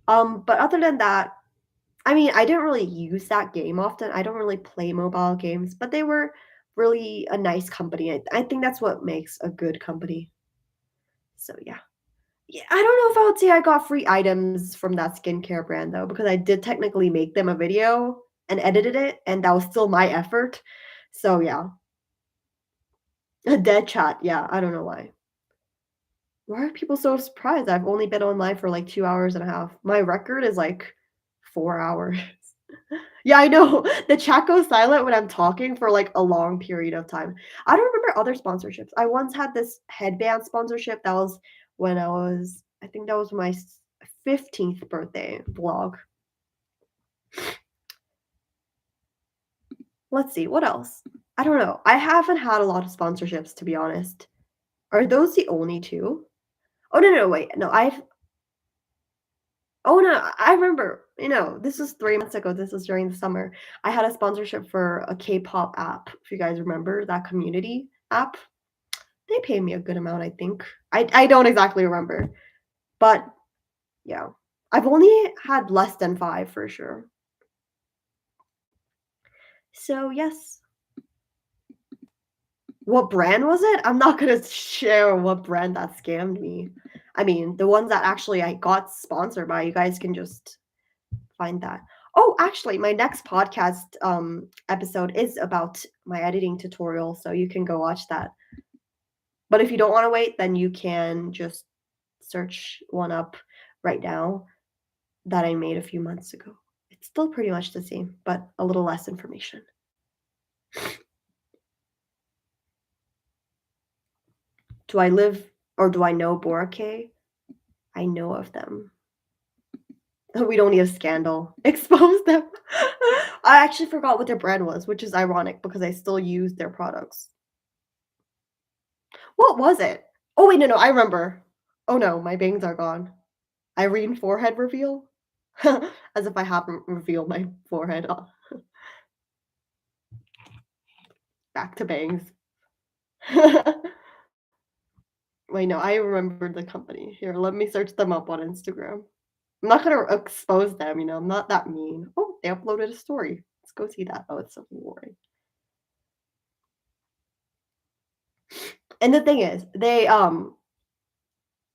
But other than that, I mean, I didn't really use that game often. I don't really play mobile games, but they were really a nice company. I think that's what makes a good company. So yeah. Yeah, I don't know if I would say I got free items from that skincare brand though, because I did technically make them a video and edited it, and that was still my effort. So yeah, a dead chat. Yeah, I don't know why. Why are people so surprised? I've only been online for like 2 hours and a half. My record is like 4 hours. Yeah, I know. The chat goes silent when I'm talking for like a long period of time. I don't remember other sponsorships. I once had this headband sponsorship that was when I think that was my 15th birthday vlog. Let's see, what else? I don't know. I haven't had a lot of sponsorships, to be honest. Are those the only 2? Oh, no, no, wait, no, oh, no, I remember, this was 3 months ago, this was during the summer. I had a sponsorship for a K-pop app, if you guys remember that community app. They paid me a good amount, I think. I don't exactly remember, but yeah. I've only had less than 5 for sure. So, yes. What brand was it? I'm not gonna share what brand that scammed me. I mean, the ones that actually I got sponsored by, you guys can just find that. Oh, actually, my next podcast episode is about my editing tutorial, so you can go watch that. But if you don't want to wait, then you can just search one up right now that I made a few months ago. It's still pretty much the same, but a little less information. Do I live or do I know Boracay? I know of them. We don't need a scandal. Expose them. I actually forgot what their brand was, which is ironic because I still use their products. What was it? Oh, wait, no, no, I remember. Oh no, my bangs are gone. Irene forehead reveal? As if I haven't revealed my forehead. Back to bangs. Wait, no, I remembered the company. Here, let me search them up on Instagram. I'm not gonna expose them, I'm not that mean. Oh, they uploaded a story. Let's go see that. Oh, it's something boring. And the thing is,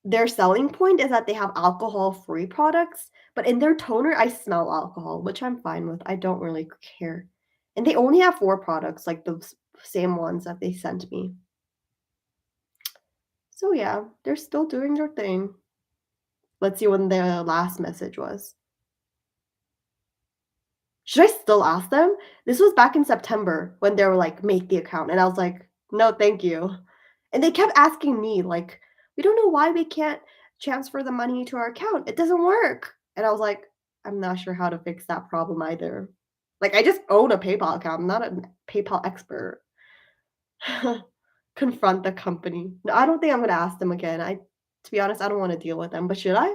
their selling point is that they have alcohol-free products, but in their toner, I smell alcohol, which I'm fine with. I don't really care. And they only have 4 products, like the same ones that they sent me. So yeah, they're still doing their thing. Let's see when the last message was. Should I still ask them? This was back in September when they were like, "Make the account," and I was like, "No, thank you." And they kept asking me like, "We don't know why we can't transfer the money to our account. It doesn't work." And I was like, "I'm not sure how to fix that problem either." Like, I just own a PayPal account. I'm not a PayPal expert. Confront the company. No, I don't think I'm gonna ask them again. To be honest, I don't wanna deal with them, but should I?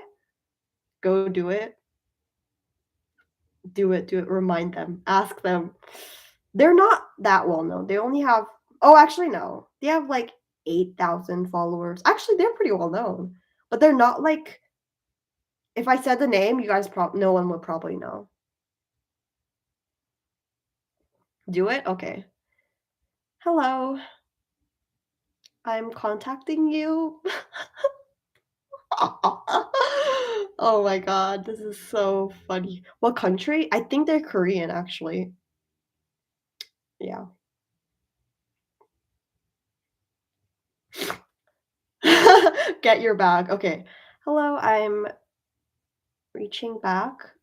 Go do it? Do it, remind them, ask them. They're not that well known. They only have oh, actually, no. They have, like, 8,000 followers. Actually, they're pretty well known, but they're not, like if I said the name, you guys no one would probably know. Do it? Okay. "Hello, I'm contacting you." Oh my god, this is so funny. What country? I think they're Korean, actually. Yeah. Get your bag. Okay. "Hello, I'm reaching back."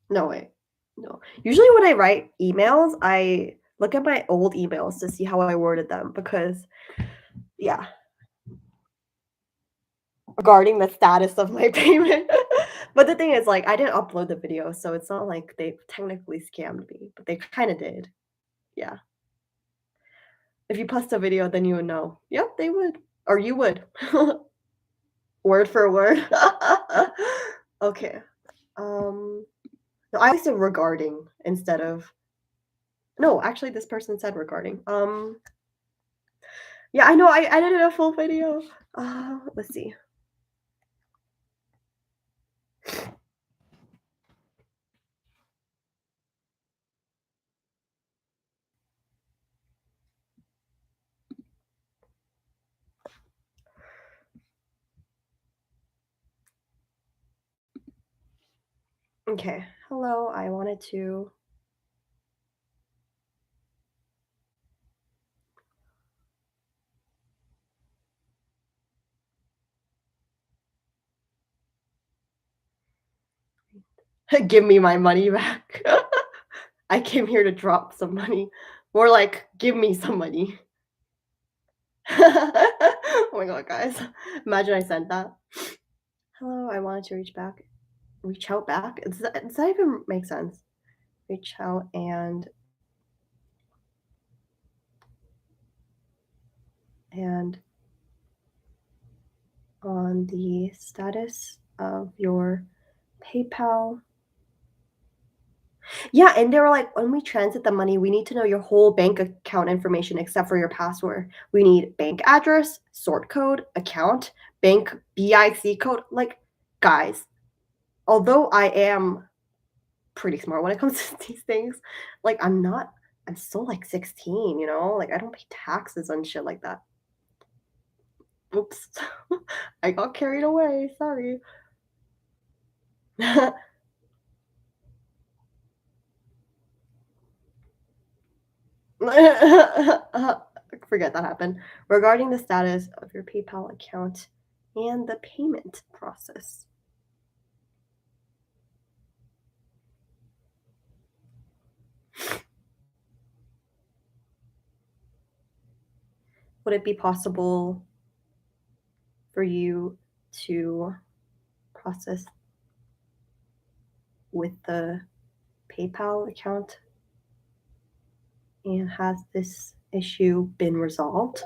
No, wait. No. Usually when I write emails, I look at my old emails to see how I worded them because yeah, regarding the status of my payment. But the thing is, like, I didn't upload the video, so it's not like they technically scammed me, but they kinda did. Yeah. If you post a video, then you would know. Yep, they would. Or you would. Word for word. Okay. Um, no, I said regarding instead of no, actually this person said regarding. Yeah, I know, I edited a full video. Let's see. Okay. Hello, I wanted to give me my money back. I came here to drop some money. More like, give me some money. Oh my god, guys. Imagine I sent that. Hello, I wanted to reach out back? Does that even make sense? Reach out and on the status of your PayPal. Yeah, and they were like, "When we transit the money, we need to know your whole bank account information except for your password. We need bank address, sort code, account, bank BIC code." Like, guys, although I am pretty smart when it comes to these things, like, I'm still, like, 16, you know? Like, I don't pay taxes on shit like that. Oops. I got carried away, sorry. Forget that happened. Regarding the status of your PayPal account and the payment process, would it be possible for you to process with the PayPal account? And has this issue been resolved?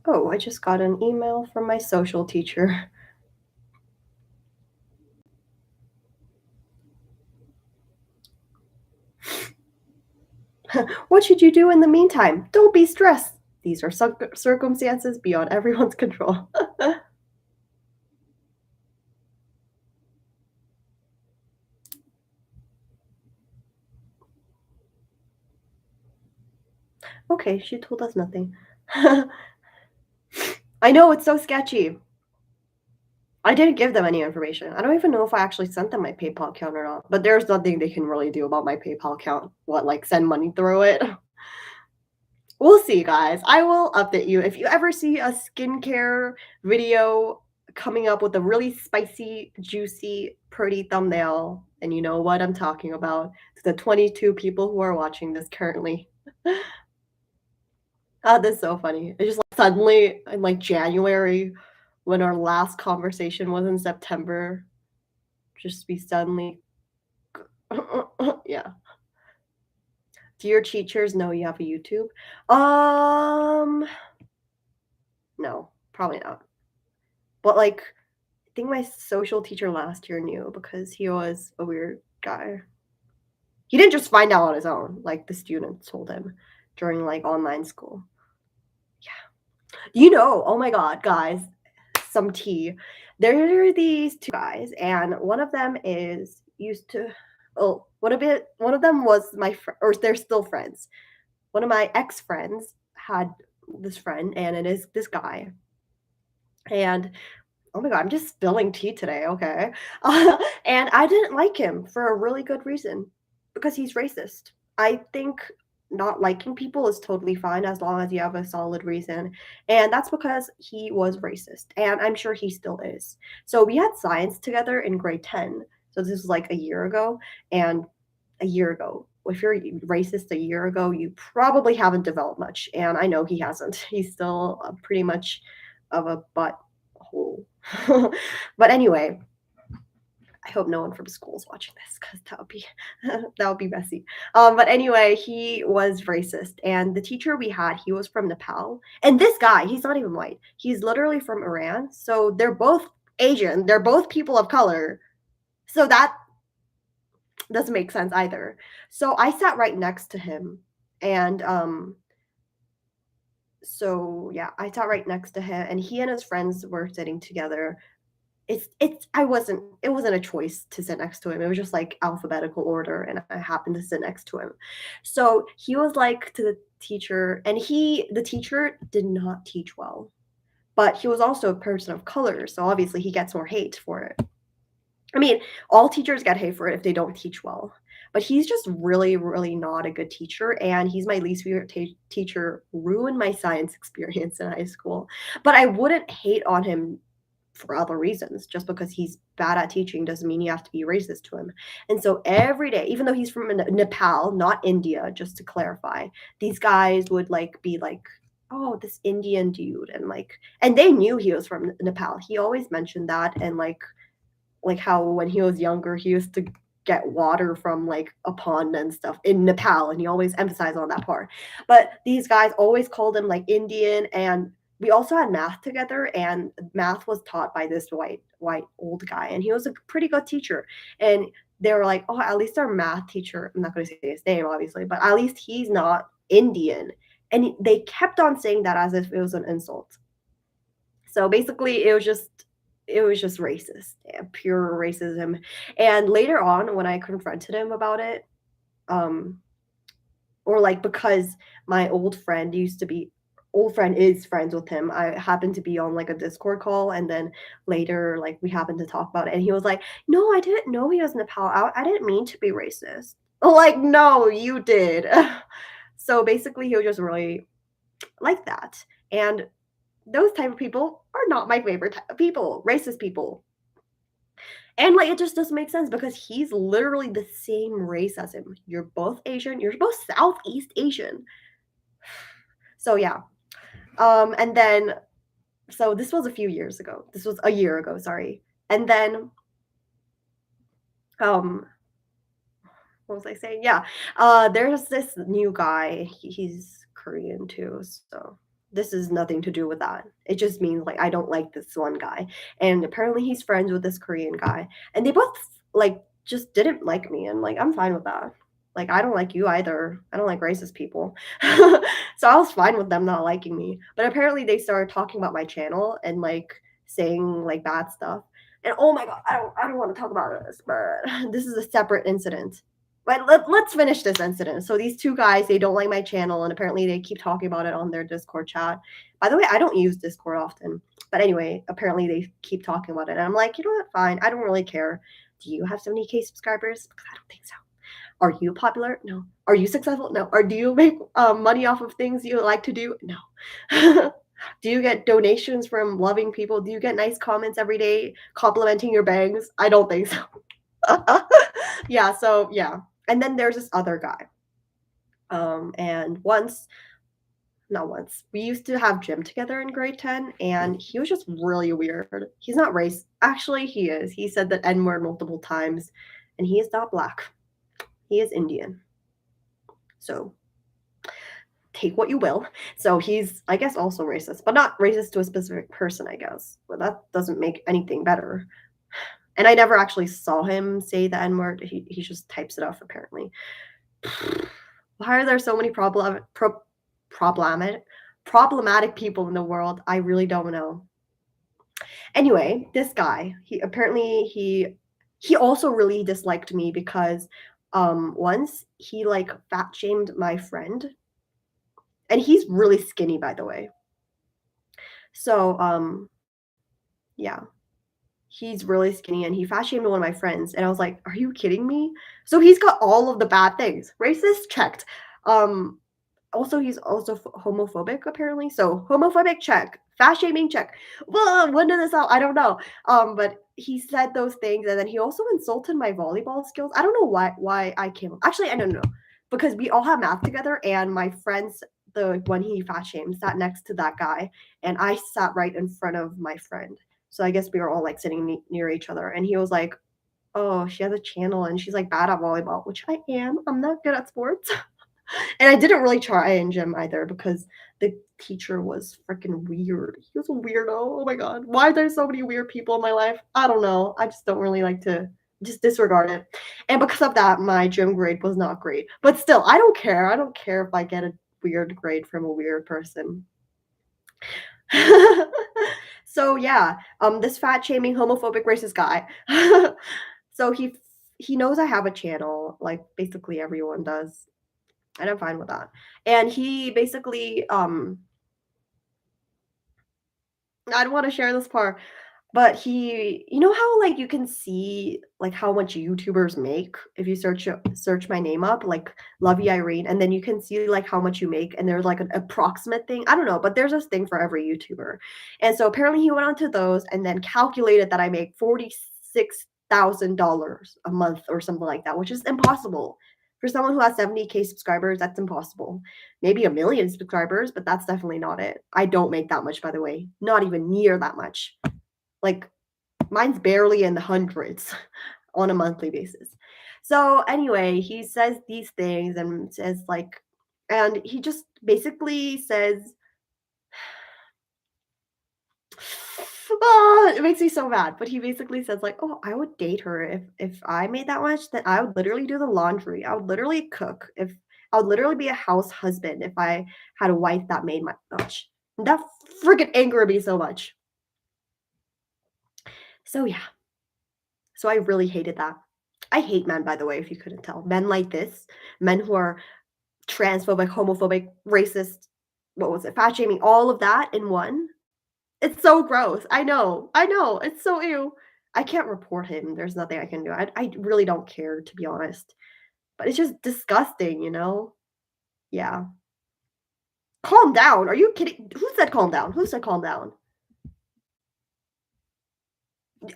Oh, I just got an email from my social teacher. What should you do in the meantime? Don't be stressed. These are circumstances beyond everyone's control. Okay, she told us nothing. I know, it's so sketchy. I didn't give them any information. I don't even know if I actually sent them my PayPal account or not, but there's nothing they can really do about my PayPal account. What, like, send money through it? We'll see, guys. I will update you. If you ever see a skincare video coming up with a really spicy, juicy, pretty thumbnail, and you know what I'm talking about, to the 22 people who are watching this currently. Oh, that's so funny. It's just like suddenly in like January, when our last conversation was in September, just be suddenly, yeah. Do your teachers know you have a YouTube? Um, no, probably not. But like, I think my social teacher last year knew because he was a weird guy. He didn't just find out on his own, like the students told him during like online school. You know, oh my god, guys, some tea. There are these 2 guys, and one of them is used to one of them was my or they're still friends. One of my ex-friends had this friend, and it is this guy, and oh my god, I'm just spilling tea today, okay? And I didn't like him for a really good reason, because he's racist. I think not liking people is totally fine as long as you have a solid reason, and that's because he was racist, and I'm sure he still is. So we had science together in grade 10, so this was, like, a year ago, and a year ago, if you're racist a year ago, you probably haven't developed much, and I know he hasn't. He's still, pretty much of a butthole. But anyway, I hope no one from school is watching this because that would be that would be messy. But anyway, he was racist, and the teacher we had, he was from Nepal, and this guy, he's not even white. He's literally from Iran, so they're both Asian. They're both people of color. So that doesn't make sense either. So I sat right next to him, and so yeah, I sat right next to him, and he and his friends were sitting together. It's I wasn't it wasn't a choice to sit next to him. It was just like alphabetical order, and I happened to sit next to him. So he was like to the teacher, and the teacher did not teach well, but he was also a person of color, so obviously he gets more hate for it. I mean, all teachers get hate for it if they don't teach well. But he's just really, really not a good teacher, and he's my least favorite teacher. Ruined my science experience in high school. But I wouldn't hate on him for other reasons. Just because he's bad at teaching doesn't mean you have to be racist to him. And so every day, even though he's from Nepal, not India, just to clarify, these guys would like be like, "Oh, this Indian dude," and like, and they knew he was from Nepal. He always mentioned that, and like how when he was younger, he used to get water from like a pond and stuff in Nepal, and he always emphasized on that part. But these guys always called him like Indian, and we also had math together, and math was taught by this white old guy, and he was a pretty good teacher. And they were like, "Oh, at least our math teacher, I'm not going to say his name obviously, but at least he's not Indian." And they kept on saying that as if it was an insult. So basically, it was just racist, yeah, pure racism. And later on, when I confronted him about it, um, or like because my old friend is friends with him. I happened to be on like a Discord call, and then later, like we happened to talk about it, and he was like, "No, I didn't know he was Nepal. I didn't mean to be racist." Like, no, you did. So basically, he was just really like that, and those type of people are not my favorite type of people, racist people. And like it just doesn't make sense because he's literally the same race as him. You're both Asian, you're both Southeast Asian. So yeah. And then so this was a few years ago. This was a year ago, sorry. And then um what was I saying? Yeah. There's this new guy. He's Korean too, so this is nothing to do with that. It just means like I don't like this one guy. And apparently he's friends with this Korean guy. And they both like just didn't like me, and like I'm fine with that. Like I don't like you either. I don't like racist people. So I was fine with them not liking me. But apparently they started talking about my channel and like saying like bad stuff. And oh my god, I don't want to talk about this, but this is a separate incident. But let's finish this incident. So these two guys, they don't like my channel, and apparently they keep talking about it on their Discord chat. By the way, I don't use Discord often. But anyway, apparently they keep talking about it. And I'm like, you know what? Fine. I don't really care. Do you have 70K subscribers? Because I don't think so. Are you popular? No. Are you successful? No. Or do you make money off of things you like to do? No. Do you get donations from loving people? Do you get nice comments every day complimenting your bangs? I don't think so. Yeah, so yeah. And then there's this other guy. And not once, we used to have gym together in grade 10, and he was just really weird. He's not race. Actually, he is. He said that N word multiple times, and he is not black. He is Indian. So take what you will. So he's, I guess, also racist, but not racist to a specific person, I guess. But that doesn't make anything better. And I never actually saw him say the N word. He just types it off, apparently. Why are there so many problematic people in the world? I really don't know. Anyway, this guy, he also really disliked me because once he like fat shamed my friend, and he's really skinny, by the way. So yeah, he's really skinny, and he fat shamed one of my friends, and I was like, "Are you kidding me?" So he's got all of the bad things. Racist checked. Also, he's also homophobic apparently. So homophobic check, fat shaming check. Well, when did this out? I don't know. But he said those things, and then he also insulted my volleyball skills. I don't know why I came. Actually, I don't know because we all have math together, and my friends, the one he fat shamed, sat next to that guy, and I sat right in front of my friend. So I guess we were all like sitting near each other, and he was like, "Oh, she has a channel, and she's like bad at volleyball," which I am. I'm not good at sports. And I didn't really try in gym either because the teacher was freaking weird. He was a weirdo. Oh my god. Why are there so many weird people in my life? I don't know. I just don't really like to just disregard it. And because of that, my gym grade was not great. But still, I don't care. I don't care if I get a weird grade from a weird person. So yeah, this fat shaming homophobic racist guy. So he knows I have a channel, like basically everyone does, and I'm fine with that. And he basically, I don't want to share this part, but you know how like you can see like how much YouTubers make if you search my name up, like Lovey Irene, and then you can see like how much you make, and there's like an approximate thing. I don't know, but there's this thing for every YouTuber, and so apparently he went onto those and then calculated that I make $46,000 a month or something like that, which is impossible. For someone who has 70K subscribers, that's impossible. Maybe a million subscribers, but that's definitely not it. I don't make that much, by the way. Not even near that much. Like, mine's barely in the hundreds on a monthly basis. So anyway, he says these things and says like, and he just basically says, oh, it makes me so mad. But he basically says like, "Oh, I would date her if I made that much. Then I would literally do the laundry. I would literally cook. If I would literally be a house husband if I had a wife that made my much." That freaking angered me so much. So yeah, so I really hated that. I hate men, by the way, if you couldn't tell. Men like this, men who are transphobic, homophobic, racist, what was it, fat shaming, all of that in one. It's so gross. I know, it's so ew. I can't report him, there's nothing I can do. I really don't care, to be honest, but it's just disgusting, you know? Yeah. Calm down, are you kidding? Who said calm down? Who said calm down?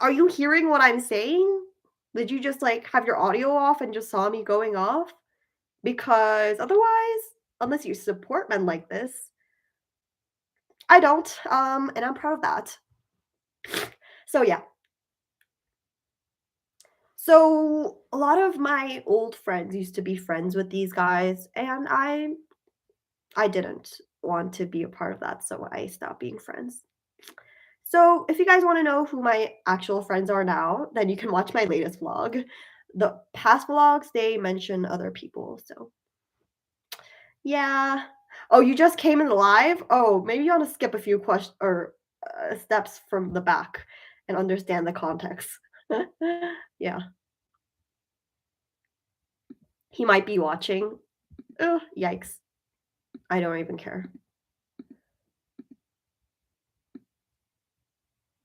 Are you hearing what I'm saying? Did you just, like, have your audio off and just saw me going off? Because otherwise, unless you support men like this, I don't, and I'm proud of that. So, yeah. So, a lot of my old friends used to be friends with these guys, and I didn't want to be a part of that, so I stopped being friends. So, if you guys wanna know who my actual friends are now, then you can watch my latest vlog. The past vlogs, they mention other people, so yeah. Oh, you just came in live? Oh, maybe you wanna skip a few questions or, steps from the back and understand the context. Yeah. He might be watching. Ugh, yikes. I don't even care.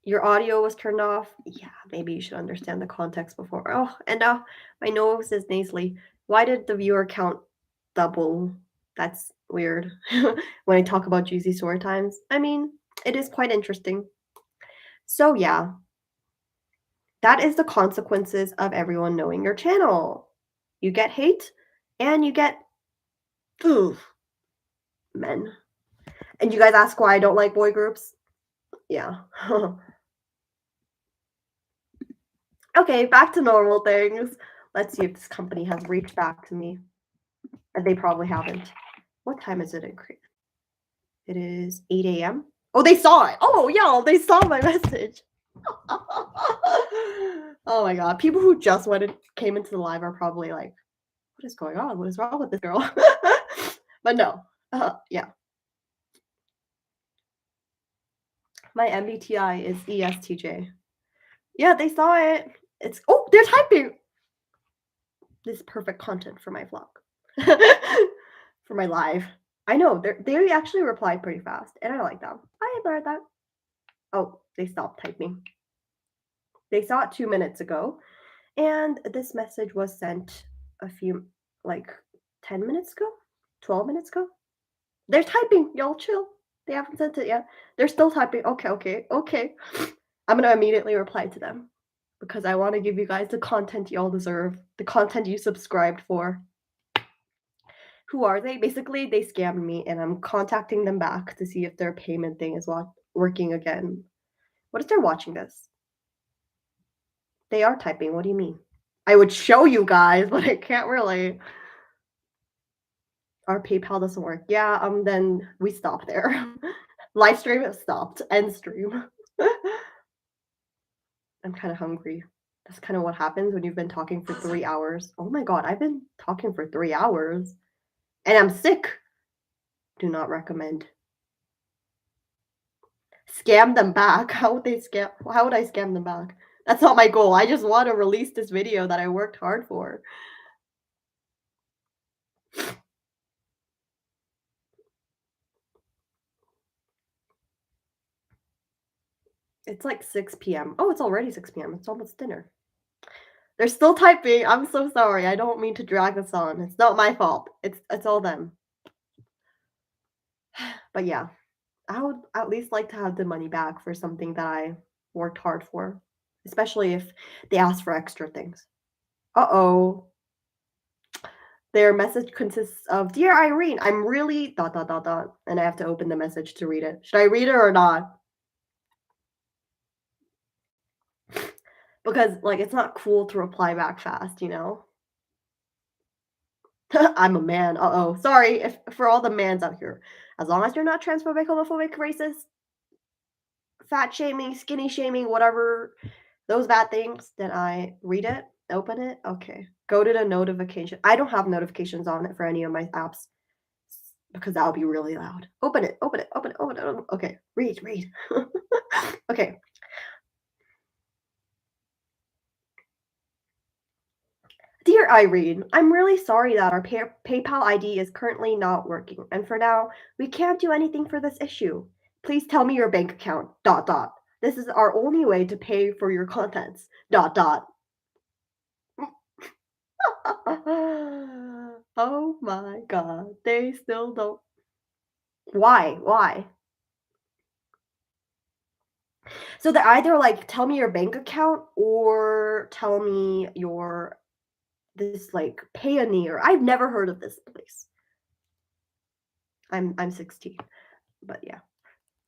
Your audio was turned off? Yeah, maybe you should understand the context before. Oh, and now my nose is nasally. Why did the viewer count double? That's weird. When I talk about juicy story times. I mean, it is quite interesting. So yeah, that is the consequences of everyone knowing your channel. You get hate and you get ooh, men. And you guys ask why I don't like boy groups? Yeah. Okay, back to normal things. Let's see if this company has reached back to me. And they probably haven't. What time is it in Korea? It is 8 a.m. Oh, they saw it. Oh, yeah, they saw my message. Oh my god. People who just came into the live are probably like, what is going on? What is wrong with this girl? But no. Yeah. My MBTI is ESTJ. Yeah, they saw it. It's oh, they're typing. This is perfect content for my vlog. For my live. I know, they actually replied pretty fast, and I like them. I admire that. Oh, they stopped typing. They saw it 2 minutes ago, and this message was sent a few, like, 10 minutes ago? 12 minutes ago? They're typing, y'all chill. They haven't sent it yet. They're still typing. Okay, okay, okay. I'm gonna immediately reply to them because I wanna give you guys the content y'all deserve, the content you subscribed for. Who are they? Basically, they scammed me, and I'm contacting them back to see if their payment thing is working again. What if they're watching this? They are typing. What do you mean? I would show you guys, but I can't really. Our PayPal doesn't work. Yeah, then we stop there. Live stream has stopped. End stream. I'm kind of hungry. That's kind of what happens when you've been talking for 3 hours. Oh my god, I've been talking for 3 hours. And I'm sick. Do not recommend. Scam them back. How would they scam? How would I scam them back? That's not my goal. I just want to release this video that I worked hard for. It's like 6 p.m. Oh, it's already 6 p.m. It's almost dinner. They're still typing. I'm so sorry. I don't mean to drag this on. It's not my fault. It's all them. But yeah, I would at least like to have the money back for something that I worked hard for, especially if they ask for extra things. Uh-oh. Their message consists of, "Dear Irene, I'm really dot dot dot dot," and I have to open the message to read it. Should I read it or not? Because, like, it's not cool to reply back fast, you know? I'm a man. Uh-oh. Sorry if for all the mans out here. As long as you're not transphobic, homophobic, racist, fat shaming, skinny shaming, whatever those bad things, then I read it, open it. Okay. Go to the notification. I don't have notifications on it for any of my apps because that'll be really loud. Open it, open it, open it, open it. Okay. Read, read. Okay. Dear Irene, I'm really sorry that our PayPal ID is currently not working, and for now, we can't do anything for this issue. Please tell me your bank account. Dot dot. This is our only way to pay for your contents. Dot dot. Oh my god. They still don't. Why? Why? So they either like tell me your bank account or tell me your this like Payoneer. I've never heard of this place. I'm 16, but yeah.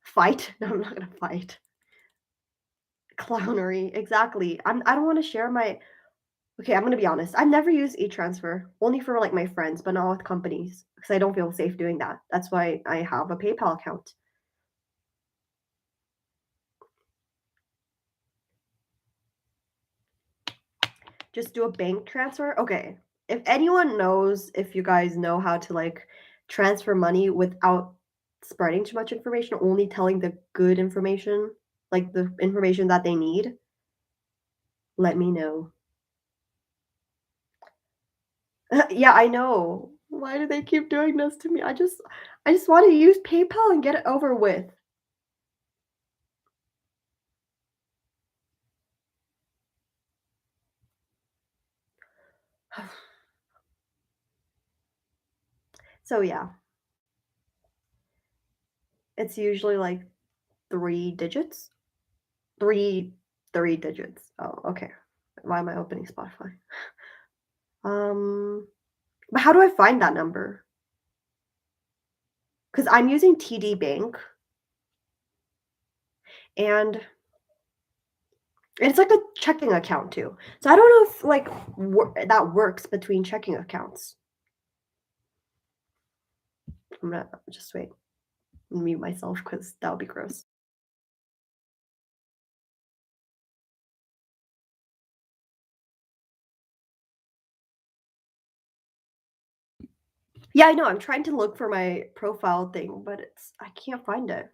Fight? No, I'm not gonna fight. Clownery, exactly. I don't want to share my. Okay, I'm gonna be honest. I've never used e-transfer, only for like my friends, but not with companies because I don't feel safe doing that. That's why I have a PayPal account. Just do a bank transfer. Okay. If anyone knows, if you guys know how to like transfer money without spreading too much information, only telling the good information, like the information that they need, let me know. Yeah, I know. Why do they keep doing this to me? I just want to use PayPal and get it over with. So yeah, it's usually like 3 digits. Three three digits. Oh, okay. Why am I opening Spotify? But how do I find that number? Because I'm using TD Bank and it's like a checking account too. So I don't know if like that works between checking accounts. I'm gonna just wait, mute myself because that would be gross. Yeah, I know. I'm trying to look for my profile thing, but I can't find it.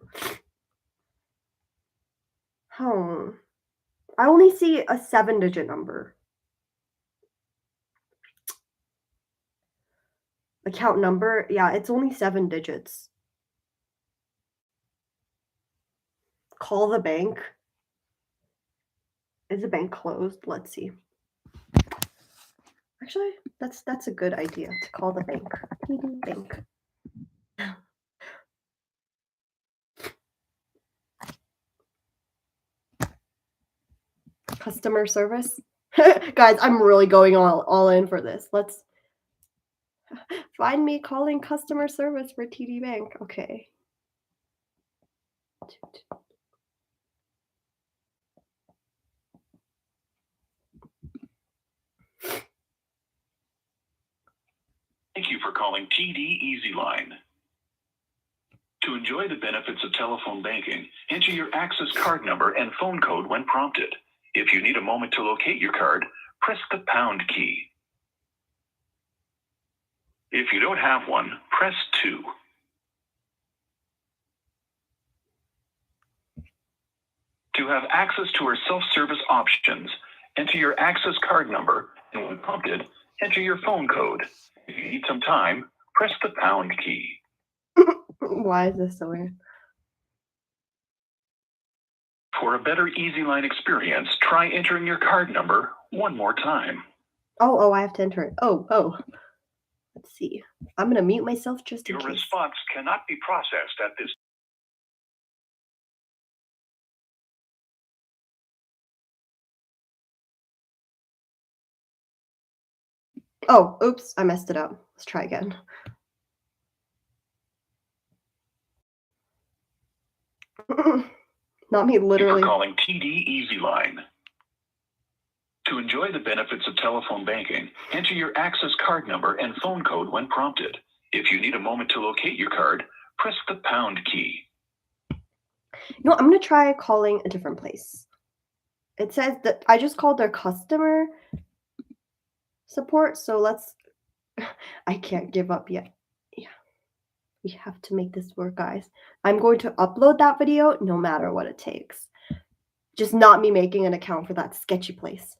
Oh, I only see a 7-digit number. Account number, yeah, it's only 7 digits. Call the bank. Is the bank closed? Let's see. Actually, that's a good idea to call the bank. Bank. Customer service. Guys, I'm really going all in for this. Let's find me calling customer service for TD Bank. Okay. Thank you for calling TD Easy Line. To enjoy the benefits of telephone banking, enter your access card number and phone code when prompted. If you need a moment to locate your card, press the pound key. If you don't have one, press 2. To have access to our self-service options, enter your access card number and when prompted, enter your phone code. If you need some time, press the pound key. Why is this so weird? For a better Easy Line experience, try entering your card number one more time. Oh, I have to enter it. Oh. Let's see. I'm gonna mute myself just in Your case. response cannot be processed at this. Oh, oops, I messed it up. Let's try again. Not me, Thank you literally. for calling TD Easy Line. To enjoy the benefits of telephone banking, enter your access card number and phone code when prompted. If you need a moment to locate your card, press the pound key. You know, I'm gonna try calling a different place. It says that I just called their customer support, so let's I can't give up yet. Yeah, we have to make this work, guys. I'm going to upload that video no matter what it takes. Just not me making an account for that sketchy place.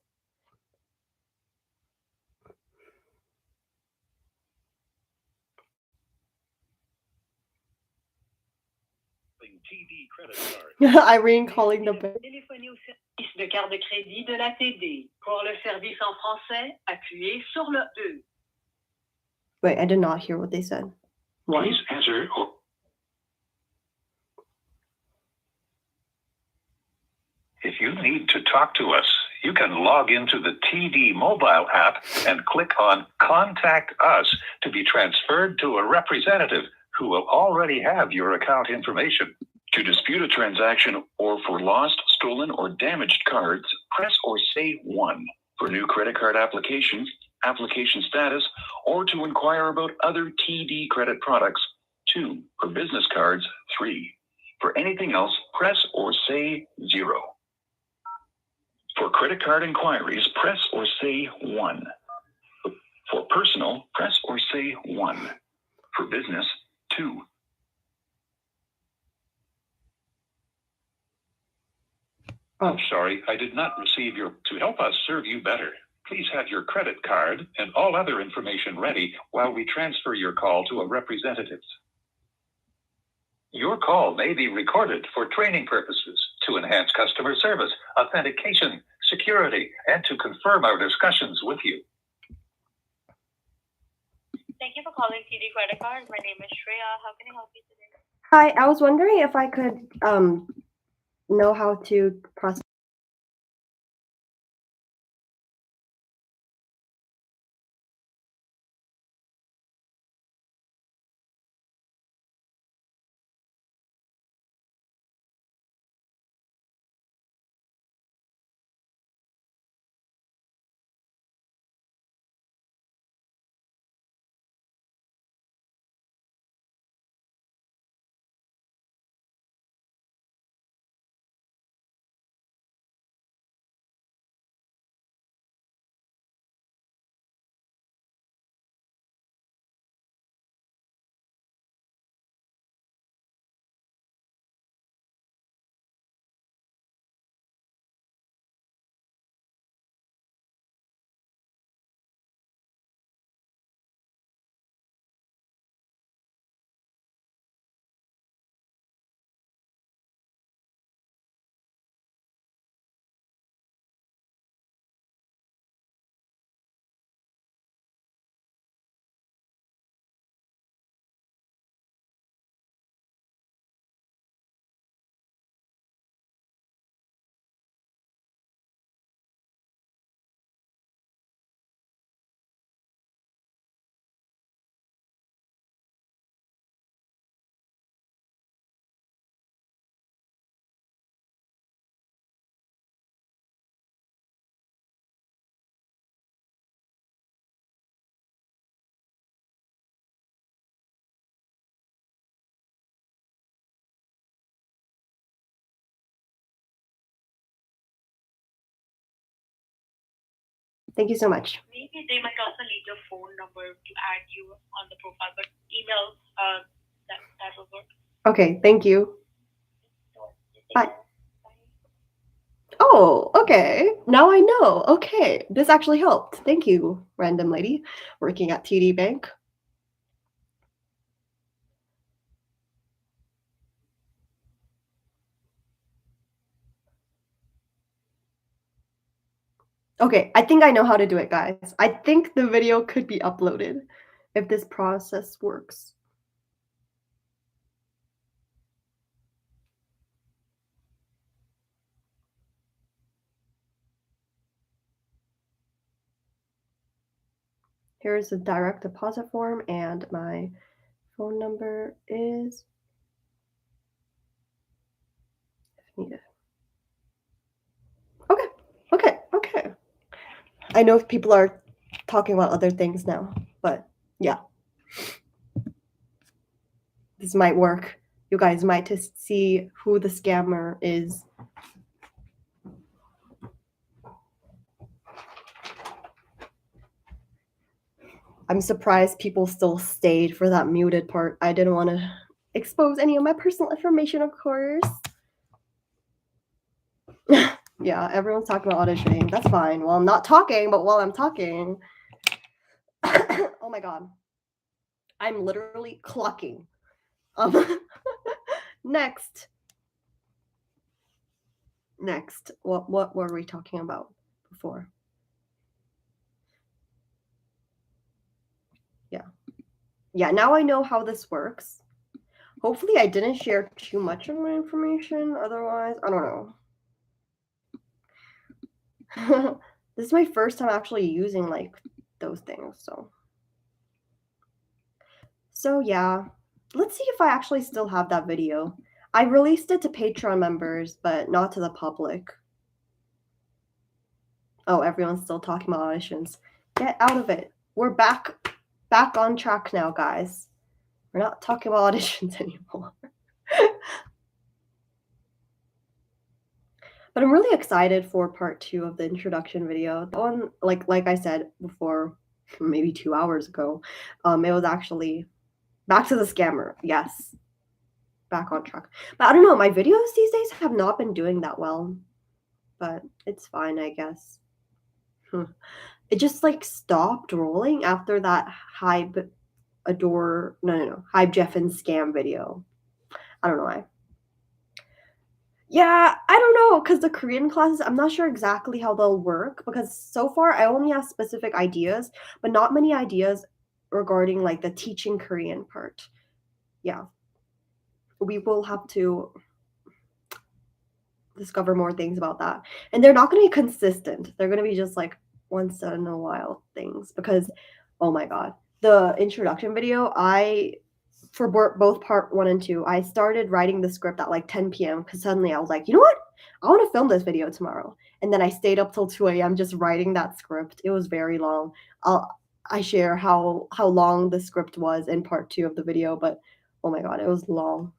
TD credit card. Irene calling the bank. Téléphonez au service de carte de crédit de la TD. Pour le service en français, appuyez sur le 2. Wait, I did not hear what they said. One. Please enter. If you need to talk to us, you can log into the TD mobile app and click on Contact Us to be transferred to a representative who will already have your account information. To dispute a transaction or for lost, stolen, or damaged cards, press or say 1. For new credit card applications, application status, or to inquire about other TD credit products, 2. For business cards, 3. For anything else, press or say 0. For credit card inquiries, press or say 1. For personal, press or say 1. For business, 2. I'm sorry, I did not receive your... To help us serve you better, please have your credit card and all other information ready while we transfer your call to a representative. Your call may be recorded for training purposes, to enhance customer service, authentication, security, and to confirm our discussions with you. Thank you for calling TD Credit Card. My name is Shreya. How can I help you today? Hi, I was wondering if I could know how to process. Thank you so much. Maybe they might also need your phone number to add you on the profile, but email, that will work. Okay, thank you. So, Bye. Oh, okay. Now I know. Okay, this actually helped. Thank you, random lady working at TD Bank. Okay, I think I know how to do it, guys. I think the video could be uploaded if this process works. Here's the direct deposit form, and my phone number is, if needed. Okay. I know people are talking about other things now, but yeah. This might work. You guys might just see who the scammer is. I'm surprised people still stayed for that muted part. I didn't want to expose any of my personal information, of course. Yeah, everyone's talking about auditioning. That's fine. Well, I'm not talking, but while I'm talking. Oh my god. I'm literally clucking. Next. What were we talking about before? Yeah, now I know how this works. Hopefully I didn't share too much of my information, otherwise, I don't know. This is my first time actually using, like, those things, so yeah. Let's see if I actually still have that video. I released it to Patreon members, but not to the public. Oh, everyone's still talking about auditions. Get out of it. We're back on track now, guys. We're not talking about auditions anymore. But I'm really excited for part 2 of the introduction video. The one, like I said before, maybe 2 hours ago, it was actually back to the scammer. Yes, back on track. But I don't know, my videos these days have not been doing that well, but it's fine, I guess. It just, like, stopped rolling after that Hype Jeff and scam video. I don't know why. Yeah, I don't know, because the Korean classes, I'm not sure exactly how they'll work, because so far I only have specific ideas, but not many ideas regarding, like, the teaching Korean part. Yeah. We will have to discover more things about that. And they're not gonna be consistent. They're gonna be just, like, once in a while things, because, oh my god, the introduction video, for both part 1 and 2, I started writing the script at, like, 10 PM, because suddenly I was like, "You know what? I wanna film this video tomorrow." And then I stayed up till 2 AM just writing that script. It was very long. I share how long the script was in part 2 of the video, but, oh my god, it was long.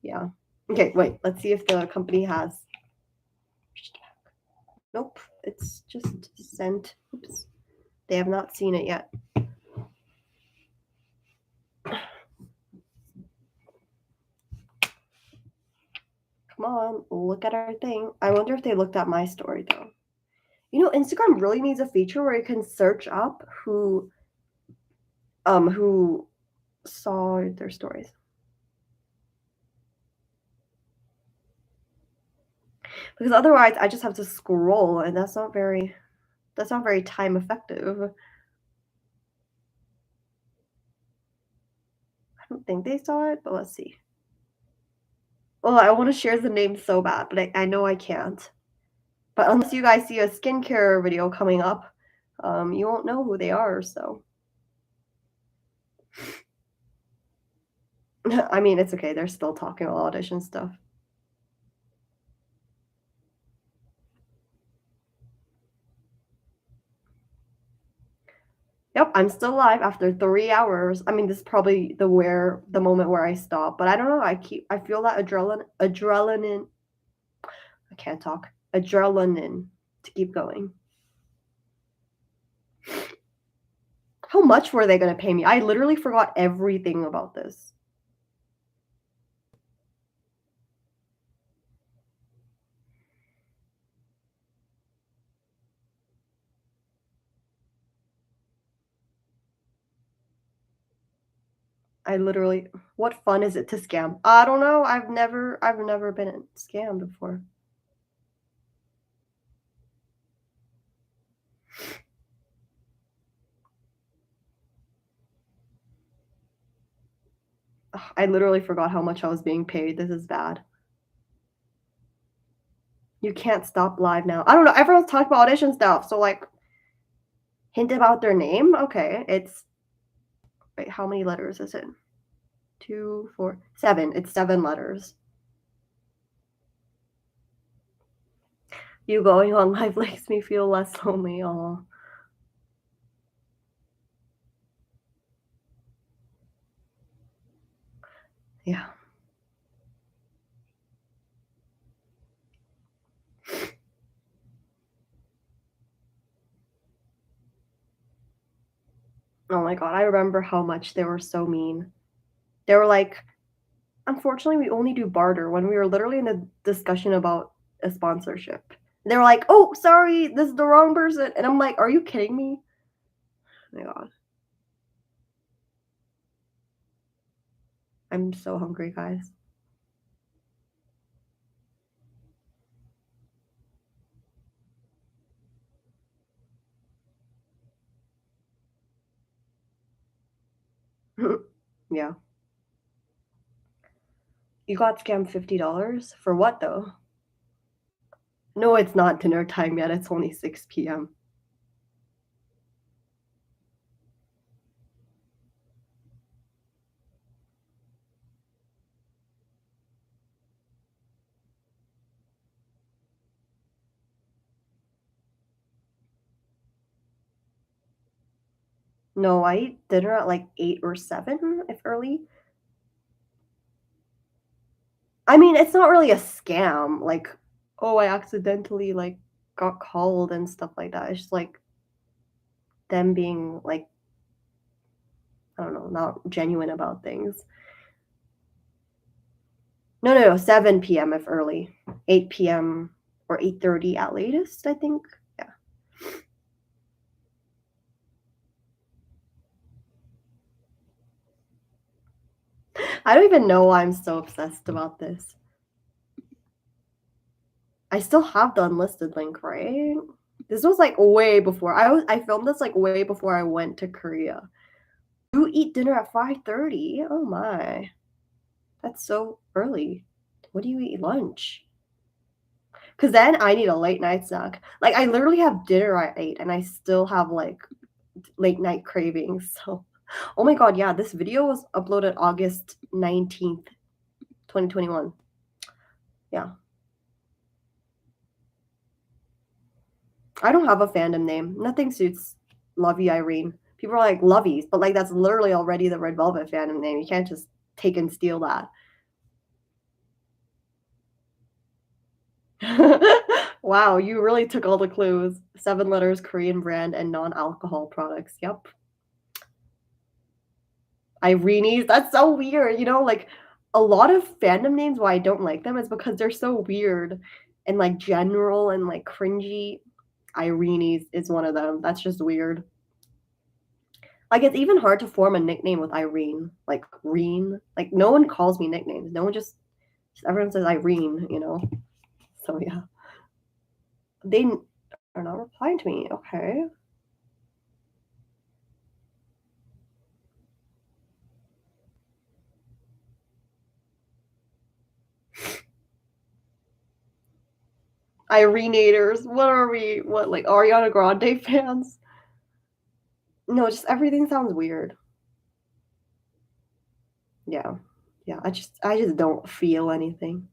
Yeah. Okay, wait, let's see if the company has. Nope, it's just sent. Oops. They have not seen it yet. Come on, look at our thing. I wonder if they looked at my story though. You know, Instagram really needs a feature where you can search up who saw their stories. Because otherwise I just have to scroll and that's not very time effective. I don't think they saw it, but let's see. Well, I want to share the name so bad, but I know I can't. But unless you guys see a skincare video coming up, you won't know who they are, so. I mean, it's okay. They're still talking about audition stuff. Yep, I'm still live after 3 hours. I mean, this is probably the moment where I stop, but I don't know. I feel that adrenaline. I can't talk. Adrenaline to keep going. How much were they going to pay me? I literally forgot everything about this. What fun is it to scam? I don't know. I've never been scammed before. Ugh, I literally forgot how much I was being paid. This is bad. You can't stop live now. I don't know. Everyone's talking about audition stuff. So, like, hint about their name. Okay, wait. How many letters is it? 2, 4, 7. It's 7 letters. You going on live makes me feel less lonely. Aw. Yeah. Oh my god, I remember how much they were so mean. They were like, "Unfortunately, we only do barter," when we were literally in a discussion about a sponsorship. They were like, "Oh, sorry, this is the wrong person," and I'm like, "Are you kidding me?" Oh my god. I'm so hungry, guys. Yeah. You got scammed $50? For what, though? No, it's not dinner time yet, it's only 6 p.m. No, I eat dinner at, like, 8 or 7, if early. I mean, it's not really a scam, like, "Oh, I accidentally, like, got called," and stuff like that. It's just, like, them being, like, I don't know, not genuine about things. No, no, no, 7 p.m. if early. 8 p.m. or 8:30 at latest, I think. Yeah. I don't even know why I'm so obsessed about this. I still have the unlisted link, right? This was, like, way before I filmed this, like, way before I went to Korea. You eat dinner at 5:30? Oh my. That's so early. What do you eat lunch? Because then I need a late night snack. Like, I literally have dinner at 8, and I still have, like, late night cravings, so oh my god, yeah, this video was uploaded August 19th, 2021. Yeah. I don't have a fandom name. Nothing suits Lovey Irene. People are like, "Lovies," but, like, that's literally already the Red Velvet fandom name. You can't just take and steal that. Wow, you really took all the clues. 7 letters, Korean brand, and non-alcohol products. Yep. Irene's, that's so weird, like, a lot of fandom names why I don't like them is because they're so weird and, like, general and, like, cringy. Irene's is one of them, that's just weird. Like, it's even hard to form a nickname with Irene, like, Reen, like, no one calls me nicknames, no one just everyone says Irene. So, yeah. They are not replying to me, okay. Irenators, what are we? What, like, Ariana Grande fans? No, just everything sounds weird. Yeah. Yeah, I just don't feel anything.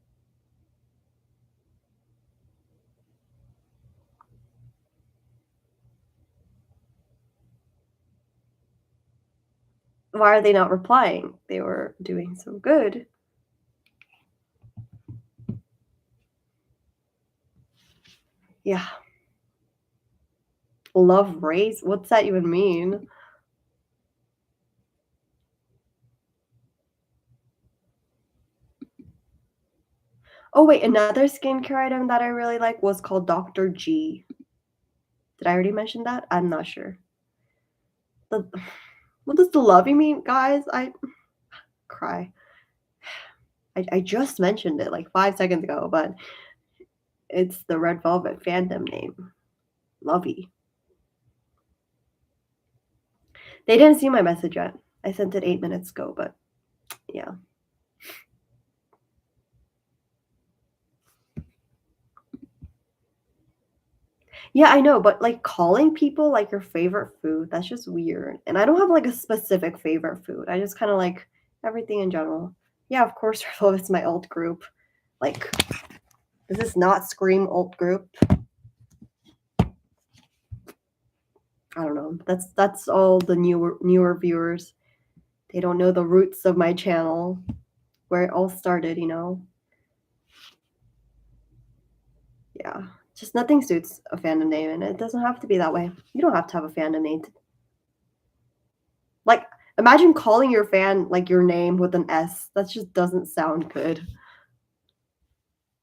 Why are they not replying? They were doing so good. Yeah. Love race? What's that even mean? Oh, wait, another skincare item that I really like was called Dr. G. Did I already mention that? I'm not sure. The what does the lovey mean, guys? I cry. I just mentioned it like 5 seconds ago, but it's the Red Velvet fandom name. Lovey. They didn't see my message yet. I sent it 8 minutes ago, but yeah. Yeah, I know, but, like, calling people, like, your favorite food, that's just weird, and I don't have, like, a specific favorite food, I just kinda like everything in general. Yeah, of course, Revolve is my alt group. Like, does this not scream alt group? I don't know. That's all the newer viewers. They don't know the roots of my channel, where it all started, you know? Yeah. Just nothing suits a fandom name, and it doesn't have to be that way. You don't have to have a fandom name. Like, imagine calling your fan, like, your name with an S. That just doesn't sound good.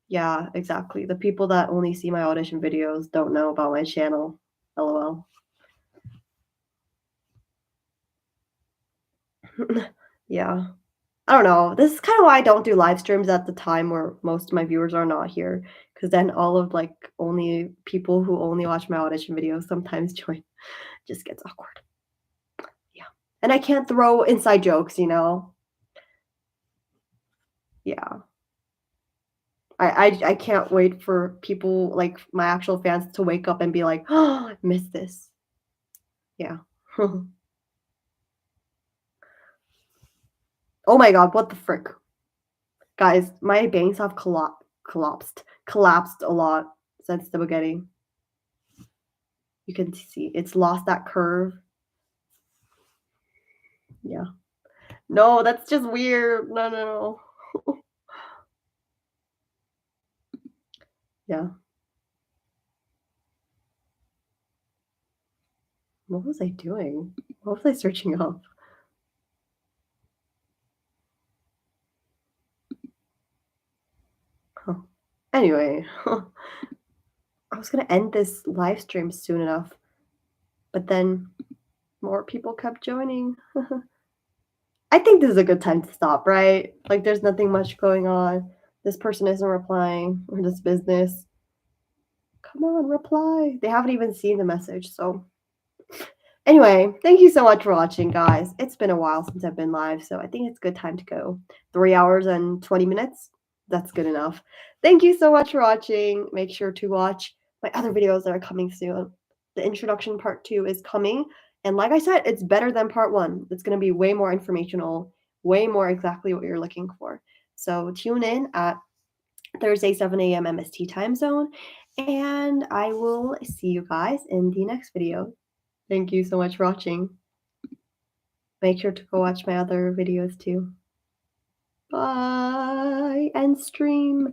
Yeah, exactly. The people that only see my audition videos don't know about my channel. LOL. Yeah. I don't know. This is kind of why I don't do live streams at the time where most of my viewers are not here, because then all of like only people who only watch my audition videos sometimes join. Just gets awkward. Yeah. And I can't throw inside jokes, you know? Yeah. I can't wait for people like my actual fans to wake up and be like, oh, I missed this. Yeah. Oh my god, what the frick? Guys, my bangs have collapsed a lot since the beginning. You can see it's lost that curve. Yeah. No, that's just weird. No. Yeah. What was I doing? What was I searching up? Huh. Anyway, I was gonna end this live stream soon enough, but then more people kept joining. I think this is a good time to stop, right? Like, there's nothing much going on. This person isn't replying, or this business. Come on, reply. They haven't even seen the message, so. Anyway, thank you so much for watching, guys. It's been a while since I've been live, so I think it's a good time to go. 3 hours and 20 minutes? That's good enough. Thank you so much for watching. Make sure to watch my other videos that are coming soon. The introduction part 2 is coming, and like I said, it's better than part 1. It's going to be way more informational, way more exactly what you're looking for. So tune in at Thursday, 7 a.m. MST time zone, and I will see you guys in the next video. Thank you so much for watching. Make sure to go watch my other videos too. Bye. End stream.